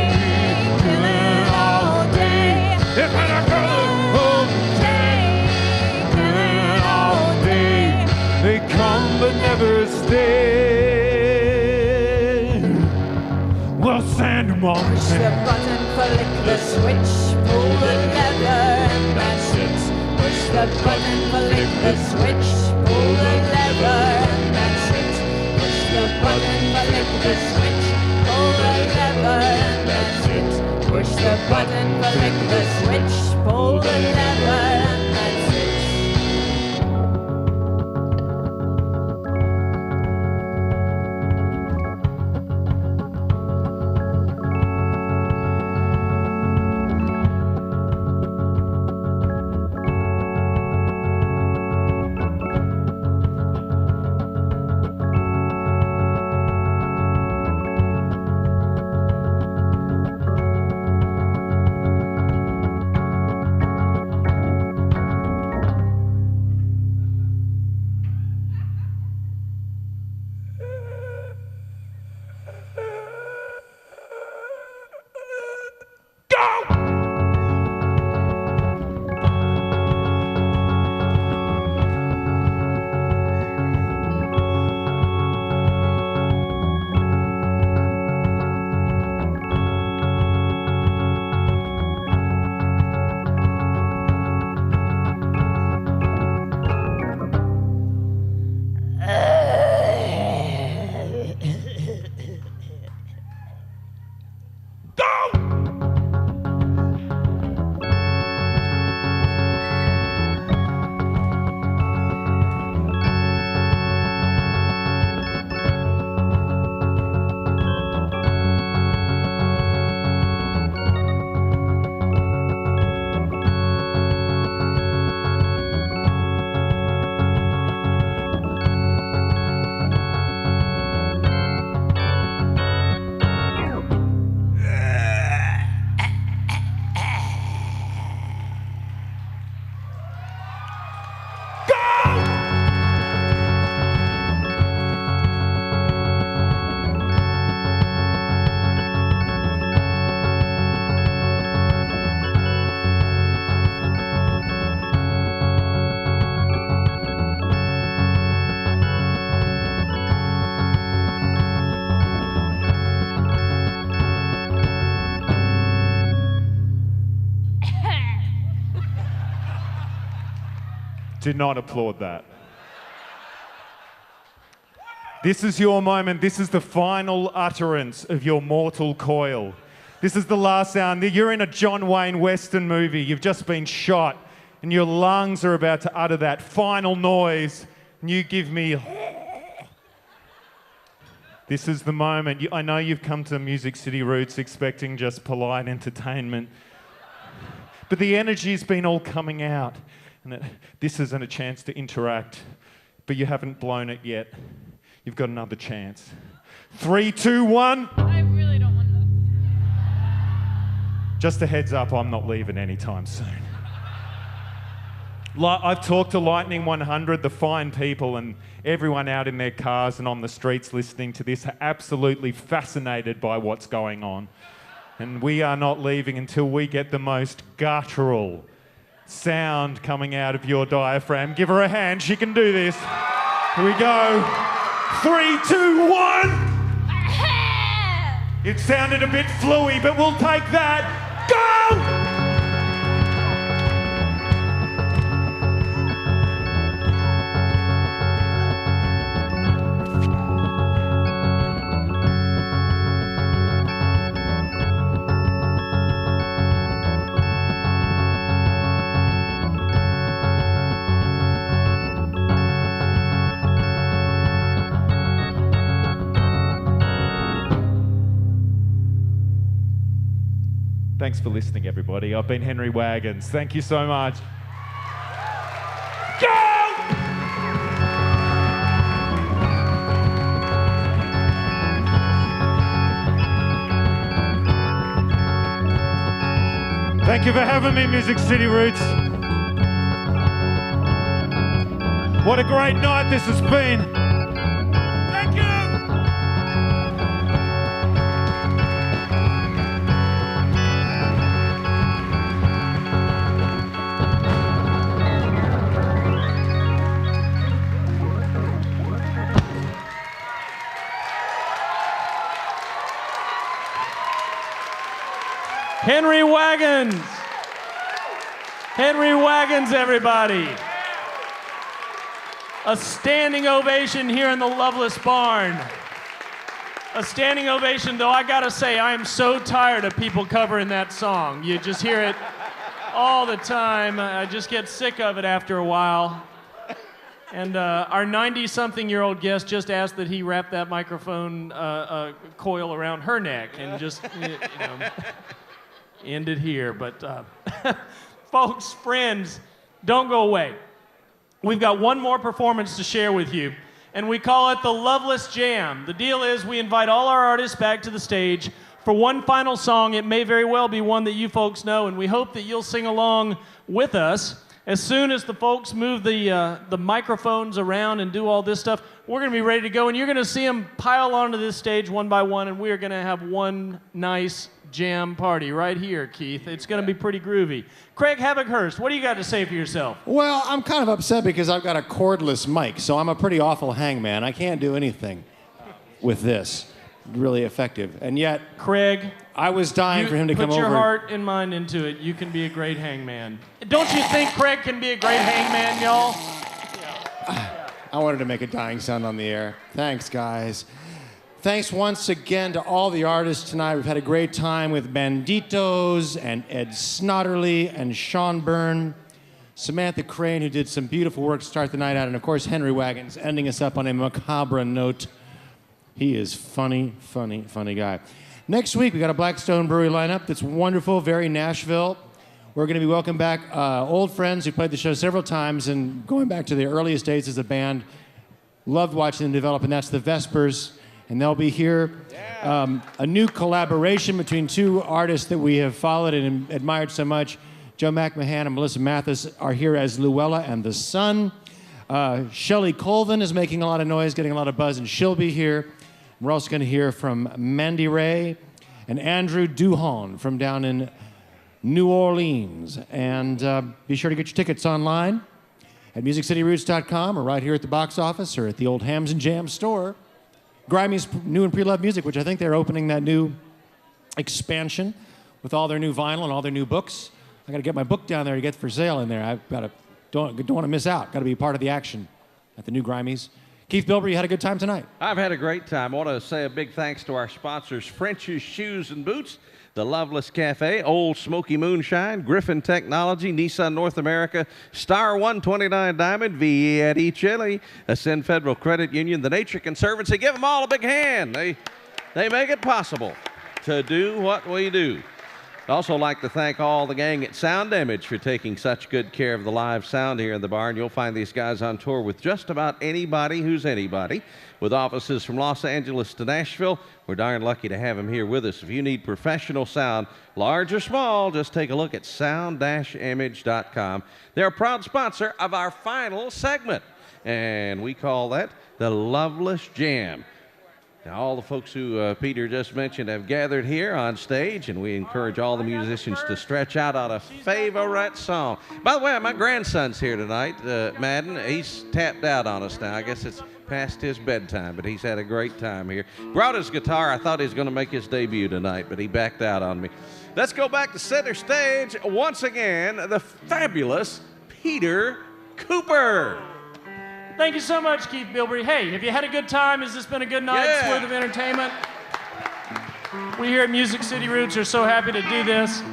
I: killing all day. He's been a killer of the day, killing all day. They come but never stay. We'll send them on
N: Push the button, flick the switch, pull the lever, and that's it. Push the button, flick the switch, pull the lever, and that's it. Push the button, flick the switch, pull the lever, and that's it. Push the button, flick the switch, pull the lever, and that's it.
F: Do not applaud that. This is your moment. This is the final utterance of your mortal coil. This is the last sound. You're in a John Wayne Western movie. You've just been shot, and your lungs are about to utter that final noise, and you give me... This is the moment. I know you've come to Music City Roots expecting just polite entertainment, but the energy's been all coming out, and this isn't a chance to interact, but you haven't blown it yet. You've got another chance. 3, 2, 1.
J: I really don't want to.
F: Just a heads up, I'm not leaving anytime soon. I've talked to Lightning 100, the fine people, and everyone out in their cars and on the streets listening to this are absolutely fascinated by what's going on. And we are not leaving until we get the most guttural sound coming out of your diaphragm. Give her a hand, she can do this. Here we go. 3, 2, 1. It sounded a bit fluey, but we'll take that. Go! Thanks for listening, everybody. I've been Henry Wagons. Thank you so much. Go! Thank you for having me, Music City Roots. What a great night this has been. Thank you!
B: Henry Wagons. Henry Wagons, everybody. A standing ovation here in the Loveless Barn. A standing ovation, though I gotta say, I am so tired of people covering that song. You just hear it all the time. I just get sick of it after a while. And our 90-something-year-old guest just asked that he wrap that microphone coil around her neck and just, end it here. But folks, friends, don't go away. We've got one more performance to share with you, and we call it the Loveless Jam. The deal is we invite all our artists back to the stage for one final song. It may very well be one that you folks know, and we hope that you'll sing along with us. As soon as the folks move the microphones around and do all this stuff, we're going to be ready to go, and you're going to see them pile onto this stage one by one, and we are going to have one nice jam party right here, Keith. It's going to be pretty groovy. Craig Havighurst, what do you got to say for yourself?
C: Well, I'm kind of upset because I've got a cordless mic, so I'm a pretty awful hangman. I can't do anything with this. Really effective. And yet,
B: Craig,
C: I was dying for him to come over.
B: Put your heart and mind into it. You can be a great hangman. Don't you think Craig can be a great hangman, y'all?
C: I wanted to make a dying sound on the air. Thanks, guys. Thanks once again to all the artists tonight. We've had a great time with Banditos and Ed Snodderly and Shawn Byrne, Samantha Crain, who did some beautiful work to start the night out, and of course Henry Wagons, ending us up on a macabre note. He is funny, funny, funny guy. Next week, we got a Blackstone Brewery lineup that's wonderful, very Nashville. We're going to be welcoming back old friends who played the show several times and going back to their earliest days as a band. Loved watching them develop, and that's the Vespers. And they'll be here. A new collaboration between two artists that we have followed and admired so much. Joe McMahon and Melissa Mathis are here as Luella and the Sun. Shelley Colvin is making a lot of noise, getting a lot of buzz, and she'll be here. We're also going to hear from Mandy Ray and Andrew Duhon from down in New Orleans. And be sure to get your tickets online at MusicCityRoots.com or right here at the box office or at the old Hams and Jam store. Grimey's New and Pre-Loved Music, which I think they're opening that new expansion with all their new vinyl and all their new books. I got to get my book down there to get for sale in there. I've got to Don't want to miss out. Got to be part of the action at the new Grimies. Keith Bilber, you had a good time tonight.
A: I've had a great time. I want to say a big thanks to our sponsors, French's Shoes and Boots, the Loveless Cafe, Old Smoky Moonshine, Griffin Technology, Nissan North America, Star 129 Diamond, Vietti Chili, Ascend Federal Credit Union, the Nature Conservancy. Give them all a big hand. They make it possible to do what we do. I'd also like to thank all the gang at Sound Damage for taking such good care of the live sound here in the barn. You'll find these guys on tour with just about anybody who's anybody. With offices from Los Angeles to Nashville, we're darn lucky to have them here with us. If you need professional sound, large or small, just take a look at sound-image.com. They're a proud sponsor of our final segment, and we call that the Loveless Jam. Now, all the folks who Peter just mentioned have gathered here on stage, and we encourage all the musicians to stretch out on a favorite song. By the way, my grandson's here tonight, Madden. He's tapped out on us now. I guess it's past his bedtime, but he's had a great time here. Brought his guitar. I thought he was going to make his debut tonight, but he backed out on me. Let's go back to center stage once again, the fabulous Peter Cooper.
B: Thank you so much, Keith Bilbrey. Hey, have you had a good time? Has this been a good night's worth of entertainment? We here at Music City Roots are so happy to do this.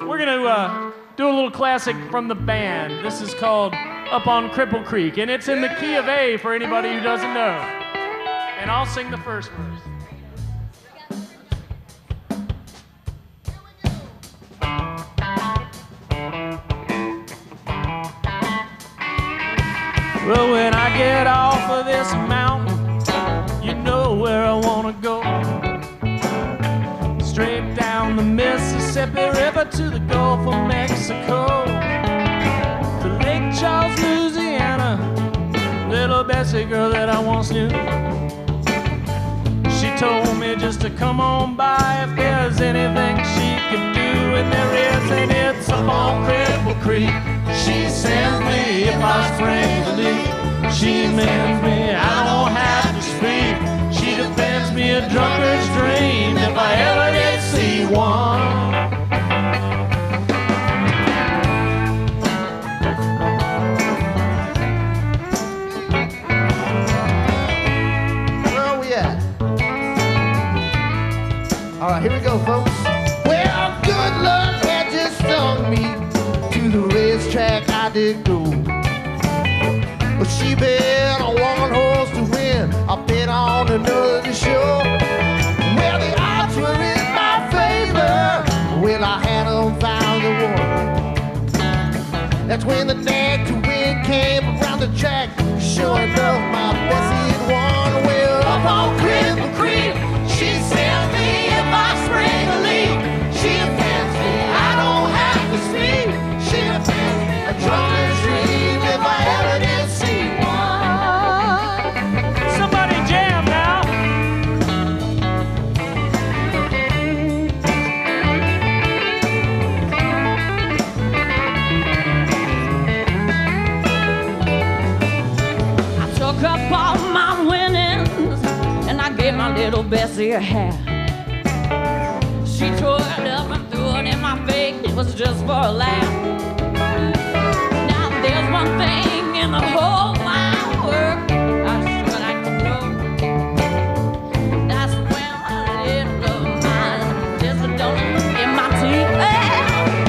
B: We're going to do a little classic from the band. This is called Up on Cripple Creek, and it's in the key of A for anybody who doesn't know. And I'll sing the first verse. Well, when I get off of this mountain, you know where I want to go. Straight down the Mississippi River to the Gulf of Mexico, to Lake Charles, Louisiana, little Bessie girl that I once knew. She told me just to come on by if there's anything she could do, and there is, and it's up on Cripple Creek. She sends me if I spring the leak. She mends me, I don't have to speak. She defends me a drunkard's dream if I ever did see one.
K: Where are we at? All right, here we go, folks. Well, good luck had just stung me. To the racetrack I did go. But she bet on one horse to win. I bet on another to show. Well, the odds were in my favor. Well, I had them 5-1. That's when the nag to win came around the track. Sure enough, my Bessie had won. Well, up on Cripple Creek, she sends me if I spring a leak. She offends me, I don't have to speak. She offends me, a drunken's dream if I ever did see one.
B: Somebody jam now.
I: I took up all my winnings and I gave my little Bessie a hat. She tore it up and threw it in my face. It was just for a laugh. Now there's one thing in the whole wide world I sure like to know. That's when my little mind just a donut in my teeth.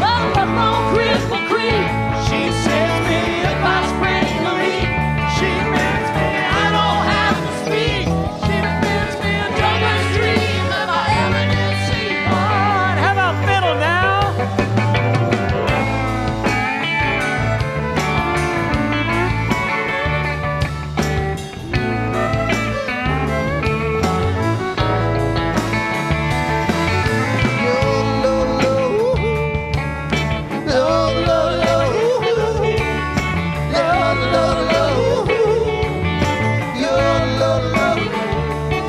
I: Up on Cripple Creek,
K: she sends me if I spring a leak. She mends me, I don't have to speak. She defends me a drunken's dream if I ever did see one.
B: How about fiddle now?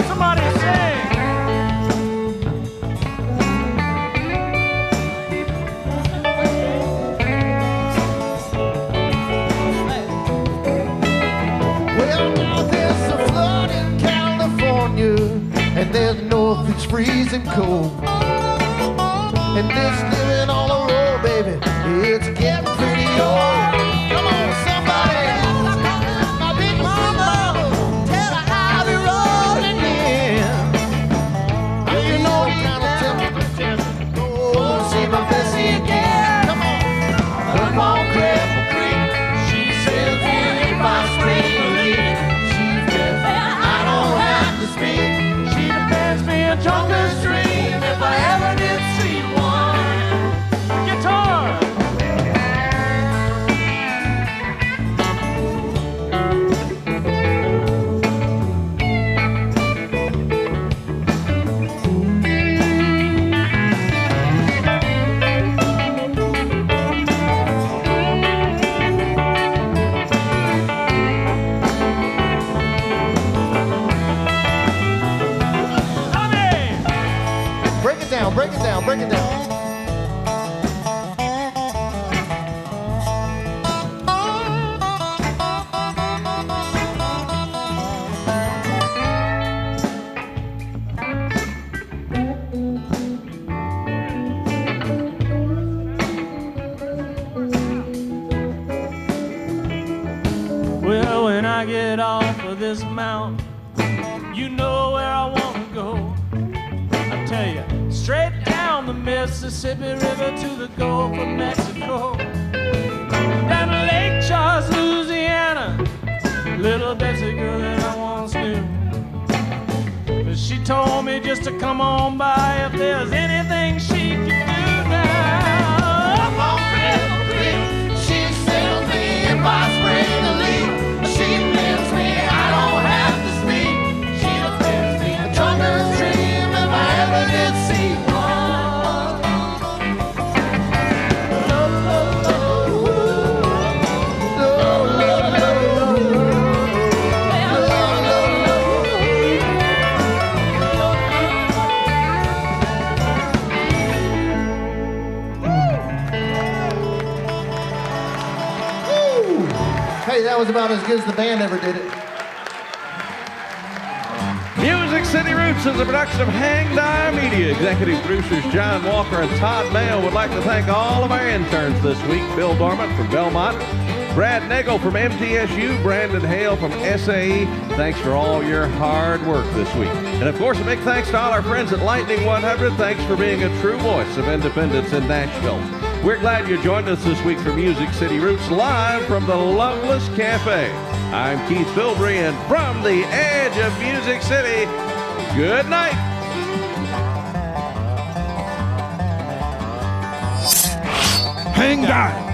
B: Somebody sing.
K: Well, now there's a flood in California, and there's north it's freezing cold. And this living on the road, baby, it's getting pretty old. Come on.
C: it down, break it down, break it down.
B: Well, when I get off of this mountain, you know where I want to go. I tell you, straight down the Mississippi River to the Gulf of Mexico. Down to Lake Charles, Louisiana, little Betsy girl that I once knew. But she told me just to come on by if there's anything she could do now. Up on Red Creek, she sells me if I spring a leak. She lifts me, I don't have to speak. She defends me, a drunker's dream if I ever did see
M: Hey, that was about as good as the band ever did it.
A: Music City Roots is a production of Hang Dye Media. Executive producers John Walker and Todd Mayo would like to thank all of our interns this week. Bill Dormant from Belmont, Brad Nagel from MTSU, Brandon Hale from SAE. Thanks for all your hard work this week. And of course, a big thanks to all our friends at Lightning 100. Thanks for being a true voice of independence in Nashville. We're glad you joined us this week for Music City Roots live from the Loveless Cafe. I'm Keith Bilbrey, and from the edge of Music City, good night.
O: Hang Dye.